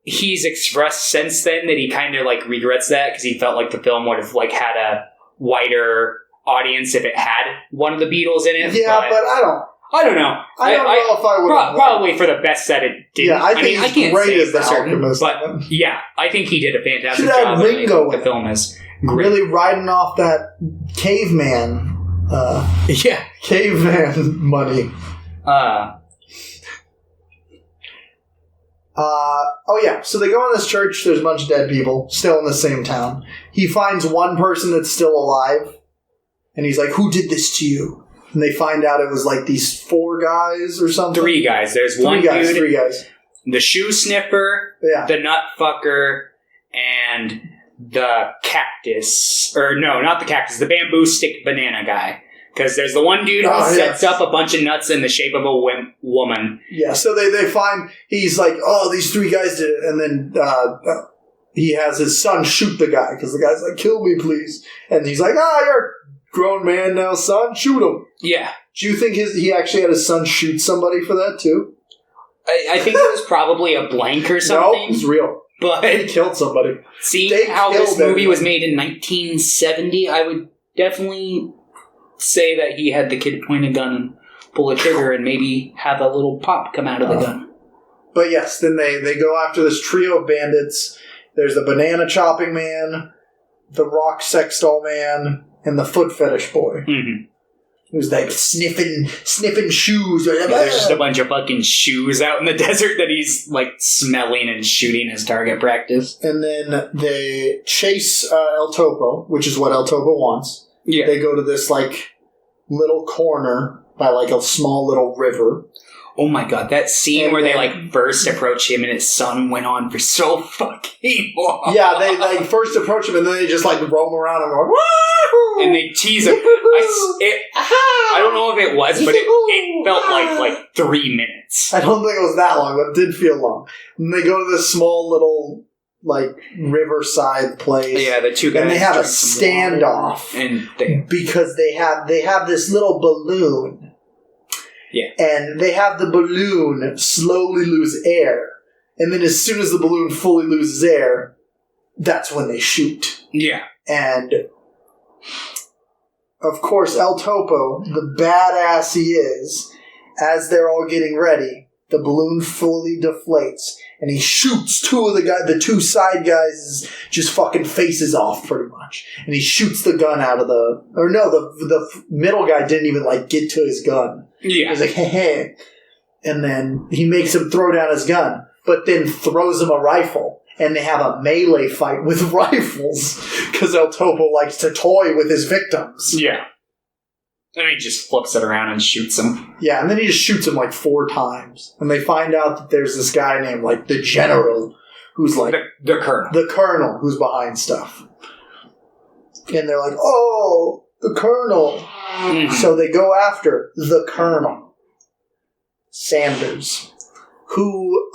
he's expressed since then that he kind of, like, regrets that because he felt like the film would have, like, had a wider audience if it had one of the Beatles in it. Yeah, but I don't know. I don't know if I would have probably for the best that it didn't. Yeah, I think he's great as the Alchemist. But yeah, I think he did a fantastic Should have job. Ringo The film is great. really riding off that caveman Yeah. caveman money. Oh yeah, so they go in this church, there's a bunch of dead people, still in the same town. He finds one person that's still alive, and he's like, who did this to you? And they find out it was like these 4 guys or something. 3 guys. There's Three one guys, dude, 3 guys. the shoe sniffer, Yeah. the nut fucker, and the cactus. Or no, not the cactus, the bamboo stick banana guy. Because there's the one dude who sets up a bunch of nuts in the shape of a woman. Yeah, so they find, he's like, oh, these 3 guys did it, and then he has his son shoot the guy, because the guy's like, kill me, please. And he's like, you're a grown man now, son, shoot him. Yeah. Do you think he actually had his son shoot somebody for that, too? I think it was probably a blank or something. No, it's real. But he killed somebody. Seeing how this movie was made in 1970, I would definitely say that he had the kid point a gun and pull a trigger and maybe have a little pop come out of the gun. But yes, then they go after this trio of bandits. There's the banana chopping man, the rock sex doll man, and the foot fetish boy. Mm-hmm. Who's like sniffing shoes. Yeah, there's just a bunch of fucking shoes out in the desert that he's like smelling and shooting as target practice. And then they chase El Topo, which is what El Topo wants. Yeah. They go to this like little corner by like a small little river. Oh my god, that scene where they like first approach him and his son went on for so fucking long. Yeah, they like first approach him and then they just like roam around and go, woo! And they tease him. I don't know if it was, but it felt like 3 minutes. I don't think it was that long, but it did feel long. And they go to this small little like riverside place. Yeah, the 2 guys. And they have a standoff. And because they have this little balloon. Yeah. And they have the balloon slowly lose air. And then as soon as the balloon fully loses air, that's when they shoot. Yeah. And of course, El Topo, the badass he is, as they're all getting ready, the balloon fully deflates. And he shoots 2 of the 2 side guys' just fucking faces off, pretty much. And he shoots the gun out of the... Or no, the middle guy didn't even, like, get to his gun. Yeah. He's like, hey. And then he makes him throw down his gun, but then throws him a rifle. And they have a melee fight with rifles, because El Topo likes to toy with his victims. Yeah. And he just flips it around and shoots him. Yeah, and then he just shoots him like 4 times. And they find out that there's this guy named, like, the General, who's like... The Colonel. The Colonel, who's behind stuff. And they're like, oh, the Colonel. Mm-hmm. So they go after the Colonel, Sanders, who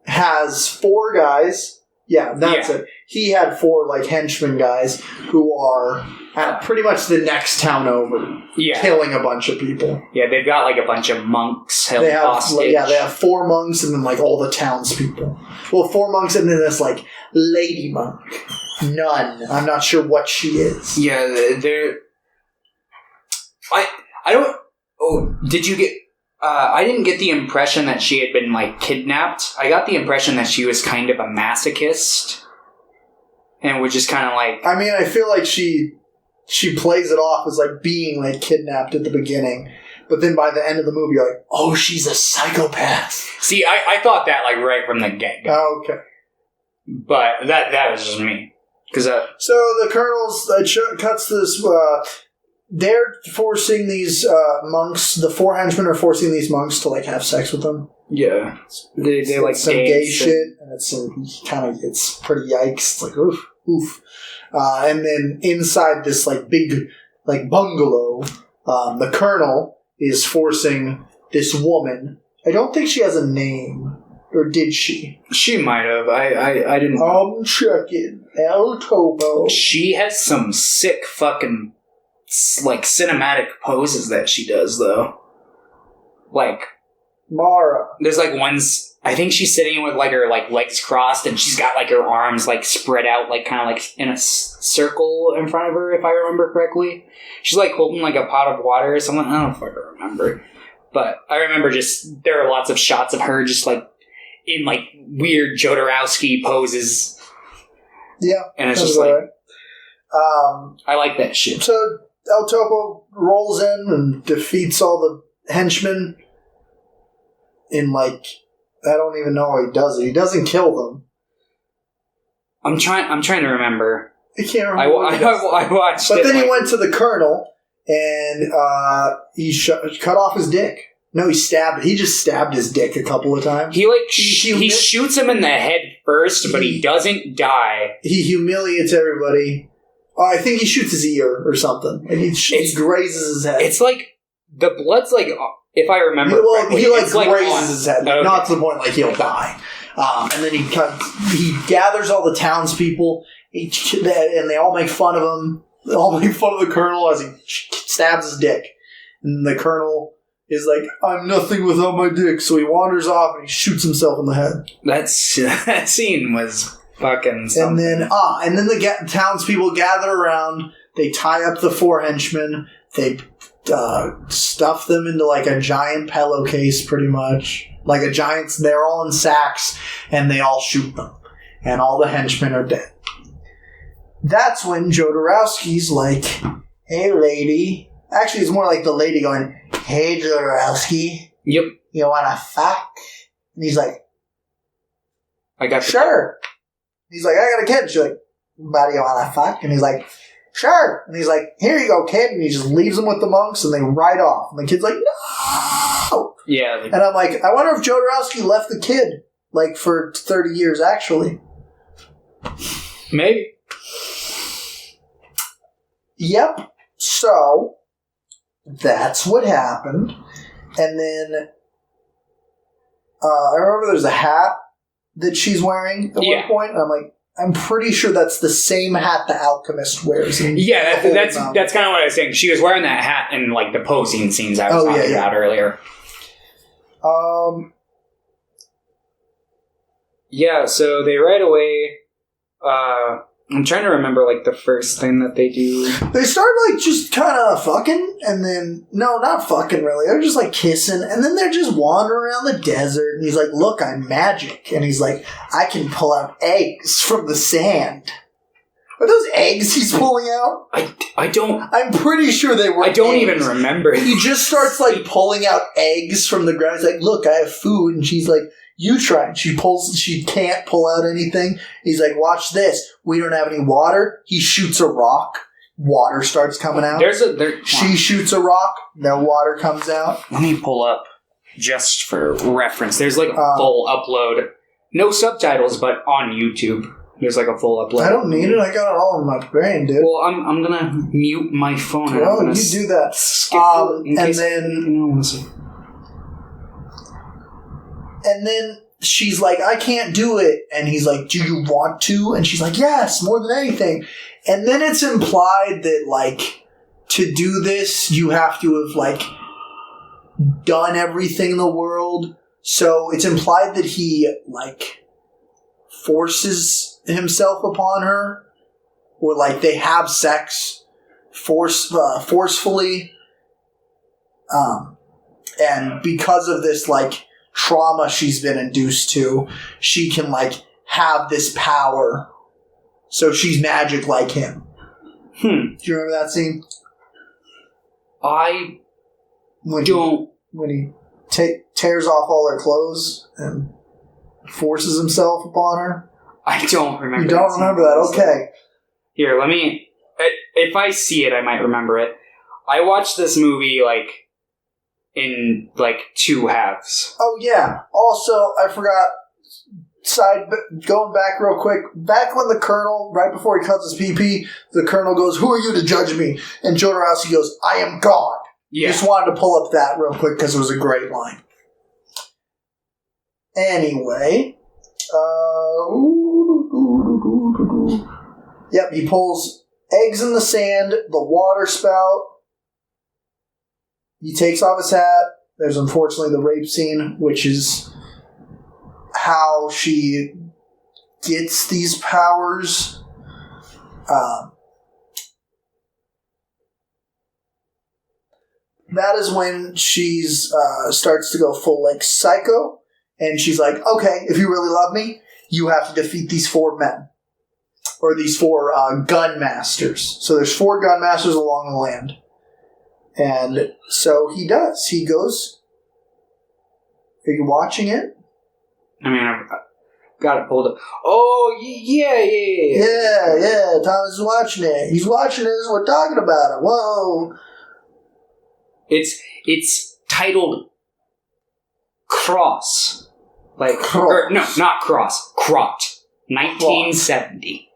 has 4 guys. Yeah, that's it. He had 4, like, henchmen guys who are at pretty much the next town over, killing a bunch of people. Yeah, they've got, like, a bunch of monks held hostage. Yeah, they have 4 monks and then, like, all the townspeople. Well, 4 monks and then this, like, lady monk. Nun. I'm not sure what she is. Yeah, they're... I don't... Oh, did you get... I didn't get the impression that she had been, like, kidnapped. I got the impression that she was kind of a masochist. And was just kind of like... I mean, I feel like she plays it off as, like, being, like, kidnapped at the beginning. But then by the end of the movie, you're like, oh, she's a psychopath. See, I thought that, like, right from the get-go. Oh, okay. But that was just me. So the Colonel's cuts this... they're forcing these monks, the 4 henchmen are forcing these monks to, like, have sex with them. Yeah. They like some gay shit, and it's pretty yikes. It's like, oof. Oof. And then inside this like big like bungalow, the Colonel is forcing this woman. I don't think she has a name. Or did she? She might have. I didn't. I'm checking. El Topo. She has some sick fucking like cinematic poses that she does though. Like Mara. there's like ones. I think she's sitting with like her like legs crossed and she's got like her arms like spread out like kind of like in a circle in front of her if I remember correctly. She's like holding like a pot of water or something. I don't know if I remember, but I remember just there are lots of shots of her just like in like weird Jodorowsky poses. Yeah, and it's just like right. I like that shit. So El Topo rolls in and defeats all the henchmen. In like, I don't even know how he does it. He doesn't kill them. I'm trying to remember. I can't remember. I watched. But it, then like, he went to the Colonel and he cut off his dick. No, he stabbed. He just stabbed his dick a couple of times. He shoots him in the head first, but he doesn't die. He humiliates everybody. I think he shoots his ear or something. And he grazes his head. It's like the blood's like, if I remember correctly, he it's like grazes his head, okay. not to the point like he'll die. And then he gathers all the townspeople, and they all make fun of him. They all make fun of the Colonel as he stabs his dick. And the Colonel is like, I'm nothing without my dick. So he wanders off and he shoots himself in the head. That scene was fucking something. And then the townspeople gather around. They tie up the 4 henchmen. They stuff them into like a giant pillowcase, pretty much. Like a giant. They're all in sacks, and they all shoot them. And all the henchmen are dead. That's when Jodorowsky's like, hey, lady. Actually, it's more like the lady going, hey, Jodorowsky. Yep. You wanna fuck? And he's like, I got sure. He's like, I got a kid. She's like, buddy, you wanna fuck? And he's like, sure. And he's like, here you go, kid. And he just leaves him with the monks, and they ride off. And the kid's like, no. Yeah. And I'm like, I wonder if Jodorowsky left the kid, like, for 30 years, actually. Maybe. Yep. So, that's what happened. And then, I remember there's a hat that she's wearing at one point. And I'm like, I'm pretty sure that's the same hat the alchemist wears. Yeah, that's kind of what I was saying. She was wearing that hat in like the posing scenes I was talking about earlier. Yeah, so they right away. I'm trying to remember like the first thing that they do. They start like just kind of fucking, and then no, not fucking really. They're just like kissing, and then they're just wandering around the desert. And he's like, "Look, I'm magic," and he's like, "I can pull out eggs from the sand." Are those eggs he's pulling out? I don't. I'm pretty sure they were. I don't eggs. even remember. He just starts like pulling out eggs from the ground. He's like, "Look, I have food," and she's like, "You try." And she can't pull out anything. He's like, "Watch this. We don't have any water." He shoots a rock. Water starts coming out. She shoots a rock. No water comes out. Let me pull up just for reference. There's like a full upload. No subtitles, but on YouTube. There's like a full upload. I don't need it. I got it all in my brain, dude. Well, I'm gonna mute my phone. Oh, you do that. Skip and then... And then she's like, I can't do it. And he's like, do you want to? And she's like, yes, more than anything. And then it's implied that, like, to do this, you have to have, like, done everything in the world. So it's implied that he, like, forces himself upon her. Or, like, they have sex forcefully. And because of this, like, trauma she's been induced to, she can like have this power. So she's magic like him. Do you remember that scene? I when he tears off all her clothes and forces himself upon her. I don't remember. You don't remember that? Okay. Here, let me. If I see it, I might remember it. I watched this movie like in like 2 halves. Oh yeah. Also, I forgot going back real quick, back when the Colonel, right before he cuts his PP, the Colonel goes, "Who are you to judge me?" And Jodorowsky goes, "I am God." Yeah. Just wanted to pull up that real quick because it was a great line. Anyway, yep, he pulls eggs in the sand, the water spout. He takes off his hat. There's unfortunately the rape scene, which is how she gets these powers. That is when she's starts to go full like psycho, and she's like, "Okay, if you really love me, you have to defeat these 4 men, or these 4 gun masters." So there's 4 gun masters along the land, and so he does. He goes. Are you watching it? I mean, I've got it pulled up. Oh, yeah. Yeah, Thomas is watching it. He's watching this. We're talking about it. Whoa. It's titled Cross. Like, Cross. No, not Cross. Crot. 1970.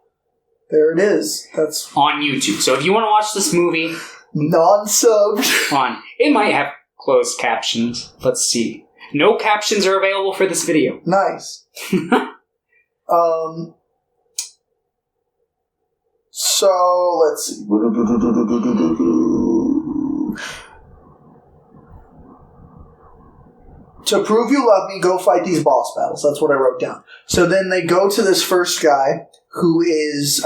There it is. That's on YouTube. So if you want to watch this movie, non-subbed. It might have closed captions. Let's see. No captions are available for this video. Nice. So let's see. To prove you love me, go fight these boss battles. That's what I wrote down. So then they go to this first guy who is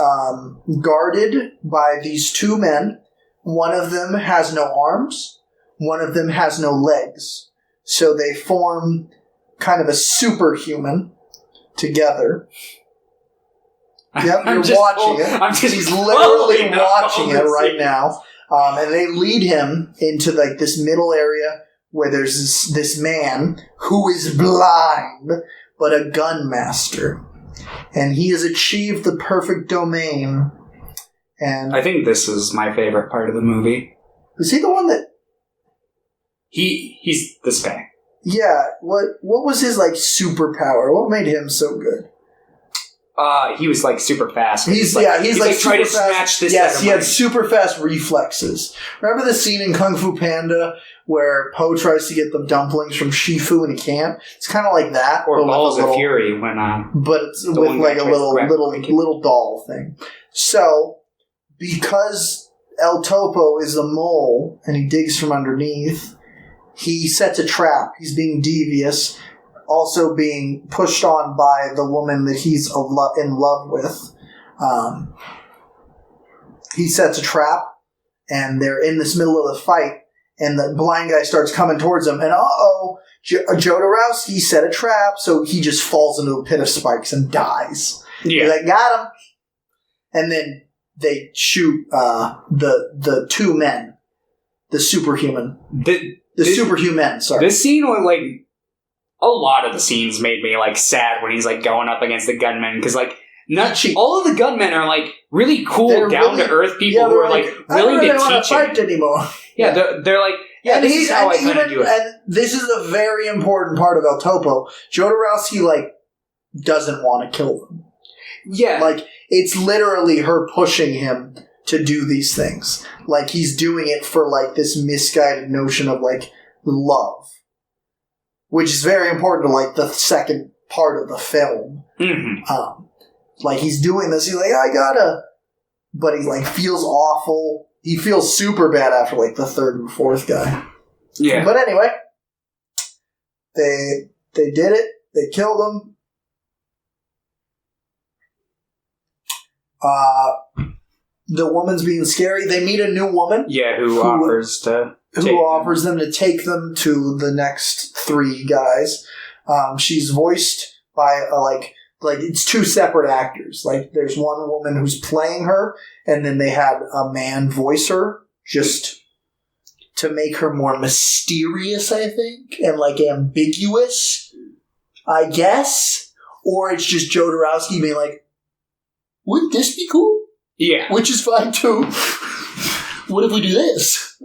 guarded by these 2 men. One of them has no arms. One of them has no legs. So they form kind of a superhuman together. Yep, you're watching it. He's literally watching it right now. And they lead him into like this middle area where there's this man who is blind, but a gun master. And he has achieved the perfect domain. And I think this is my favorite part of the movie. is he the one that... He's this guy. Yeah, what was his like superpower? What made him so good? He was like super fast. He's like trying to super fast. snatch this. Yes, he had money. super fast reflexes. Remember the scene in Kung Fu Panda where Po tries to get the dumplings from Shifu and he can't? It's kind of like that, Or but Balls of Fury when but it's with like a little doll thing. So because El Topo is the mole and he digs from underneath, he sets a trap. He's being devious. Also being pushed on by the woman that he's in love with. He sets a trap, and they're in this middle of the fight, and the blind guy starts coming towards him, and Jodorowsky set a trap, so he just falls into a pit of spikes and dies. Yeah. He's like, got him! And then they shoot the 2 men, the superhuman. The superhuman, sorry. This scene was like... A lot of the scenes made me like sad when he's like going up against the gunmen because like all of the gunmen are like really cool, down to earth people who are like willing to teach fight him. Anymore. Yeah, they're like, yeah, this is how I kind of do it. And this is a very important part of El Topo. Jodorowsky like doesn't want to kill them. Yeah, like it's literally her pushing him to do these things. Like he's doing it for like this misguided notion of like love. Which is very important to, like, the second part of the film. Mm-hmm. Like, he's doing this, he's like, I gotta... But he, like, feels awful. He feels super bad after, like, the 3rd and 4th guy. Yeah. But anyway, they did it. They killed him. The woman's being scary. They meet a new woman. Yeah, who offers them to take them to the next 3 guys. She's voiced by like it's 2 separate actors. Like there's one woman who's playing her, and then they had a man voice her just to make her more mysterious, I think, and like ambiguous, I guess. Or it's just Jodorowsky being like, wouldn't this be cool? Yeah. Which is fine too. What if we do this?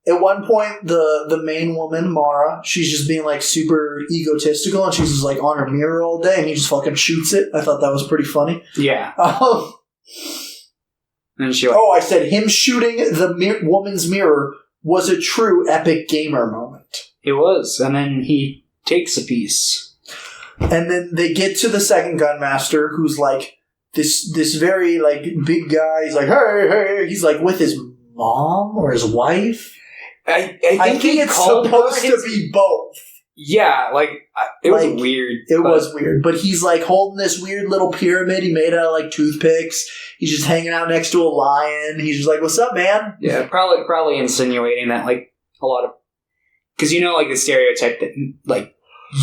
At one point, the main woman, Mara, she's just being like super egotistical, and she's just like on her mirror all day, and he just fucking shoots it. I thought that was pretty funny. Yeah. And she I said him shooting the woman's mirror was a true epic gamer moment. It was, and then he takes a piece. And then they get to the second gunmaster, who's like this very like big guy. He's like, hey, he's like with his mom or his wife. I think it's supposed to be both. Yeah, like it was weird. It was weird, but he's like holding this weird little pyramid he made out of like toothpicks. He's just hanging out next to a lion. He's just like, "What's up, man?" Yeah, probably insinuating that like a lot of, because like the stereotype that like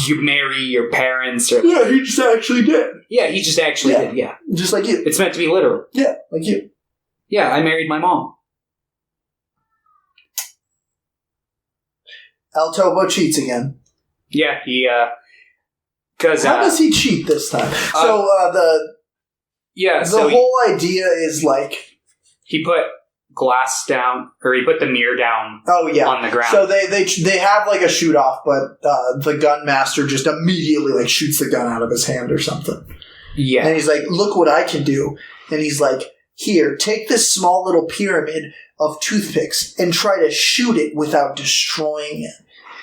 you marry your parents or yeah, he just actually did. Yeah, he just actually did. Yeah, just like you. It's meant to be literal. Yeah, like you. Yeah, I married my mom. El Topo cheats again. Yeah, he because how does he cheat this time? The whole idea is like he put glass down, or he put the mirror down. Oh yeah, on the ground. So they have like a shoot off, but the gun master just immediately like shoots the gun out of his hand or something. Yeah, and he's like, "Look what I can do!" And he's like, "Here, take this small little pyramid of toothpicks and try to shoot it without destroying it."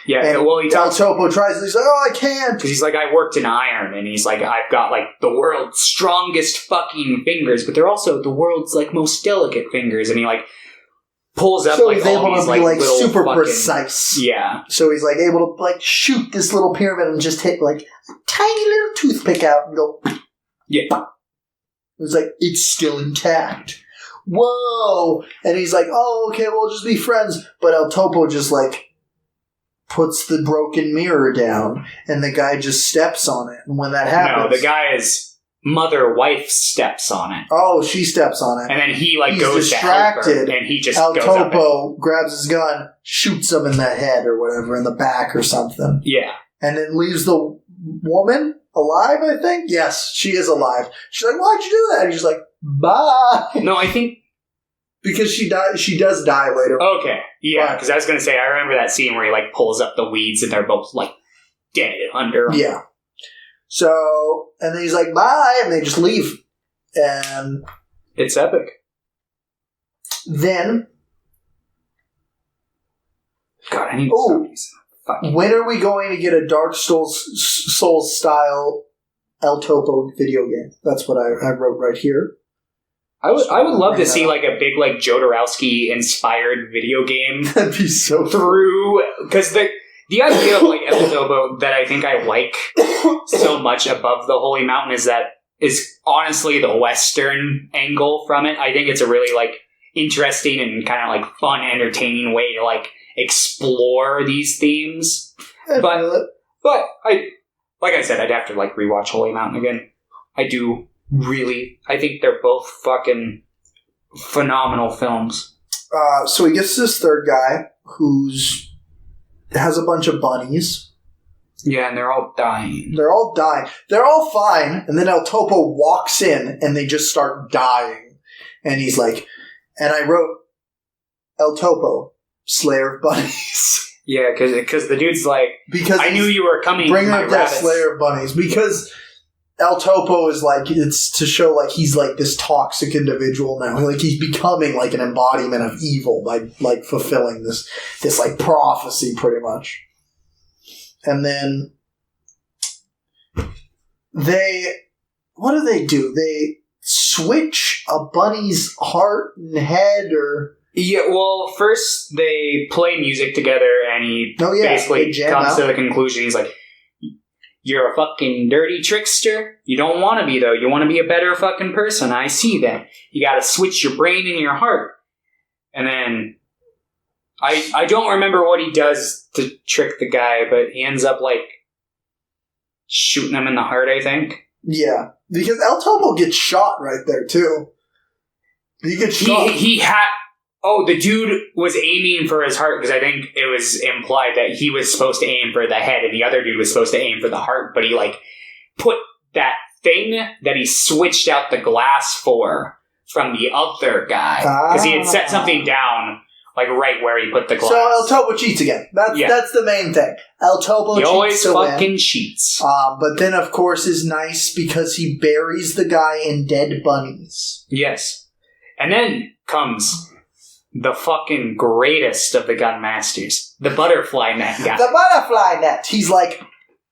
Yeah, and well, El Topo tries, and he's like, "Oh, I can't." Because he's like, I worked in iron, and he's like, I've got like the world's strongest fucking fingers, but they're also the world's like most delicate fingers, and he like pulls up like he's all able these to be like little super fucking, precise. Yeah. So he's like able to like shoot this little pyramid and just hit like a tiny little toothpick out and go. Yeah. It's like it's still intact. Whoa! And he's like, "Oh, okay, we'll just be friends." But El Topo just like puts the broken mirror down, and the guy just steps on it. And when that happens... No, the guy's wife steps on it. Oh, she steps on it. And then he like He's goes distracted, to help her, and he just El goes up Topo grabs his gun, shoots him in the head or whatever, in the back or something. Yeah. And then leaves the woman alive, I think? Yes, she is alive. She's like, "Why'd you do that?" And he's like, "Bye." No, I think... Because she does die later. Okay, yeah, because I was going to say, I remember that scene where he, like, pulls up the weeds and they're both, like, dead under him. Yeah. So, and then he's like, "Bye," and they just leave. And... It's epic. Then... God, I need to stop using fucking... When are we going to get a Dark Souls style El Topo video game? That's what I wrote right here. I would love to see like a big like Jodorowsky inspired video game. That'd be so through, because the idea of like El Topo that I think I like so much above the Holy Mountain is honestly the Western angle from it. I think it's a really like interesting and kind of like fun, entertaining way to like explore these themes. But I, like I said, I'd have to like rewatch Holy Mountain again. I think they're both fucking phenomenal films. So he gets this third guy has a bunch of bunnies. Yeah, and they're all dying. They're all fine, and then El Topo walks in, and they just start dying. And he's like, and I wrote, El Topo, Slayer of Bunnies. Yeah, because the dude's like, because I knew you were coming. Bringer of Death, Slayer of Bunnies, because El Topo is like, it's to show like he's like this toxic individual now. Like he's becoming like an embodiment of evil by like fulfilling this like prophecy pretty much. And then what do? They switch a bunny's heart and head or... Yeah, well, first they play music together and he basically comes to the conclusion. He's like, "You're a fucking dirty trickster. You don't want to be, though. You want to be a better fucking person. I see that. You gotta switch your brain and your heart." And then I don't remember what he does to trick the guy, but he ends up like shooting him in the heart, I think. Yeah, because El Topo gets shot right there too. He gets shot. The dude was aiming for his heart because I think it was implied that he was supposed to aim for the head and the other dude was supposed to aim for the heart, but he like put that thing that he switched out the glass for from the other guy because he had set something down Like right where he put the glass. So El Topo cheats again. That's the main thing. El Topo he cheats always to fucking win. cheats. But then, of course, is nice because he buries the guy in dead bunnies. Yes. And then comes the fucking greatest of the gun masters. The butterfly net guy. The butterfly net. He's like,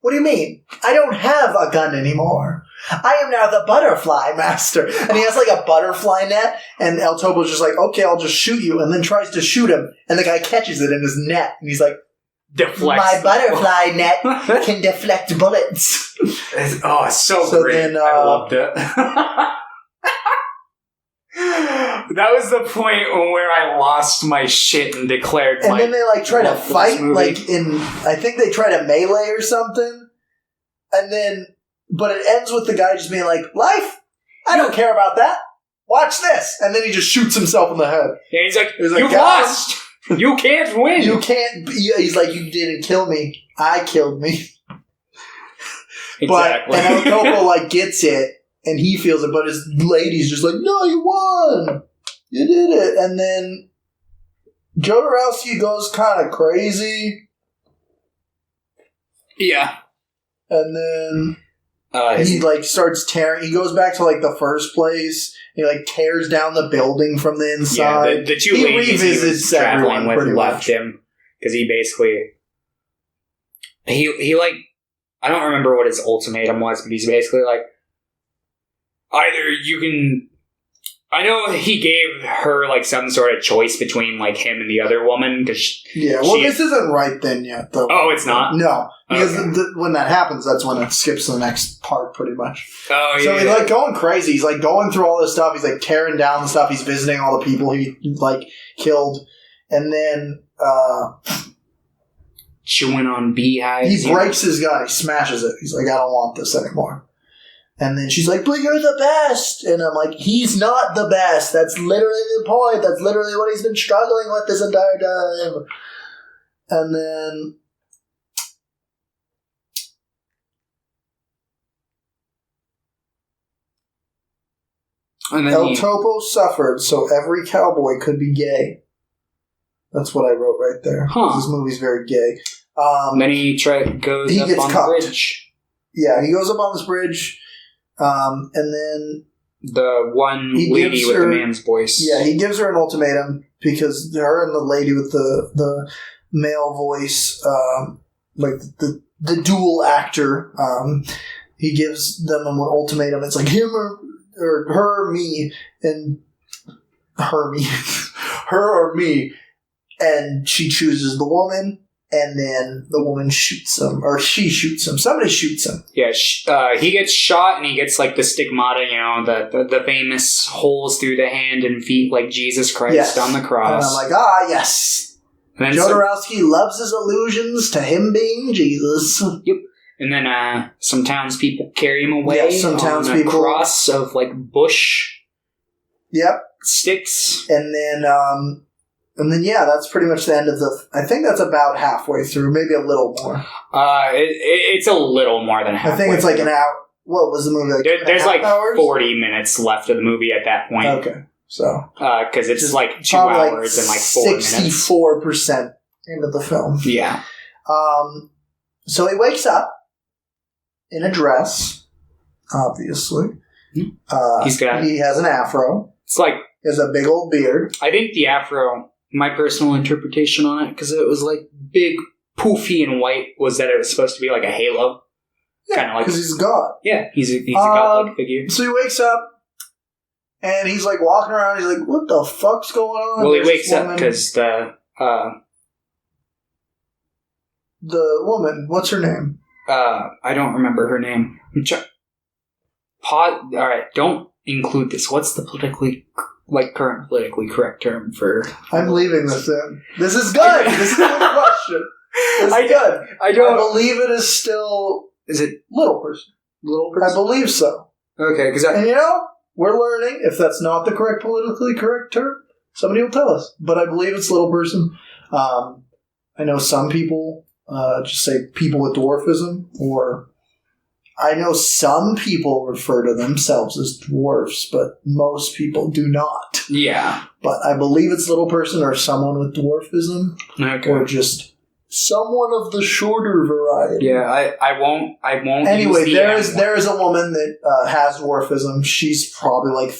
what do you mean? I don't have a gun anymore. I am now the butterfly master. And he has like a butterfly net, and El Topo's just like, okay, I'll just shoot you, and then tries to shoot him, and the guy catches it in his net, and he's like, Deflects. my butterfly net can deflect bullets. It's so great. Then, I loved it. That was the point where I lost my shit and declared and then they like try to fight, like I think they try to melee or something, and then, but it ends with the guy just being like, life? I don't care about that. Watch this. And then he just shoots himself in the head. Yeah, he's like, you've lost. You can't win. You can't. He's like, you didn't kill me. I killed me. Exactly. But and El Topo like gets it, and he feels it, but his lady's just like, no, you won. You did it. And then Jodorowsky goes kind of crazy. Yeah. And then he like starts tearing. He goes back to like the first place. He like tears down the building from the inside. Yeah, the two ladies he was traveling with left him because he basically he like, I don't remember what his ultimatum was, but he's basically like, either you can. I know he gave her like some sort of choice between like him and the other woman because this isn't right then yet though. Oh, it's not. No, because okay. When that happens, that's when it skips to the next part, pretty much. Oh yeah. So he's like going crazy. He's like going through all this stuff. He's like tearing down the stuff. He's visiting all the people he like killed, and then chewing on beehives. He breaks his gun. He smashes it. He's like, I don't want this anymore. And then she's like, but you're the best. And I'm like, he's not the best. That's literally the point. That's literally what he's been struggling with this entire time. And then El Topo suffered, so every cowboy could be gay. That's what I wrote right there. Huh. This movie's very gay. Then he goes up on the bridge. Yeah, he goes up on this bridge. And then the one lady with the man's voice. Yeah, he gives her an ultimatum because her and the lady with the male voice, like the dual actor, he gives them an ultimatum. It's like him or her, me, and her, me, her or me, and she chooses the woman. And then the woman shoots him, or she shoots him. Somebody shoots him. Yeah, he gets shot, and he gets like the stigmata, the famous holes through the hand and feet, like Jesus Christ on the cross. And I'm like, yes. And Jodorowsky loves his allusions to him being Jesus. Yep. And then some townspeople carry him away. Some townspeople. On a cross of like bush. Yep. Sticks. And then, yeah, that's pretty much the end of I think that's about halfway through, maybe a little more. It's a little more than halfway. I think it's like an hour. What was the movie? Like there's like hours? 40 minutes left of the movie at that point. Okay, so. Because it's like 2 hours and like 4 minutes. 64% into the film. Yeah. So he wakes up in a dress, obviously. He has an afro. It's like. He has a big old beard. I think the afro, my personal interpretation on it, because it was like big, poofy, and white, was that it was supposed to be like a halo. Yeah, kind of like, because he's a god. Yeah, he's a godlike figure. So he wakes up, and he's like walking around. He's like, "What the fuck's going on?" Well, he wakes up because the woman. What's her name? I don't remember her name. All right, don't include this. What's the current politically correct term for? I'm leaving this in. This is good. This is a good question. This is good. I believe it is still. Is it little person? Little person. I believe so. Okay, because and we're learning. If that's not the correct politically correct term, somebody will tell us. But I believe it's little person. I know some people just say people with dwarfism, or I know some people refer to themselves as dwarfs, but most people do not. Yeah. But I believe it's little person or someone with dwarfism. Okay. Or just someone of the shorter variety. Yeah, I won't. Anyway, use there is a woman that has dwarfism. She's probably like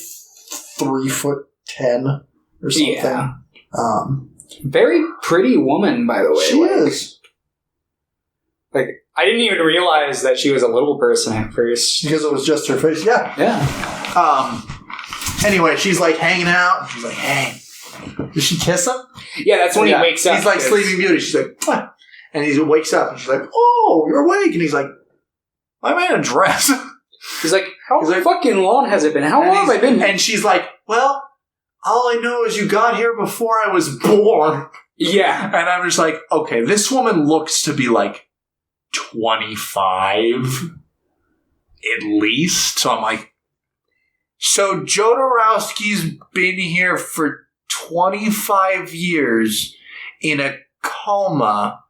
3'10" or something. Yeah. Very pretty woman, by the way. She is. Like, I didn't even realize that she was a little person at first. Because it was just her face. Yeah. Yeah. Anyway, she's like hanging out. And she's like, hey. Does she kiss him? Yeah, that's when he wakes up. He's like Sleeping Beauty. She's like, what? And he wakes up and she's like, oh, you're awake. And he's like, I'm in a dress. He's like, how fucking long has it been? How long have I been here? And she's like, well, all I know is you got here before I was born. Yeah. And I'm just like, okay, this woman looks to be like 25 at least. So I'm like, so Jodorowsky's been here for 25 years in a coma,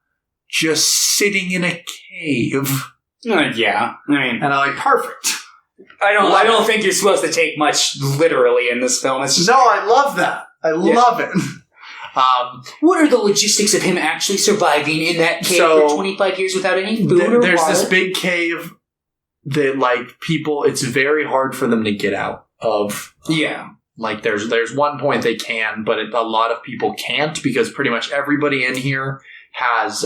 just sitting in a cave. Yeah. I mean, and I'm like, perfect. I don't think you're supposed to take much literally in this film. It's just, no, I love that. I love it. What are the logistics of him actually surviving in that cave for 25 years without any food or there's water? this big cave that, like, people, it's very hard for them to get out of. Yeah. Like, there's one point they can, but a lot of people can't because pretty much everybody in here has,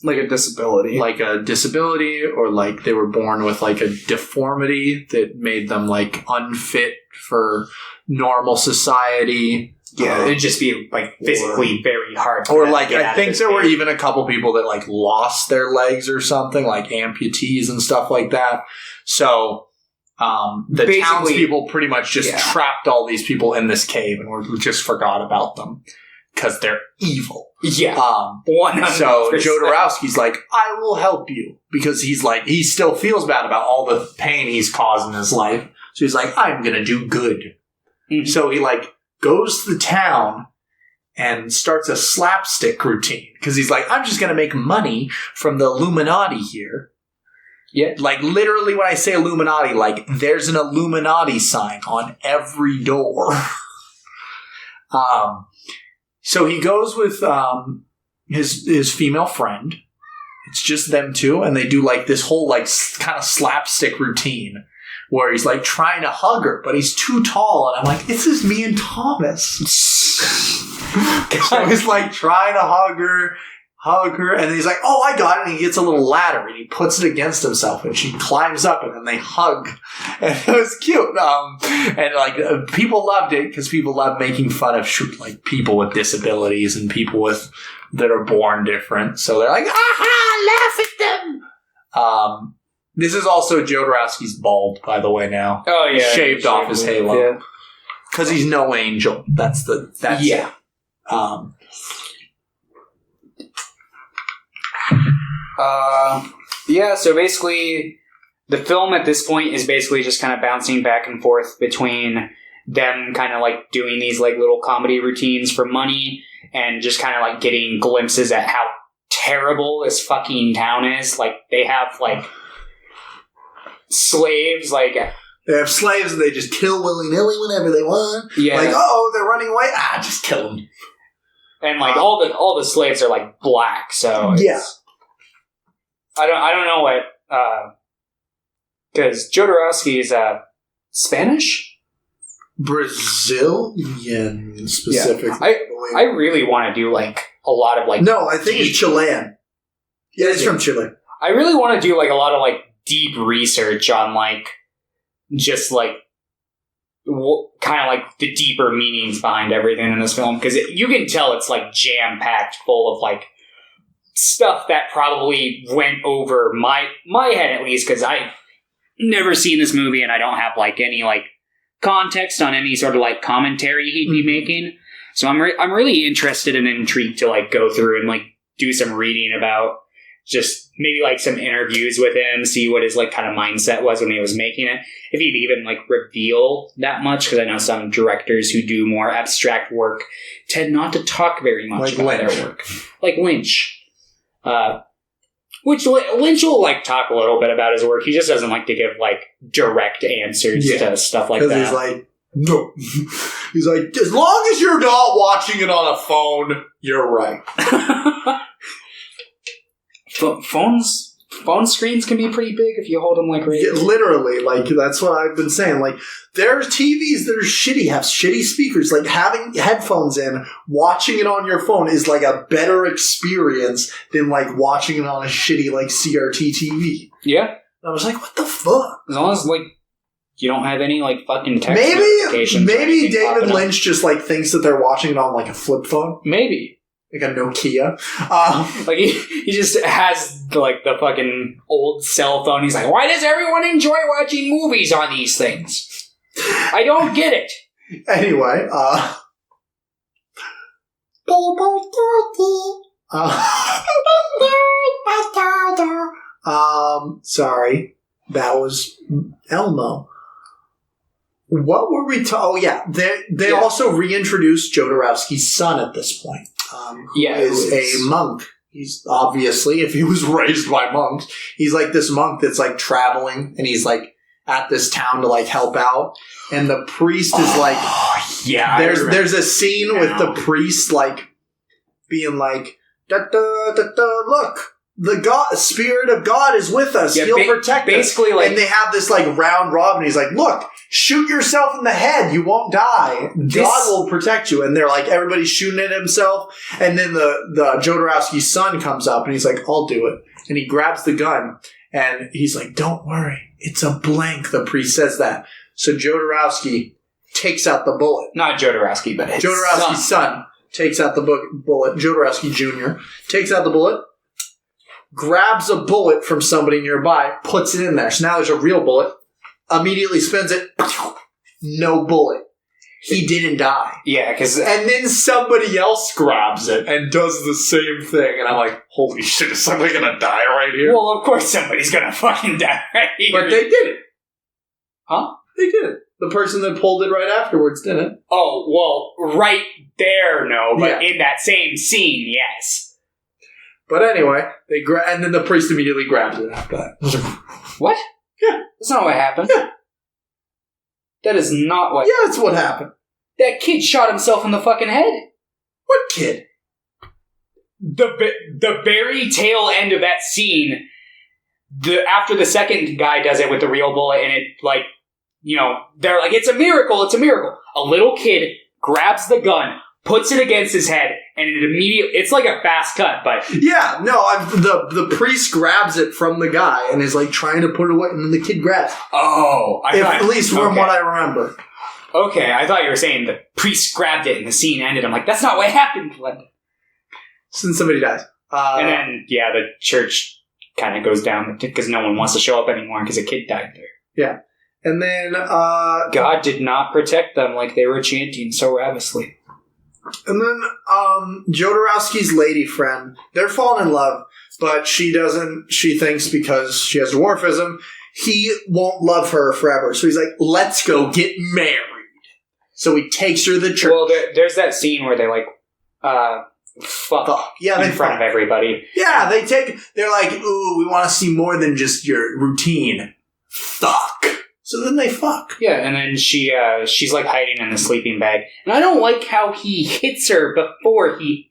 like a disability. Like a disability, or like they were born with like a deformity that made them like unfit for normal society. Yeah, it'd just be like physically very hard. Or like, I think there were even a couple people that like lost their legs or something, like amputees and stuff like that. So the townspeople pretty much just trapped all these people in this cave and just forgot about them because they're evil. Yeah. 100%. So Jodorowsky's like, I will help you, because he's like, he still feels bad about all the pain he's caused in his life. So he's like, I'm gonna do good. Mm-hmm. So he like goes to the town and starts a slapstick routine because he's like, I'm just gonna make money from the Illuminati here. Yeah, like literally when I say Illuminati, like there's an Illuminati sign on every door. So he goes with his female friend. It's just them two, and they do like this whole like kind of slapstick routine where he's like trying to hug her, but he's too tall, and I'm like, this is me and Thomas. So he's like trying to hug her, and he's like, oh, I got it, and he gets a little ladder, and he puts it against himself, and she climbs up, and then they hug, and it was cute, and like, people loved it, because people love making fun of, like, people with disabilities, and people that are born different, so they're like, aha, laugh at them! This is also Jodorowsky's bald, by the way, now. Oh, yeah. He shaved off his halo. Because he's no angel. That's yeah. It. Yeah, so basically, the film at this point is basically just kind of bouncing back and forth between them kind of like doing these like little comedy routines for money and just kind of like getting glimpses at how terrible this fucking town is. Like, they have like slaves, like... They have slaves and they just kill willy-nilly whenever they want. Yeah. Like, oh, they're running away. Just kill them. And like all the slaves are like black, so it's, I don't know what, because Jodorowsky is Spanish, Brazilian specifically. Yeah. I really want to do like a lot of like I think it's Chilean. Yeah, it's from Chile. I really want to do like a lot of like deep research on like just like kind of like the deeper meanings behind everything in this film, because you can tell it's like jam packed full of like stuff that probably went over my head, at least, because I've never seen this movie and I don't have like any like context on any sort of like commentary he'd be making. So I'm really interested and intrigued to like go through and like do some reading about just maybe like some interviews with him, see what his like kind of mindset was when he was making it. If he'd even like reveal that much, because I know some directors who do more abstract work tend not to talk very much about their work. Like Lynch. Which Lynch will, like, talk a little bit about his work. He just doesn't like to give, like, direct answers to stuff like that. Because he's like, no. He's like, as long as you're not watching it on a phone, you're right. Phone screens can be pretty big if you hold them, like, right. Yeah, literally, like, that's what I've been saying. Like, there are TVs that are shitty, have shitty speakers. Like, having headphones in, watching it on your phone is, like, a better experience than, like, watching it on a shitty, like, CRT TV. Yeah. And I was like, what the fuck? As long as, like, you don't have any, like, fucking text Maybe notifications. Maybe David Lynch just, like, thinks that they're watching it on, like, a flip phone. Maybe. Like a Nokia. Like, he just has, like, the fucking old cell phone. He's like, why does everyone enjoy watching movies on these things? I don't get it. Anyway, sorry. That was Elmo. What were we talking? Oh, yeah. They also reintroduced Jodorowsky's son at this point. Who is a monk. He's obviously, if he was raised by monks, he's like this monk that's like traveling and he's like at this town to like help out. And the priest is like, there's a scene with the priest like being like, da, da, da, da, look, the spirit of God is with us. He'll protect basically us. Like, and they have this like round robin. He's like, look, shoot yourself in the head. You won't die. God will protect you. And they're like, everybody's shooting at himself. And then the Jodorowsky's son comes up and he's like, I'll do it. And he grabs the gun and he's like, don't worry. It's a blank. The priest says that. So Jodorowsky takes out the bullet. Not Jodorowsky, but his Jodorowsky's son takes out the bullet. Jodorowsky Jr. takes out the bullet. Grabs a bullet from somebody nearby, puts it in there. So now there's a real bullet. Immediately spins it. No bullet. He didn't die. Yeah, because... And then somebody else grabs it and does the same thing. And I'm like, holy shit, is somebody going to die right here? Well, of course somebody's going to fucking die right here. But they did it. Huh? They did it. The person that pulled it right afterwards didn't. Oh, well, right there, no. But in that same scene, yes. But anyway, and then the priest immediately grabs it after that. What? Yeah. That's not what happened. Yeah. That is not what... Yeah, that's what happened. That kid shot himself in the fucking head. What kid? The very tail end of that scene, after the second guy does it with the real bullet, and it, like, you know, they're like, it's a miracle, it's a miracle. A little kid grabs the gun, puts it against his head, and it immediately... It's like a fast cut, but... Yeah, no, the priest grabs it from the guy and is, like, trying to put it away, and then the kid grabs it. Oh, at least from what I remember. Okay, I thought you were saying the priest grabbed it and the scene ended. I'm like, that's not what happened, Glenn. Since somebody dies. And then, the church kind of goes down because no one wants to show up anymore because a kid died there. Yeah. And then... God did not protect them like they were chanting so ravenously. And then Jodorowsky's lady friend, they're falling in love, but she thinks because she has dwarfism, he won't love her forever. So he's like, let's go get married. So he takes her to the church. Well, there's that scene where they like, fuck. Yeah, in front of everybody. Yeah, they're like, ooh, we want to see more than just your routine. Fuck. So then they fuck. Yeah, and then she's like hiding in the sleeping bag. And I don't like how he hits her before he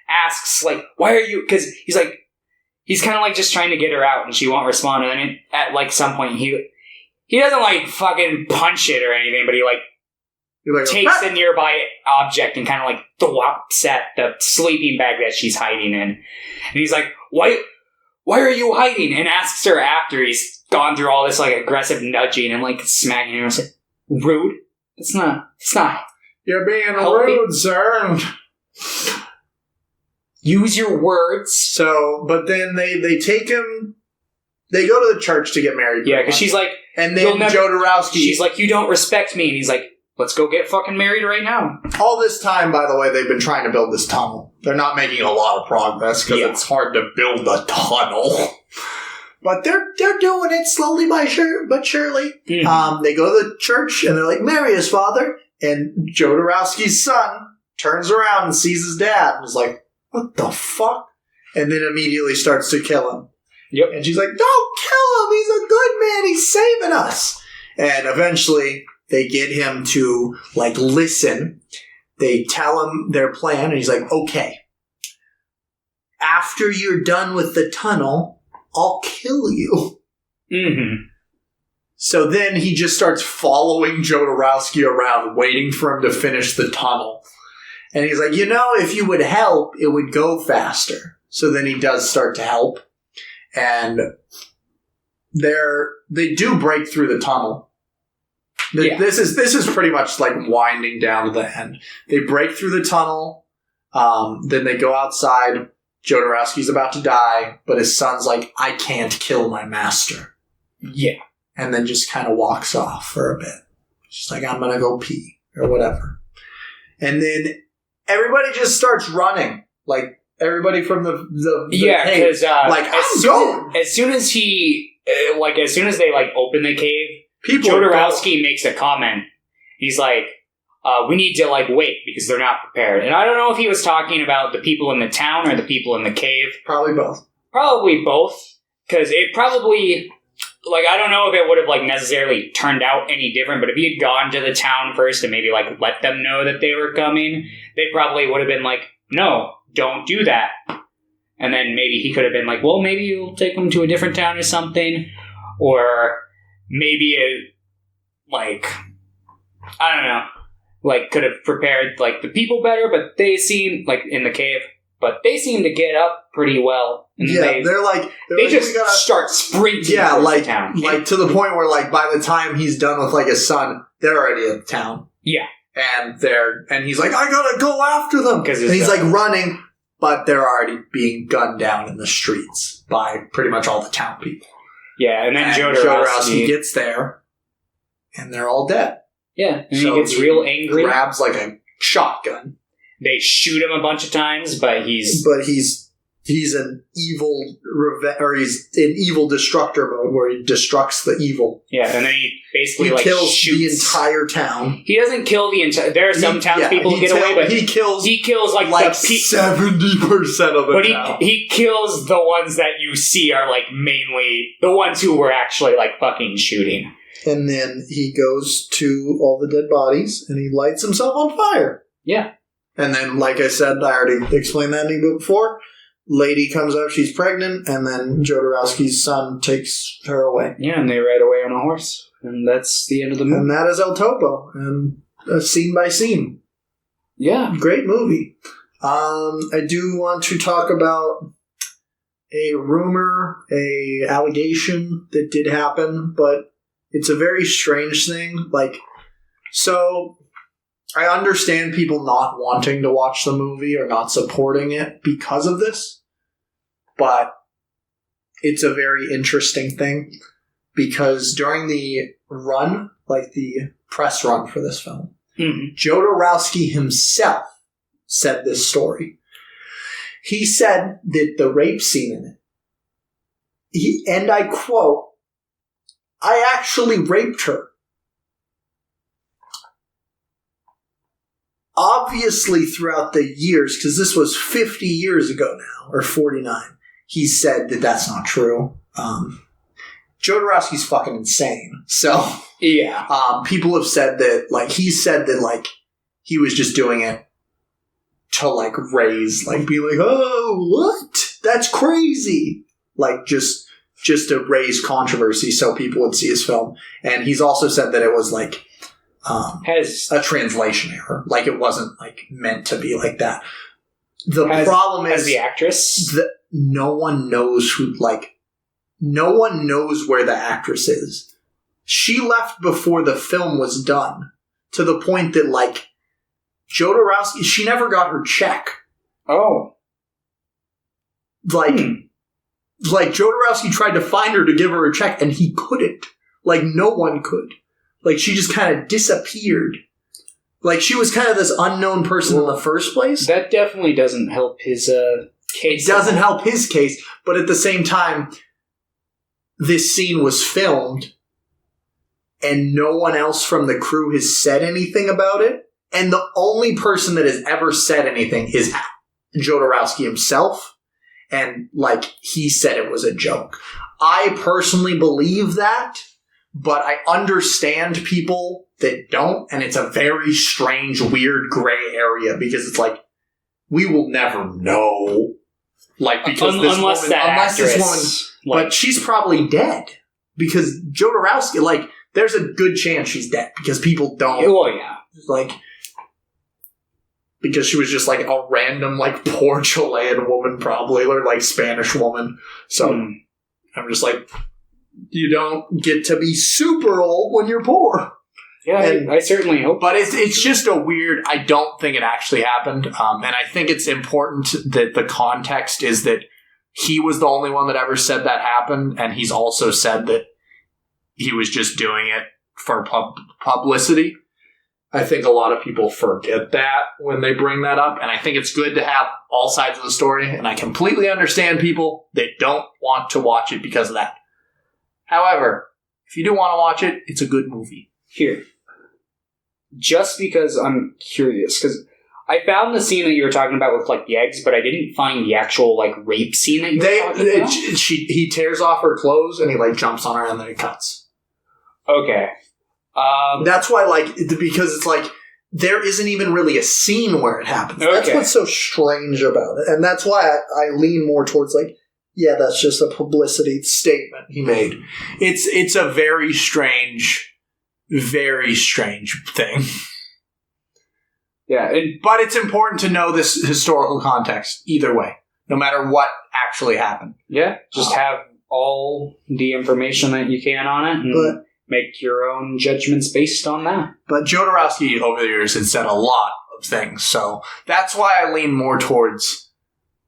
asks, like, why are you... Because he's kind of like just trying to get her out and she won't respond. And then at like some point he doesn't like fucking punch it or anything, but he takes a nearby object and kind of like thwomps at the sleeping bag that she's hiding in. And he's like, why are you hiding? And asks her after he's gone through all this like aggressive nudging and like smacking her. I was like, rude? It's not. You're being rude, sir. Use your words. So, but then they take him. They go to the church to get married. Yeah, because she's like, and then Jodorowsky. She's like, you don't respect me, and he's like, let's go get fucking married right now. All this time, by the way, they've been trying to build this tunnel. They're not making a lot of progress because it's hard to build a tunnel. But they're doing it slowly but surely. Mm. They go to the church and they're like, marry us, father. And Jodorowsky's son turns around and sees his dad and is like, what the fuck? And then immediately starts to kill him. Yep. And she's like, don't kill him. He's a good man. He's saving us. And eventually they get him to, like, listen. They tell him their plan, and he's like, okay, after you're done with the tunnel, I'll kill you. Mm-hmm. So then he just starts following Jodorowsky around, waiting for him to finish the tunnel. And he's like, if you would help, it would go faster. So then he does start to help. And they do break through the tunnel. Yeah. This is pretty much like winding down to the end. They break through the tunnel. Then they go outside. Jodorowsky's about to die, but his son's like, I can't kill my master. Yeah. And then just kind of walks off for a bit. Just like, I'm going to go pee or whatever. And then everybody just starts running. Like, everybody from the cave. Because as soon as they like open the cave, Jodorowsky makes a comment. He's like, we need to like wait because they're not prepared. And I don't know if he was talking about the people in the town or the people in the cave. Probably both. Probably both. Because it probably, like, I don't know if it would have like necessarily turned out any different, but if he had gone to the town first and maybe like let them know that they were coming, they probably would have been like, no, don't do that. And then maybe he could have been like, well, maybe you'll take them to a different town or something. Or maybe it, like, I don't know, like, could have prepared, like, the people better, but they seem, like, in the cave, but they seem to get up pretty well. And yeah, they're they just start sprinting towards the town. Like, to the point where, like, by the time he's done with, like, his son, they're already at the town. Yeah. And he's like, I gotta go after them! And he's, like, running, but they're already being gunned down in the streets by pretty much all the town people. Yeah, and then Jodorowsky gets there, and they're all dead. Yeah, and so he gets real angry. Grabs like a shotgun. They shoot him a bunch of times, but he's an evil he's in evil destructor mode where he destructs the evil. Yeah, and then he basically kills shoots the entire town. He doesn't kill the entire. There are some townspeople who get away, but he kills like 70% of the town. But he kills the ones that you see are like mainly the ones who were actually like fucking shooting. And then he goes to all the dead bodies and he lights himself on fire. Yeah. And then, like I said, I already explained that before. Lady comes up, she's pregnant, and then Jodorowsky's son takes her away. Yeah, and they ride away on a horse. And that's the end of the movie. And that is El Topo, and scene by scene. Yeah. Great movie. I do want to talk about a rumor, a allegation that did happen, but it's a very strange thing. So I understand people not wanting to watch the movie or not supporting it because of this, but it's a very interesting thing because during the run, like the press run for this film, Jodorowsky himself said this story. He said that the rape scene in it, and I quote, I actually raped her. Obviously, throughout the years, because this was 50 years ago now, or 49, he said that that's not true. Jodorowsky's fucking insane. So, yeah. People have said that, he said that, he was just doing it to, raise, be like, oh, what? That's crazy. Just to raise controversy so people would see his film. And he's also said that it was, has a translation error. It wasn't meant to be like that. The problem is the actress that no one knows no one knows where the actress is. She left before the film was done, to the point that Jodorowsky, she never got her check. Oh. Jodorowsky tried to find her to give her a check and he couldn't. No one could. She just kind of disappeared. She was kind of this unknown person in the first place. That definitely doesn't help his case. It doesn't help his case, but at the same time, this scene was filmed, and no one else from the crew has said anything about it, and the only person that has ever said anything is Jodorowsky himself, and like he said it was a joke. I personally believe that, but I understand people that don't, and it's a very strange, weird gray area because it's like we will never know, like because unless this woman, but she's probably dead because Jodorowsky, like, there's a good chance she's dead because people don't. Well, yeah, like. Because she was just like a random, like, poor Chilean woman, probably, or like Spanish woman. So I'm just like, you don't get to be super old when you're poor. Yeah, and, I certainly hope. But it's just a weird. I don't think it actually happened, and I think it's important that the context is that he was the only one that ever said that happened, and he's also said that he was just doing it for publicity. I think a lot of people forget that when they bring that up, and I think it's good to have all sides of the story, and I completely understand people that don't want to watch it because of that. However, if you do want to watch it, it's a good movie. Here. Just because I'm curious, because I found the scene that you were talking about with, like, the eggs, but I didn't find the actual, like, rape scene that you were talking about. He tears off her clothes, and he, like, jumps on her, and then it cuts. Okay. That's why, like, because it's like, there isn't even really a scene where it happens. Okay. That's what's so strange about it. And that's why I lean more towards, like, yeah, that's just a publicity statement he made. It's a very strange thing. Yeah. But it's important to know this historical context either way, no matter what actually happened. Yeah, just have all the information that you can on it, and make your own judgments based on that. But Jodorowsky over the years has said a lot of things, so that's why I lean more towards,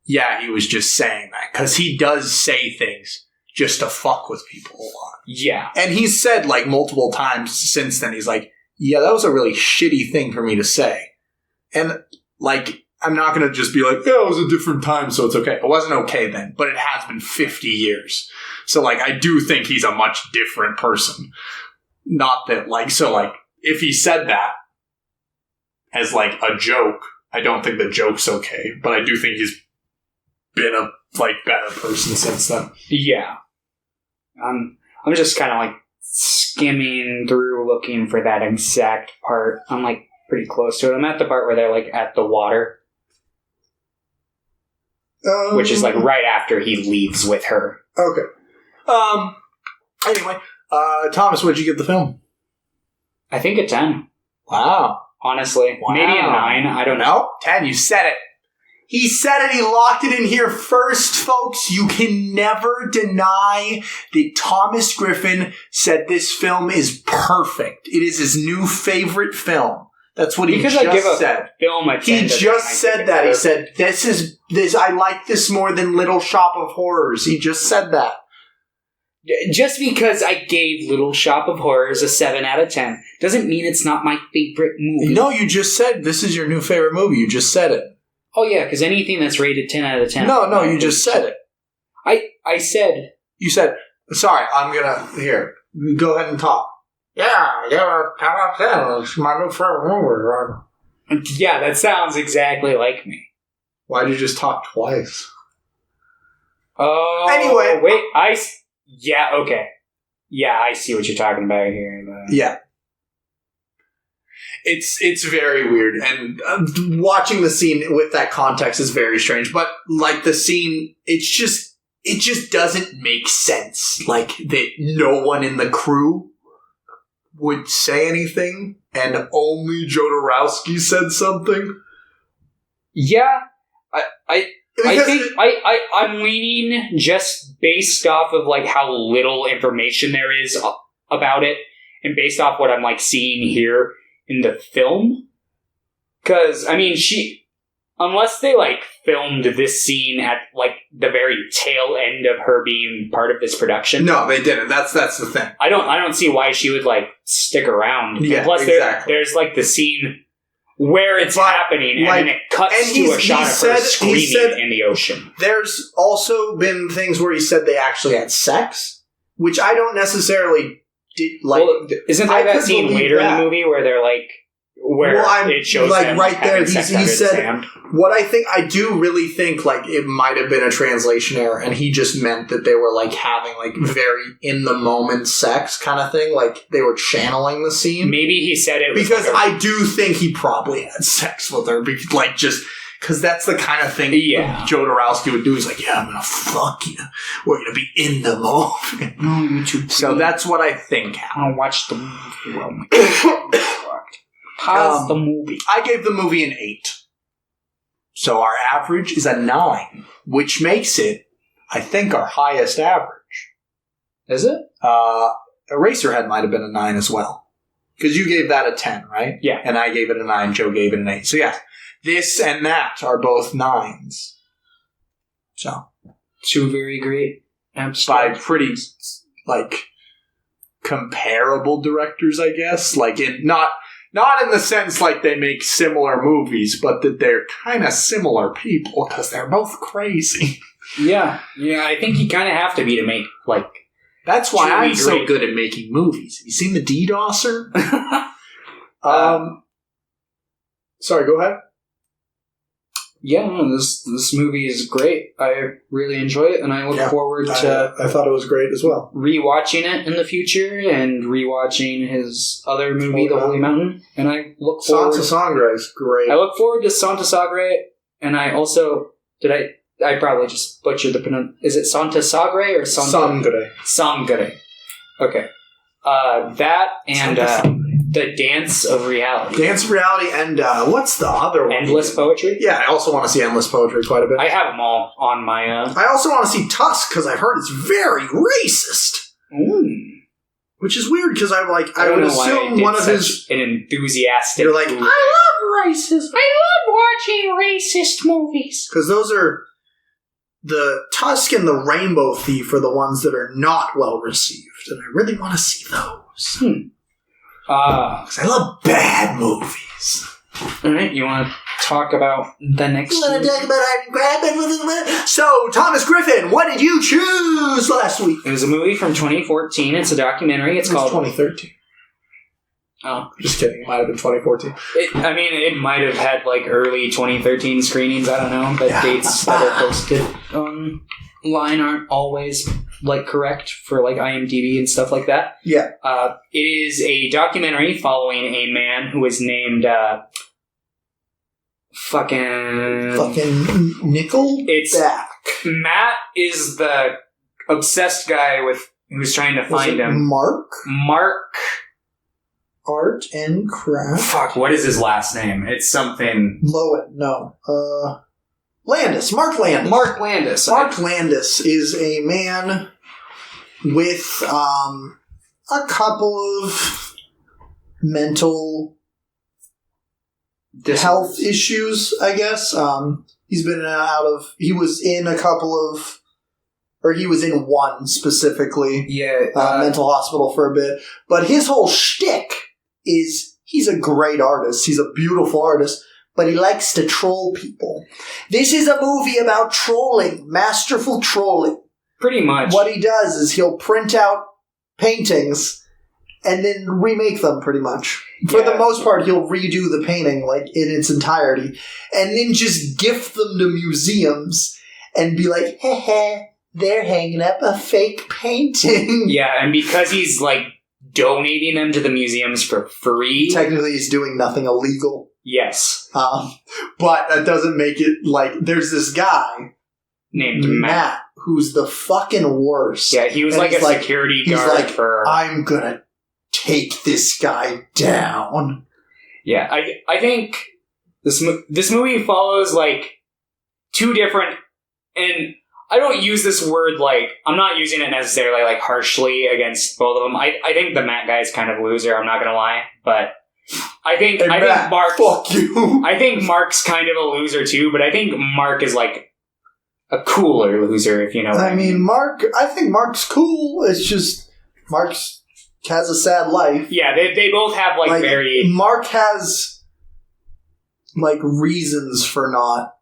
yeah, he was just saying that, because he does say things just to fuck with people a lot. Yeah. And he's said, like, multiple times since then, he's like, yeah, that was a really shitty thing for me to say. And, like, I'm not going to just be like, yeah, it was a different time, so it's okay. It wasn't okay then, but it has been 50 years. So, like, I do think he's a much different person. Not that, like, so, like, if he said that as, like, a joke, I don't think the joke's okay. But I do think he's been a, like, better person since then. Yeah. I'm just kind of, like, skimming through looking for that exact part. I'm, like, pretty close to it. I'm at the part where they're, like, at the water. Which is, like, right after he leaves with her. Okay. Anyway, Thomas, what'd you give the film? I think a 10. Wow. Honestly. Wow. Maybe a 9. I don't know. 10. You said it. He said it. He locked it in here first, folks. You can never deny that Thomas Griffin said this film is perfect. It is his new favorite film. That's what he just said. Because I give a film a 10. He just said that. He said, this. I like this more than Little Shop of Horrors. He just said that. Just because I gave Little Shop of Horrors a 7 out of 10 doesn't mean it's not my favorite movie. No, you just said this is your new favorite movie. You just said it. Oh, yeah, because anything that's rated 10 out of 10... No, you just said it. I said... You said... Sorry, I'm gonna... Here, go ahead and talk. Yeah, 10 out of 10. It's my new favorite movie. Yeah, that sounds exactly like me. Why'd you just talk twice? Oh... Anyway... Wait, Yeah, okay. Yeah, I see what you're talking about here. Yeah. It's very weird, and watching the scene with that context is very strange, but, like, the scene, it just doesn't make sense, like, that no one in the crew would say anything, and only Jodorowsky said something. Yeah, I think I'm leaning just based off of, like, how little information there is about it, and based off what I'm, like, seeing here in the film. Because, I mean, unless they, like, filmed this scene at, like, the very tail end of her being part of this production. No, they didn't. That's the thing. I don't see why she would, like, stick around. Yeah, plus exactly. There's, like, the scene where it's happening, like, and then it cuts to a shot of her screaming in the ocean. There's also been things where he said they actually had sex, which I don't necessarily did, like. Well, isn't there that scene later in the movie where they're, like, where it shows like him right there. having sex under He the said sand. what I do really think like it might have been a translation error, and he just meant that they were like having like very in the moment sex kind of thing, like they were channeling the scene. Maybe he said it was because like I do think he probably had sex with her, like just. Because that's the kind of thing Jodorowsky would do. He's like, yeah, I'm going to fuck you. We're going to be in the moment. No, you too. So that's what I think happened. I'll watch the movie. Oh my God. How's the movie? I gave the movie an 8. So our average is a 9, which makes it, I think, our highest average. Is it? Eraserhead might have been a 9 as well. Because you gave that a 10, right? Yeah. And I gave it a 9. Joe gave it an 8. So yeah. This and that are both 9s. So. 2 very great by pretty, like, comparable directors, I guess. Like, not in the sense like they make similar movies, but that they're kind of similar people, because they're both crazy. Yeah. Yeah, I think you kind of have to be to make, like... That's why I'm so good at making movies. Have you seen The DDoSer? Sorry, go ahead. Yeah, no, this movie is great. I really enjoy it, and I look forward to... I thought it was great as well. Rewatching it in the future, and rewatching his other movie, The Holy Mountain. And I look forward... Santa Sangre is great. I look forward to Santa Sangre, and I also... I probably just butchered the pronunciation. Is it Santa Sangre or Sangre? Sangre. Okay. That and... The Dance of Reality. Dance of Reality and what's the other one? Endless Poetry? Yeah, I also want to see Endless Poetry quite a bit. I have them all on my... I also want to see Tusk, because I've heard it's very racist. Ooh. Which is weird, because I would assume one of his... an enthusiastic... You're like, I love racism. I love watching racist movies. Because those are... The Tusk and the Rainbow Thief are the ones that are not well received, and I really want to see those. Because I love bad movies. Alright, you want to talk about the next You want to talk about So, Thomas Griffin, what did you choose last week? It was a movie from 2014. It's a documentary. It's called... 2013. Oh. Just kidding. It might have been 2014. It might have had, like, early 2013 screenings. I don't know. But dates that are posted online aren't always... like correct for like IMDb and stuff like that. Yeah. It is a documentary following a man who is named fucking Nickel. It's back. Matt is the obsessed guy with who's trying to find him. Mark Art and Craft. Fuck, what is his last name? It's something Lowen. No. Landis. Mark Landis. Mark Landis. Mark Landis is a man with a couple of mental health issues, I guess. He's been out of... He was in a couple of... Or he was in one specifically. Yeah. Mental hospital for a bit. But his whole shtick is he's a great artist. He's a beautiful artist. But he likes to troll people. This is a movie about trolling. Masterful trolling. Pretty much. What he does is he'll print out paintings and then remake them, pretty much. For the most part, he'll redo the painting, like, in its entirety. And then just gift them to museums and be like, heh, they're hanging up a fake painting. Yeah, and because he's, like, donating them to the museums for free... Technically, he's doing nothing illegal. Yes. But that doesn't make it, like, there's this guy... named Matt. Who's the fucking worst. Yeah, he was like a security guard for... I'm gonna take this guy down. Yeah, I think this movie follows, like, two different... And I don't use this word, like... I'm not using it necessarily, like, harshly against both of them. I think the Matt guy is kind of a loser, I'm not gonna lie. But I think Mark... Fuck you. I think Mark's kind of a loser, too. But I think Mark is, like... a cooler loser, if you know what I mean. I think Mark's cool. It's just, Mark's has a sad life. Yeah, they both have, like very... Mark has, like, reasons for not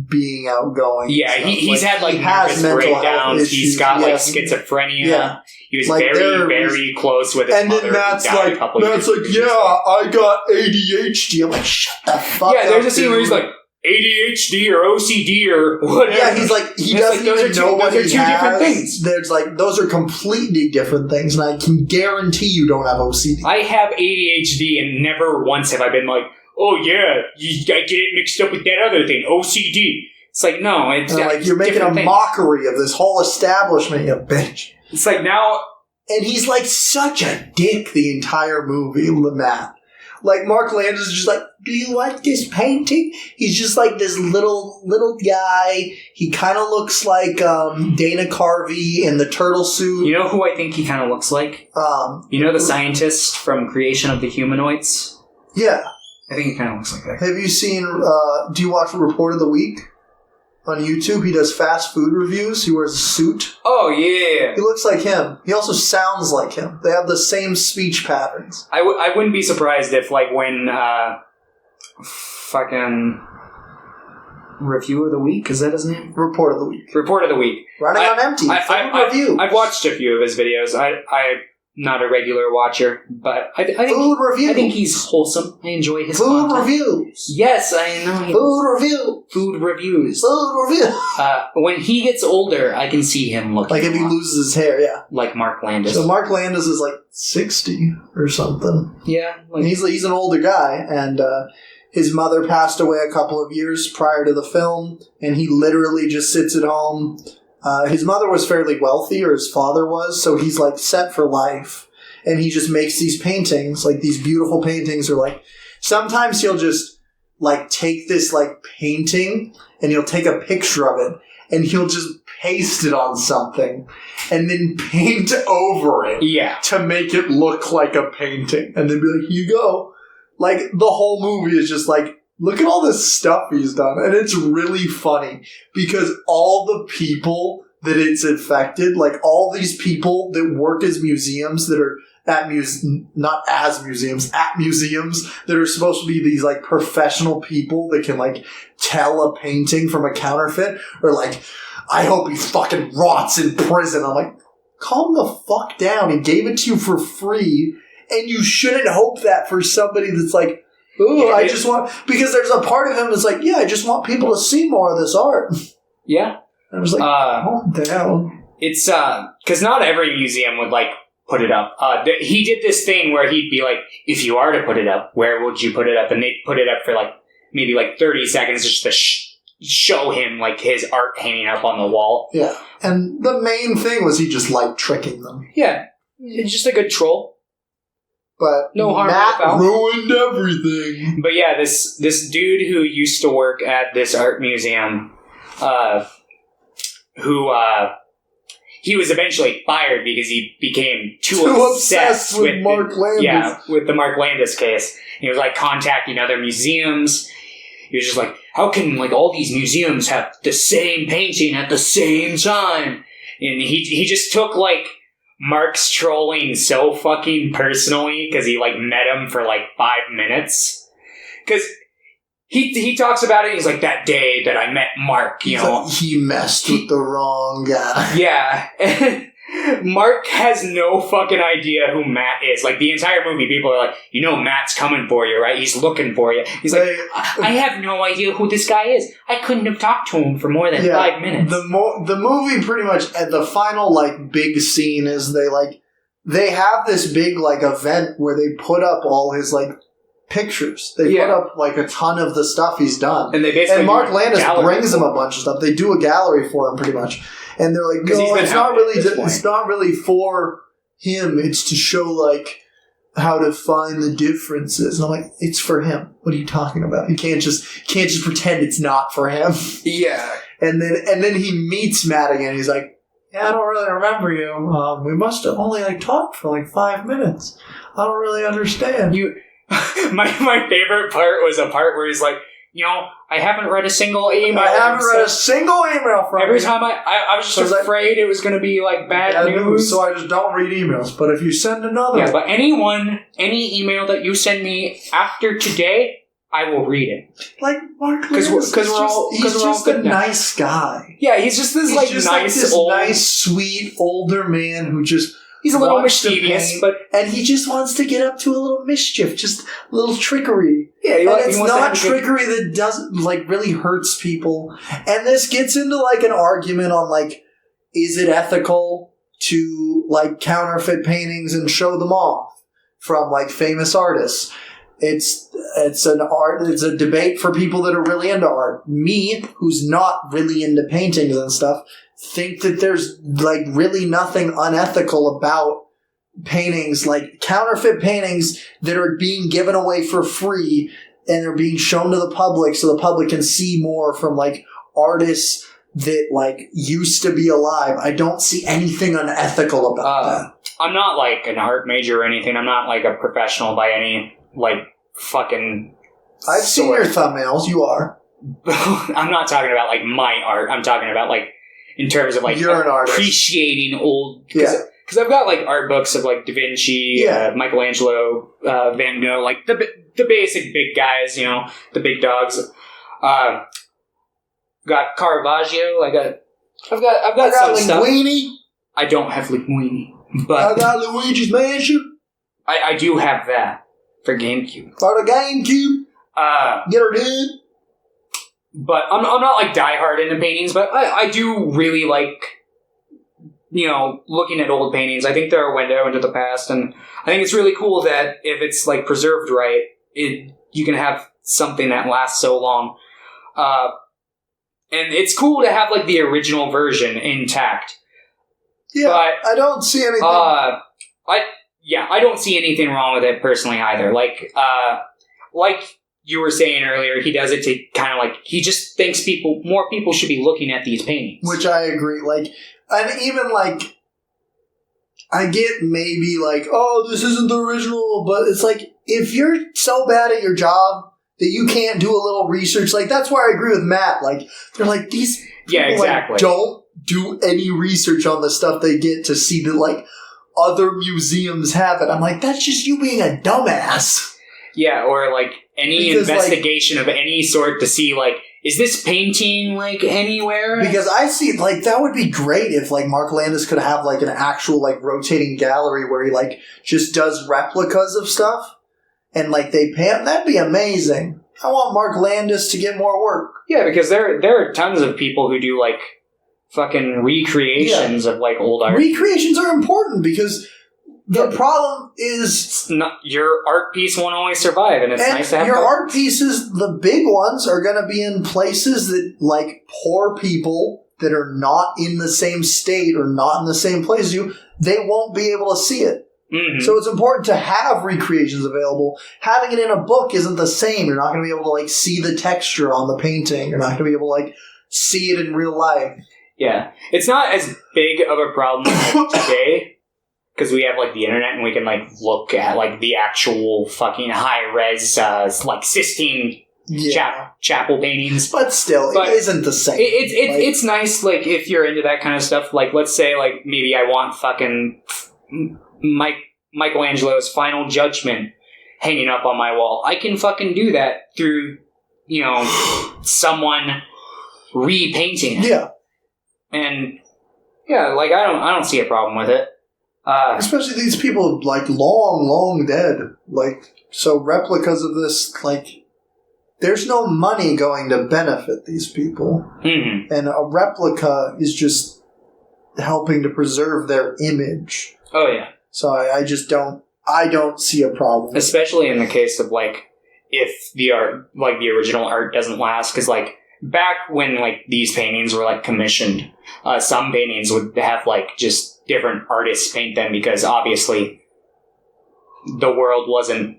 being outgoing. Yeah, he's had he nervous mental health breakdowns. issues. He's got Yes. schizophrenia. Yeah. He was Like, very close with his and mother. then Matt's who died like, a couple years ago. I got ADHD. I'm like, shut the fuck up. Yeah, there's a scene where he's dude. like, ADHD or OCD or whatever. Yeah, he's like, he And doesn't even know what he those are two has. different things. There's like, those are completely different things, and I can guarantee you don't have OCD. I have ADHD, and never once have I been like, oh yeah, I get it mixed up with that other thing, OCD. It's like, no, it's like, you're making a mockery of this whole establishment, you bitch. It's like, now... And he's like such a dick the entire movie, Matt. Like, Mark Landis is just like, do you like this painting? He's just like this little guy. He kind of looks like Dana Carvey in the turtle suit. You know who I think he kind of looks like? You know the scientist from Creation of the Humanoids? Yeah. I think he kind of looks like that. Have you seen, do you watch Report of the Week? On YouTube, he does fast food reviews. He wears a suit. Oh, yeah. He looks like him. He also sounds like him. They have the same speech patterns. I wouldn't be surprised if, like, when, fucking... Review of the Week? Is that his name? Report of the Week. Report of the Week. Running on empty. Review. I've watched a few of his videos. I'm not a regular watcher, but I think food review. I think he's wholesome. I enjoy his food content. reviews. Yes, I know. Food review. Food reviews. Food review. When he gets older, I can see him looking like if he loses his hair. Yeah, like Mark Landis. So Mark Landis is like 60 or something. Yeah, like, he's an older guy, and his mother passed away a couple of years prior to the film, and he literally just sits at home. His mother was fairly wealthy, or his father was, so he's like set for life. And he just makes these paintings, like these beautiful paintings, or like sometimes he'll just like take this like painting and he'll take a picture of it and he'll just paste it on something and then paint over it to make it look like a painting. And then be like, here you go. Like the whole movie is just like, look at all this stuff he's done. And it's really funny because all the people that it's affected, like all these people that work as museums that are at not as museums, at museums that are supposed to be these like professional people that can like tell a painting from a counterfeit, or like, I hope he fucking rots in prison. I'm like, calm the fuck down. He gave it to you for free, and you shouldn't hope that for somebody that's like, oh, I just want, because there's a part of him that's like, yeah, I just want people to see more of this art. Yeah. I was like, calm down. It's, because not every museum would, like, put it up. He did this thing where he'd be like, if you are to put it up, where would you put it up? And they'd put it up for, like, maybe, like, 30 seconds just to show him, like, his art hanging up on the wall. Yeah. And the main thing was he just liked tricking them. Yeah. It's just a good troll. But no harm, Matt ruined everything. But yeah, this dude who used to work at this art museum, he was eventually fired because he became too obsessed with Mark Landis. Yeah, with the Mark Landis case. He was like contacting other museums. He was just like, how can like all these museums have the same painting at the same time? And he just took like Mark's trolling so fucking personally because he like met him for like 5 minutes. Because he talks about it. He's like, that day that I met Mark, you know, like, he messed with the wrong guy. Yeah. Mark has no fucking idea who Matt is. Like, the entire movie, people are like, you know Matt's coming for you, right? He's looking for you. He's like, I have no idea who this guy is. I couldn't have talked to him for more than 5 minutes. The movie pretty much, at the final, like, big scene is they have this big, like, event where they put up all his, like, pictures. They put up, like, a ton of the stuff he's done. And Mark Landis brings him a bunch of stuff. They do a gallery for him, pretty much. And they're like, no, it's not really for him. It's to show, like, how to find the differences. And I'm like, it's for him. What are you talking about? You can't just pretend it's not for him. Yeah. And then he meets Matt again. He's like, yeah, I don't really remember you. We must have only, like, talked for, like, 5 minutes. I don't really understand. My favorite part was a part where he's like, you know, I haven't read a single email. I haven't read a single email from every time I was just afraid it was going to be like bad news. So I just don't read emails. But if you send another, but any email that you send me after today, I will read it. Like Mark Because Landis, he's just a nice guy. Yeah, he's just this nice, sweet older man who just he's a little wants to mischievous, paint, but and he just wants to get up to a little mischief, just a little trickery. Yeah, and it's not trickery that doesn't like really hurts people. And this gets into like an argument on like, is it ethical to like counterfeit paintings and show them off from like famous artists? It's a debate for people that are really into art. Me, who's not really into paintings and stuff, think that there's like really nothing unethical about paintings, like counterfeit paintings that are being given away for free and they're being shown to the public so the public can see more from like artists that like used to be alive. I don't see anything unethical about that. I'm not like an art major or anything. I'm not like a professional by any like fucking I've seen your thumbnails. You are. I'm not talking about like my art. I'm talking about like in terms of like you're an artist. Appreciating old. Because I've got like art books of like Da Vinci, Michelangelo, Van Gogh, like the basic big guys, you know, the big dogs. Got Caravaggio. I've got some stuff. Linguini. I don't have Linguini, but I got Luigi's Mansion. I do have that for GameCube. For the GameCube. Get her did. But I'm not like diehard into paintings, but I do really like, you know, looking at old paintings. I think they're a window into the past, and I think it's really cool that if it's like preserved right, you can have something that lasts so long. And it's cool to have like the original version intact. Yeah, but, I don't see anything. I don't see anything wrong with it personally either. Like you were saying earlier, he does it to kind of like, he just thinks more people should be looking at these paintings. Which I agree. Like, and even like, I get maybe like, oh, this isn't the original, but it's like, if you're so bad at your job that you can't do a little research, like, that's why I agree with Matt. Like, they're like, these people exactly. Like, don't do any research on the stuff they get to see that, like, other museums have it. I'm like, that's just you being a dumbass. Yeah, or like any investigation of any sort to see like, is this painting like anywhere? Because I see like that would be great if like Mark Landis could have like an actual like rotating gallery where he like just does replicas of stuff and like they paint. That'd be amazing. I want Mark Landis to get more work. Yeah, because there are tons of people who do like fucking recreations of like old art. Recreations are important because the problem is your art piece won't always survive, and it's nice to have your art pieces. The big ones are going to be in places that like poor people that are not in the same state or not in the same place as you, they won't be able to see it. Mm-hmm. So it's important to have recreations available. Having it in a book isn't the same. You're not going to be able to like see the texture on the painting. You're not going to be able to like see it in real life. Yeah, it's not as big of a problem like today. Because we have, like, the internet and we can, like, look at, like, the actual fucking high-res, like, Sistine chapel paintings. But still, it isn't the same. It's nice, like, if you're into that kind of stuff. Like, let's say, like, maybe I want fucking Michelangelo's Final Judgment hanging up on my wall. I can fucking do that through, you know, someone repainting it. Yeah. And, yeah, like, I don't see a problem with it. Especially these people, like, long dead. Like, so replicas of this, like, there's no money going to benefit these people. Mm-hmm. And a replica is just helping to preserve their image. Oh, yeah. So I don't see a problem. Especially in the case of, like, if the art, like, the original art doesn't last. Because, like, back when, like, these paintings were, like, commissioned, some paintings would have, like, just different artists paint them because obviously the world wasn't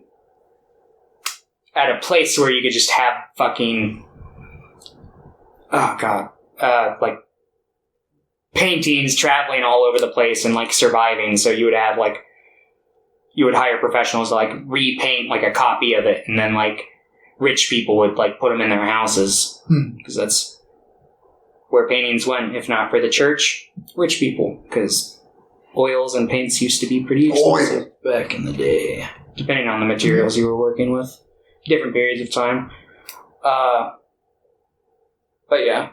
at a place where you could just have fucking like paintings traveling all over the place and like surviving. So you would have like, you would hire professionals to like repaint like a copy of it, and then like rich people would like put them in their houses because that's where paintings went. If not for the church, rich people, because oils and paints used to be pretty expensive back in the day, depending on the materials you were working with. different periods of time. But yeah.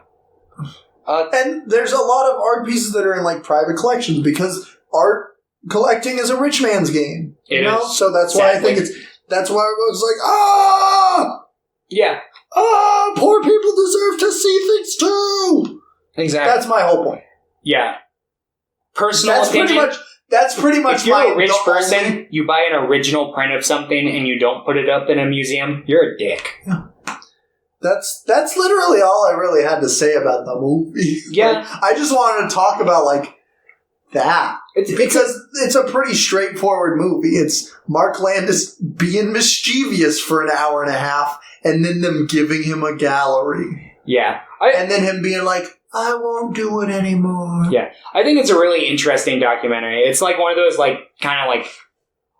And there's a lot of art pieces that are in like private collections because art collecting is a rich man's game. It is. So that's why I think that's why it was like, Yeah. Poor people deserve to see things too. Exactly. That's my whole point. Yeah. Personal opinion. That's pretty much if you're a rich person, you buy an original print of something and you don't put it up in a museum, you're a dick. Yeah. That's literally all I really had to say about the movie. Yeah. Like, I just wanted to talk about like that. Because it's a pretty straightforward movie. It's Mark Landis being mischievous for an hour and a half and then them giving him a gallery. Yeah. And then him being like, I won't do it anymore. Yeah. I think it's a really interesting documentary. It's like one of those like kind of like,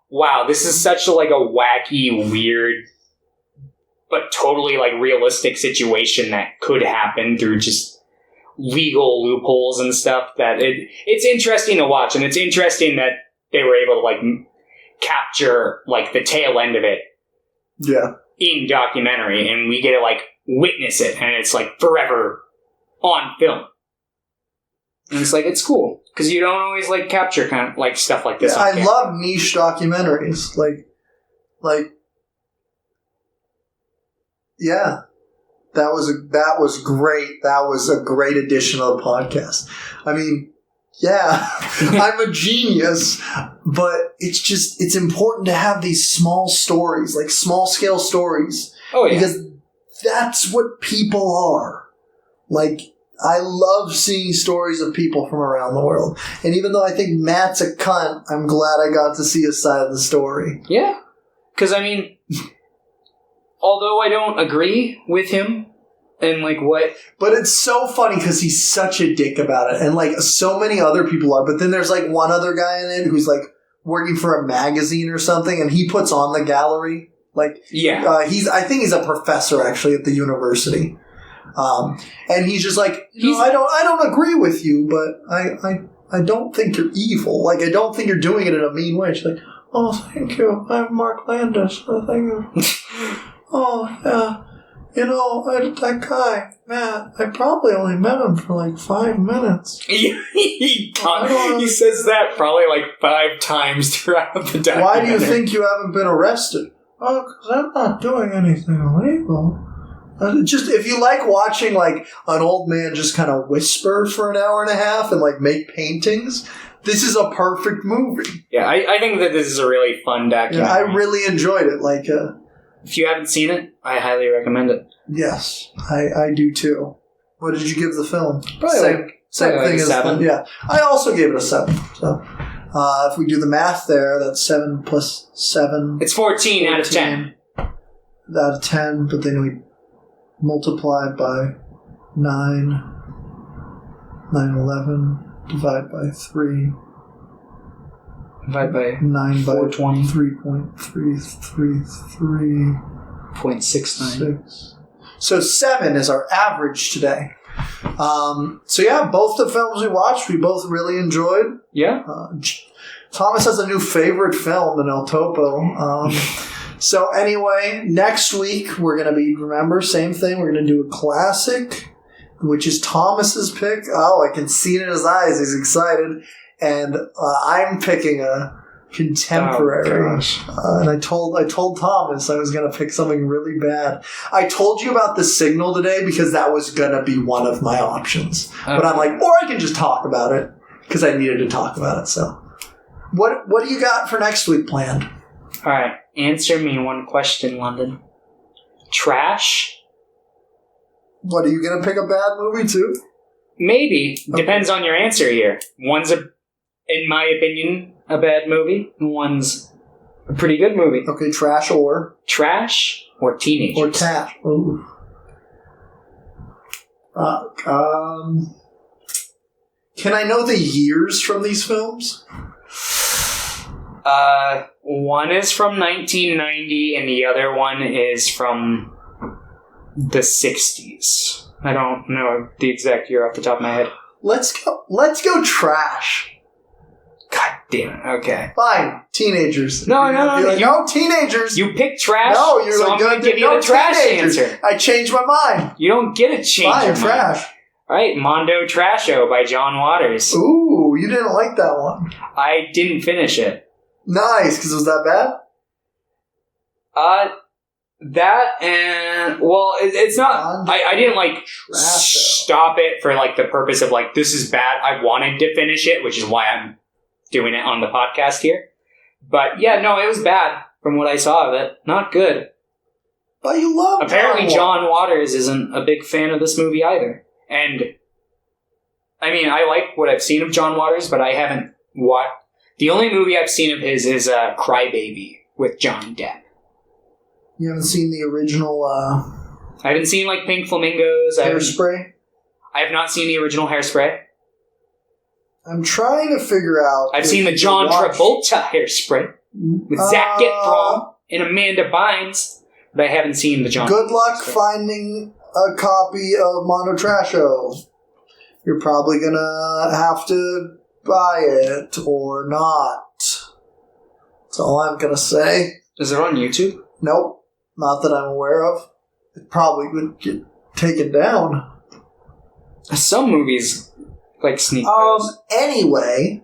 wow, this is such like a wacky, weird, but totally like realistic situation that could happen through just legal loopholes and stuff. That it's interesting to watch, and it's interesting that they were able to like capture like the tail end of it, in documentary, and we get to like witness it, and it's like forever on film. And it's like, it's cool because you don't always like capture kind of like stuff like this. Yeah, I love niche documentaries, like. Yeah, that was great. That was a great addition to the podcast. I mean, yeah, I'm a genius, but it's important to have these small stories, like small scale stories. Oh yeah, because that's what people are. Like, I love seeing stories of people from around the world, and even though I think Matt's a cunt, I'm glad I got to see his side of the story. Yeah, because I mean. Although I don't agree with him and like what... But it's so funny because he's such a dick about it. And like so many other people are. But then there's like one other guy in it who's like working for a magazine or something. And he puts on the gallery. Like, yeah. I think he's a professor actually at the university. And he's just like, I don't agree with you, but I don't think you're evil. Like, I don't think you're doing it in a mean way. She's like, oh, thank you. I'm Mark Landis. Thank you. Oh, yeah. That guy, Matt, I probably only met him for like 5 minutes. He says that probably like 5 times throughout the documentary. Why do you think you haven't been arrested? Oh, because I'm not doing anything illegal. Just, if you like watching like an old man just kind of whisper for an hour and a half and like make paintings, this is a perfect movie. Yeah, I think that this is a really fun documentary. Yeah, I really enjoyed it. Like, if you haven't seen it, I highly recommend it. Yes, I do too. What did you give the film? Probably same thing as 7. Yeah, I also gave it a 7. So, if we do the math there, that's 7 plus 7. It's 14 out of 10. Out of 10, but then we multiply by 9, 11, divide by 3. Divide by 9 by 420. 3.333. 0.69. So 7 is our average today. So yeah, both the films we watched, we both really enjoyed. Yeah. Thomas has a new favorite film in El Topo. So anyway, next week we're going to be, remember, same thing. We're going to do a classic, which is Thomas's pick. Oh, I can see it in his eyes. He's excited. And I'm picking a contemporary. Oh, gosh. And I told Thomas I was going to pick something really bad. I told you about The Signal today because that was going to be one of my options. Okay. But I'm like, or I can just talk about it because I needed to talk about it. So what do you got for next week planned? All right. Answer me one question, London. Trash? What, are you going to pick a bad movie too? Maybe. Okay. Depends on your answer here. One's, in my opinion, a bad movie. One's a pretty good movie. Okay, trash or? Trash or teenagers? Or cat. Ooh. Can I know the years from these films? One is from 1990 and the other one is from the 60s. I don't know the exact year off the top of my head. Let's go trash. God damn it. Okay. Fine. Teenagers. No, You're no, gonna no, be like, you- no, teenagers. You picked trash, No, you're so like, I'm going to give you no, the trash teenagers. answer. I changed my mind. You don't get a change Fine, of mind. trash. All right, Mondo Trasho by John Waters. Ooh, you didn't like that one. I didn't finish it. Nice, because it was that bad? That and, well, it's not, I didn't, like, Trasho. stop it for, like, the purpose of, like, this is bad. I wanted to finish it, which is why I'm doing it on the podcast here. But, yeah, no, it was bad from what I saw of it. Not good. But you love Apparently, John Waters isn't a big fan of this movie either. And, I mean, I like what I've seen of John Waters, but I haven't watched. The only movie I've seen of his is Crybaby with Johnny Depp. You haven't seen the original I haven't seen, like, Pink Flamingos. Hairspray? I have not seen the original Hairspray. I'm trying to figure out... I've seen the John Travolta Hairspray with Zac Efron and Amanda Bynes, but I haven't seen the John. Good luck Hairspray. finding a copy of Mondo Trasho. You're probably gonna have to buy it or not. That's all I'm gonna say. Is it on YouTube? Nope. Not that I'm aware of. It probably would get taken down. Some movies, like, sneak those. Anyway.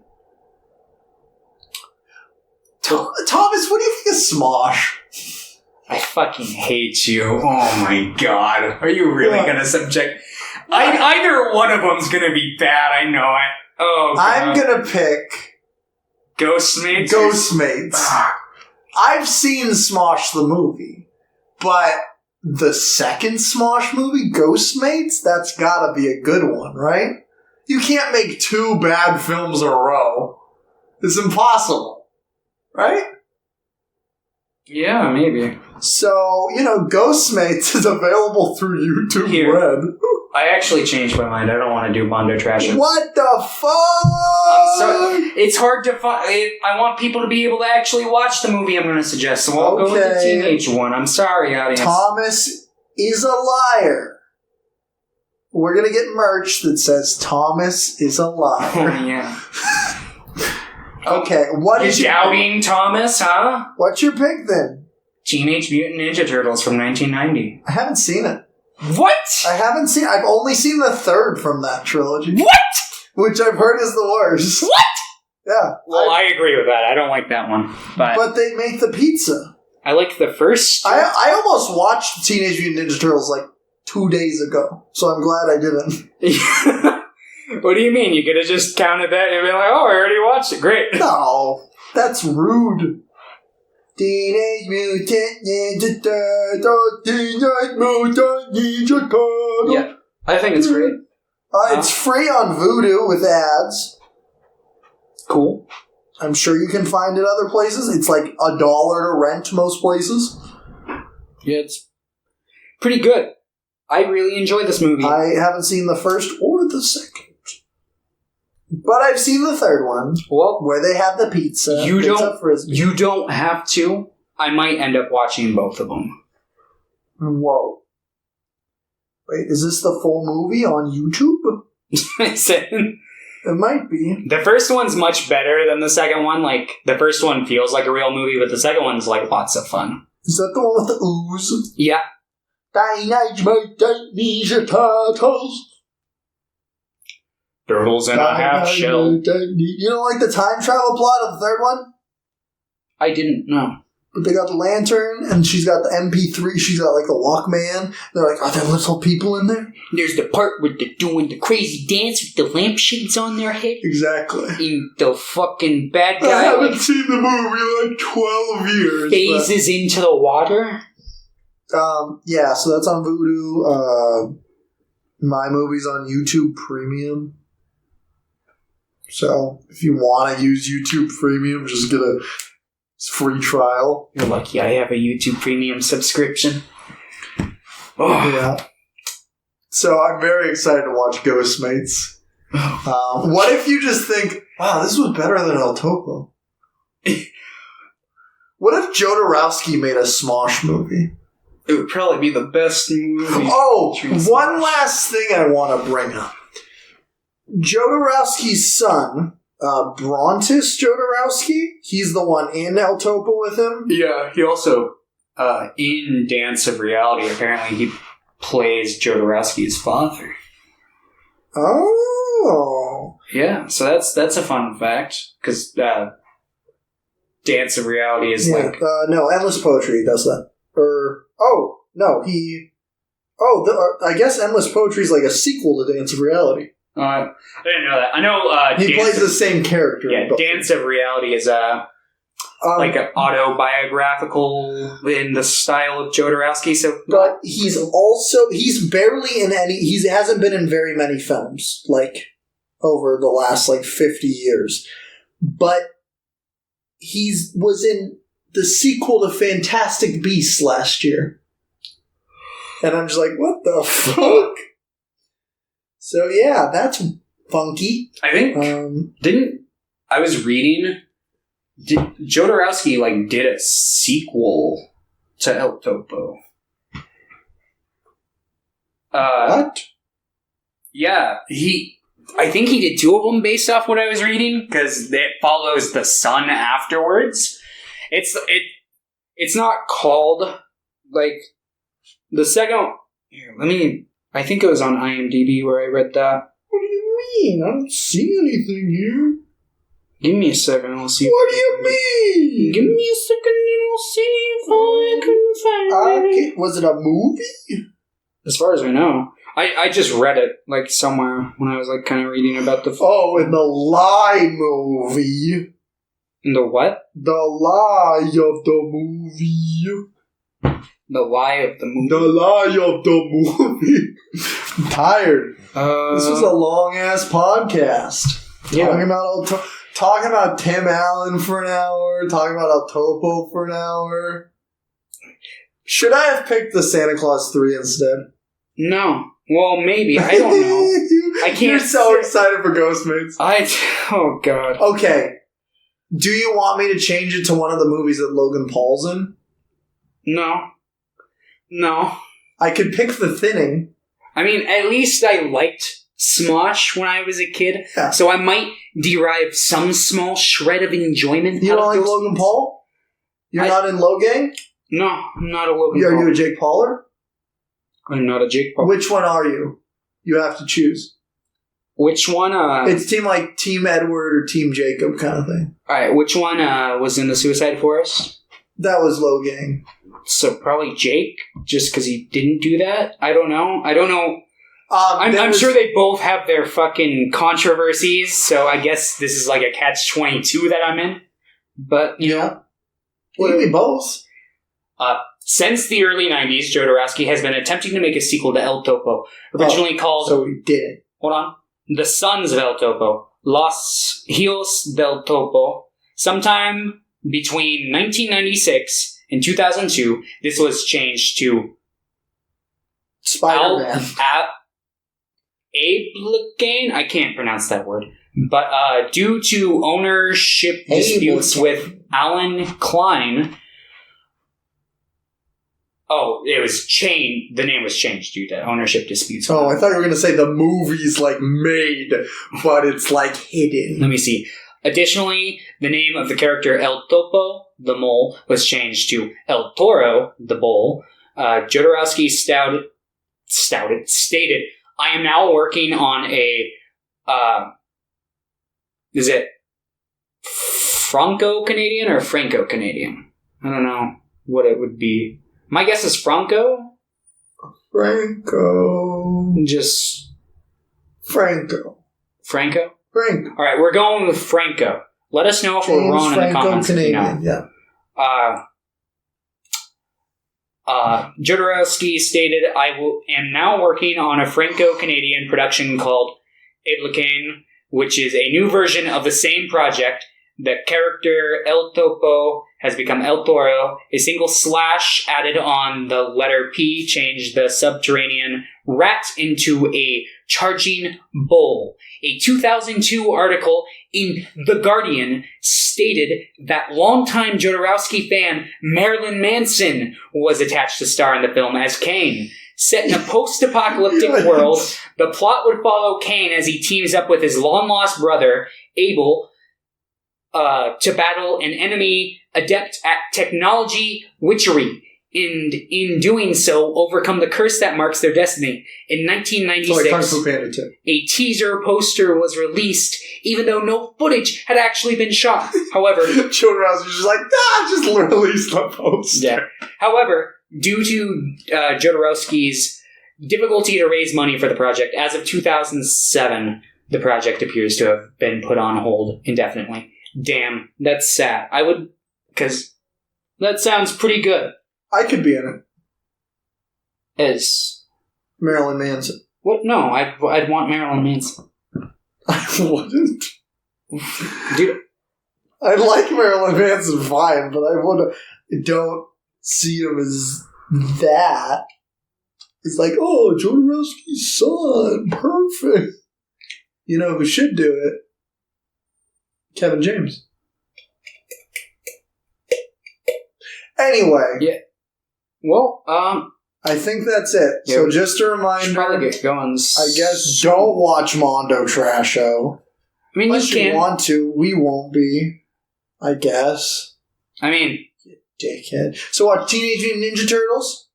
Thomas, what do you think of Smosh? I fucking hate you. Oh my god. Are you really What? gonna subject... either one of them's gonna be bad, I know it. Oh, god. I'm gonna pick Ghostmates? Ghostmates. Ah, I've seen Smosh the movie, but the second Smosh movie, Ghostmates, that's gotta be a good one, right? You can't make two bad films in a row. It's impossible, right? yeah, maybe. So, Ghostmates is available through YouTube Here. Red. I actually changed my mind. I don't want to do Mondo Trash. What the fuck? I'm sorry. It's hard to find. I want people to be able to actually watch the movie I'm going to suggest, so I'll go with the Okay. teenage one. I'm sorry, audience. Thomas is a liar. We're gonna get merch that says Thomas is a Oh, liar. yeah. Okay, what You is your doubting Thomas, huh? what's your pick then? Teenage Mutant Ninja Turtles from 1990. I haven't seen it. What? I've only seen the third from that trilogy. What? Which I've heard is the worst. What? Yeah. Well, I agree with that. I don't like that one. But they make the pizza. I like the first. I almost watched Teenage Mutant Ninja Turtles like 2 days ago, so I'm glad I didn't. What do you mean? You could have just counted that and been like, oh, I already watched it. Great. No, that's rude. Teenage Mutant Ninja Turtles, Teenage Mutant Ninja Turtles. Yeah, I think it's great. It's free on Vudu with ads. Cool. I'm sure you can find it other places. It's like $1 to rent most places. Yeah, it's pretty good. I really enjoyed this movie. I haven't seen the first or the second. But I've seen the third one, well, where they have the pizza. You pizza don't- Frisbee. you don't have to. I might end up watching both of them. Whoa. Wait, is this the full movie on YouTube? It might be. The first one's much better than the second one. Like, the first one feels like a real movie, but the second one's, like, lots of fun. Is that the one with the ooze? Yeah. Teenage Mutant Ninja Turtles. Turtles in a half shell. You don't like the time travel plot of the third one? I didn't know. But they got the lantern, and she's got the MP3. She's got like the Walkman. They're like, are there little people in there? There's the part where they're doing the crazy dance with the lampshades on their head. Exactly. And the fucking bad I guy haven't like, seen the movie in like 12 years. phases into the water. Yeah, so that's on Vudu. My movie's on YouTube Premium. So if you want to use YouTube Premium, just get a free trial. You're lucky I have a YouTube Premium subscription. Oh. Yeah. So I'm very excited to watch Ghostmates. What if you just think, wow, this was better than El Topo? What if Jodorowsky made a Smosh movie? It would probably be the best movie. Oh, Trees one Smosh. last thing I want to bring up. Jodorowsky's son, Brontis Jodorowsky. He's the one in El Topo with him. Yeah, he also, in Dance of Reality, apparently he plays Jodorowsky's father. Oh. Yeah, so that's a fun fact, because Dance of Reality is like... no, Endless Poetry does that. I guess Endless Poetry is like a sequel to Dance of Reality. I didn't know that. I know he plays the same character. Yeah, Dance of Reality is like an autobiographical in the style of Jodorowsky. But he's barely in any. He hasn't been in very many films like over the last 50 years. But he was in the sequel to Fantastic Beasts last year. And I'm just like, what the fuck? So yeah, that's funky. I think Jodorowsky did a sequel to El Topo. What? Yeah, I think he did 2 of them based off what I was reading, because it follows the son afterwards. It's not called the second. Here, I think it was on IMDb where I read that. What do you mean? I don't see anything here. Give me a second, I'll see. What do you mean? Give me a second and I'll see if I can find it. Was it a movie? As far as I know. I just read it, somewhere when I was, kind of reading about the... Oh, in the Lie movie. In the what? The Lie of the movie. The Lie of the movie? The Lie of the movie. I'm tired. This was a long-ass podcast. Yeah. Talking about Tim Allen for an hour, talking about El Topo for an hour. Should I have picked the Santa Claus 3 instead? No. Well, maybe. I don't know. I can't. You're so excited for Ghostmates. Oh, God. Okay. Do you want me to change it to one of the movies that Logan Paul's in? No. I could pick The Thinning. I mean, at least I liked Smosh when I was a kid, so I might derive some small shred of enjoyment. You don't like Logan Paul? You're not in Logang? No, I'm not a Logan Paul. Are you a Jake Pauler? I'm not a Jake Paul. Which one are you? You have to choose. Which one? It's Team Edward or Team Jacob kind of thing. Alright, which one was in the Suicide Forest? That was Logang. So probably Jake, just because he didn't do that? I don't know. I'm sure they both have their fucking controversies, so I guess this is like a catch-22 that I'm in. But, you know. Well, maybe both. Since the early 90s, Jodorowsky has been attempting to make a sequel to El Topo, originally called... So he did. Hold on. The Sons of El Topo. Los Hijos del Topo. Sometime between 1996 and 2002, this was changed to... Spider-Man. Abelgain? I can't pronounce that word. But due to ownership disputes with Alan Klein... Oh, it was changed. The name was changed due to ownership disputes. Oh, I thought you were going to say the movie's made, but it's hidden. Let me see. Additionally, the name of the character El Topo, the mole, was changed to El Toro, the bull. Jodorowsky stated, I am now working on a, is it Franco-Canadian or Franco-Canadian? I don't know what it would be. My guess is Franco? Franco. Just... Franco. Franco? Franco. Alright, we're going with Franco. Let us know if we're wrong in the comments. Canadian, yeah. Jodorowsky stated, am now working on a Franco-Canadian production called Abelgain, which is a new version of the same project. The character El Topo has become El Toro. A single slash added on the letter P changed the subterranean rat into a charging bull. A 2002 article in The Guardian stated that longtime Jodorowsky fan Marilyn Manson was attached to star in the film as Kane. Set in a post-apocalyptic world, the plot would follow Kane as he teams up with his long-lost brother, Abel, to battle an enemy adept at technology witchery, and in doing so, overcome the curse that marks their destiny. In 1996, a teaser poster was released, even though no footage had actually been shot. However, Jodorowsky was just like, just release the poster. Yeah. However, due to Jodorowsky's difficulty to raise money for the project, as of 2007, the project appears to have been put on hold indefinitely. Damn, that's sad. Because that sounds pretty good. I could be in it. As Marilyn Manson. What? No, I'd want Marilyn Manson. I wouldn't. Dude. I like Marilyn Manson fine, but I don't see him as that. It's like, oh, Jodorowsky's son. Perfect. You know who should do it? Kevin James. Anyway. Yeah. Well, I think that's it. Yeah, so just a reminder. Should probably get going. I guess don't watch Mondo Trasho. I mean, unless you want to. We won't be. I guess. I mean, dickhead. So watch Teenage Mutant Ninja Turtles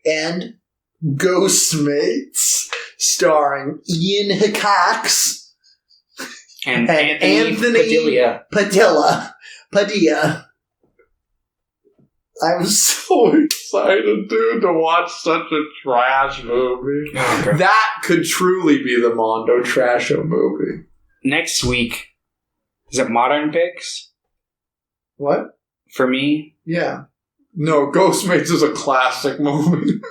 and Ghostmates, starring Ian Hickox and Anthony Padilla. I'm so excited, dude, to watch such a trash movie. Okay. That could truly be the Mondo Trasho movie. Next week, is it Modern Picks? What? For me? Yeah. No, Ghostmates is a classic movie.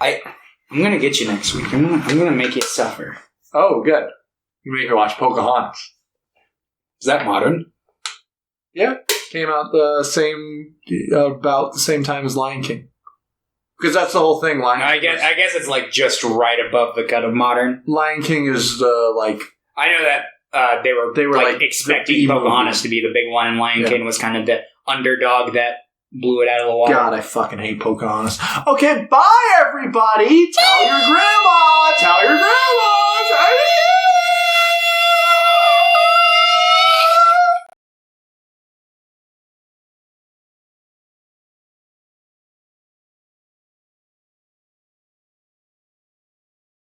I'm gonna get you next week. I'm gonna make you suffer. Oh, good. You make me watch Pocahontas. Is that modern? Yeah. Came out about the same time as Lion King. Because that's the whole thing. I guess it's like just right above the cut of modern. Lion King is like. I know that they were like expecting Pocahontas to be the big one, and Lion King was kind of the underdog that blew it out of the water. God, I fucking hate Pocahontas. Okay, bye everybody. Tell your grandma. Tell your grandma.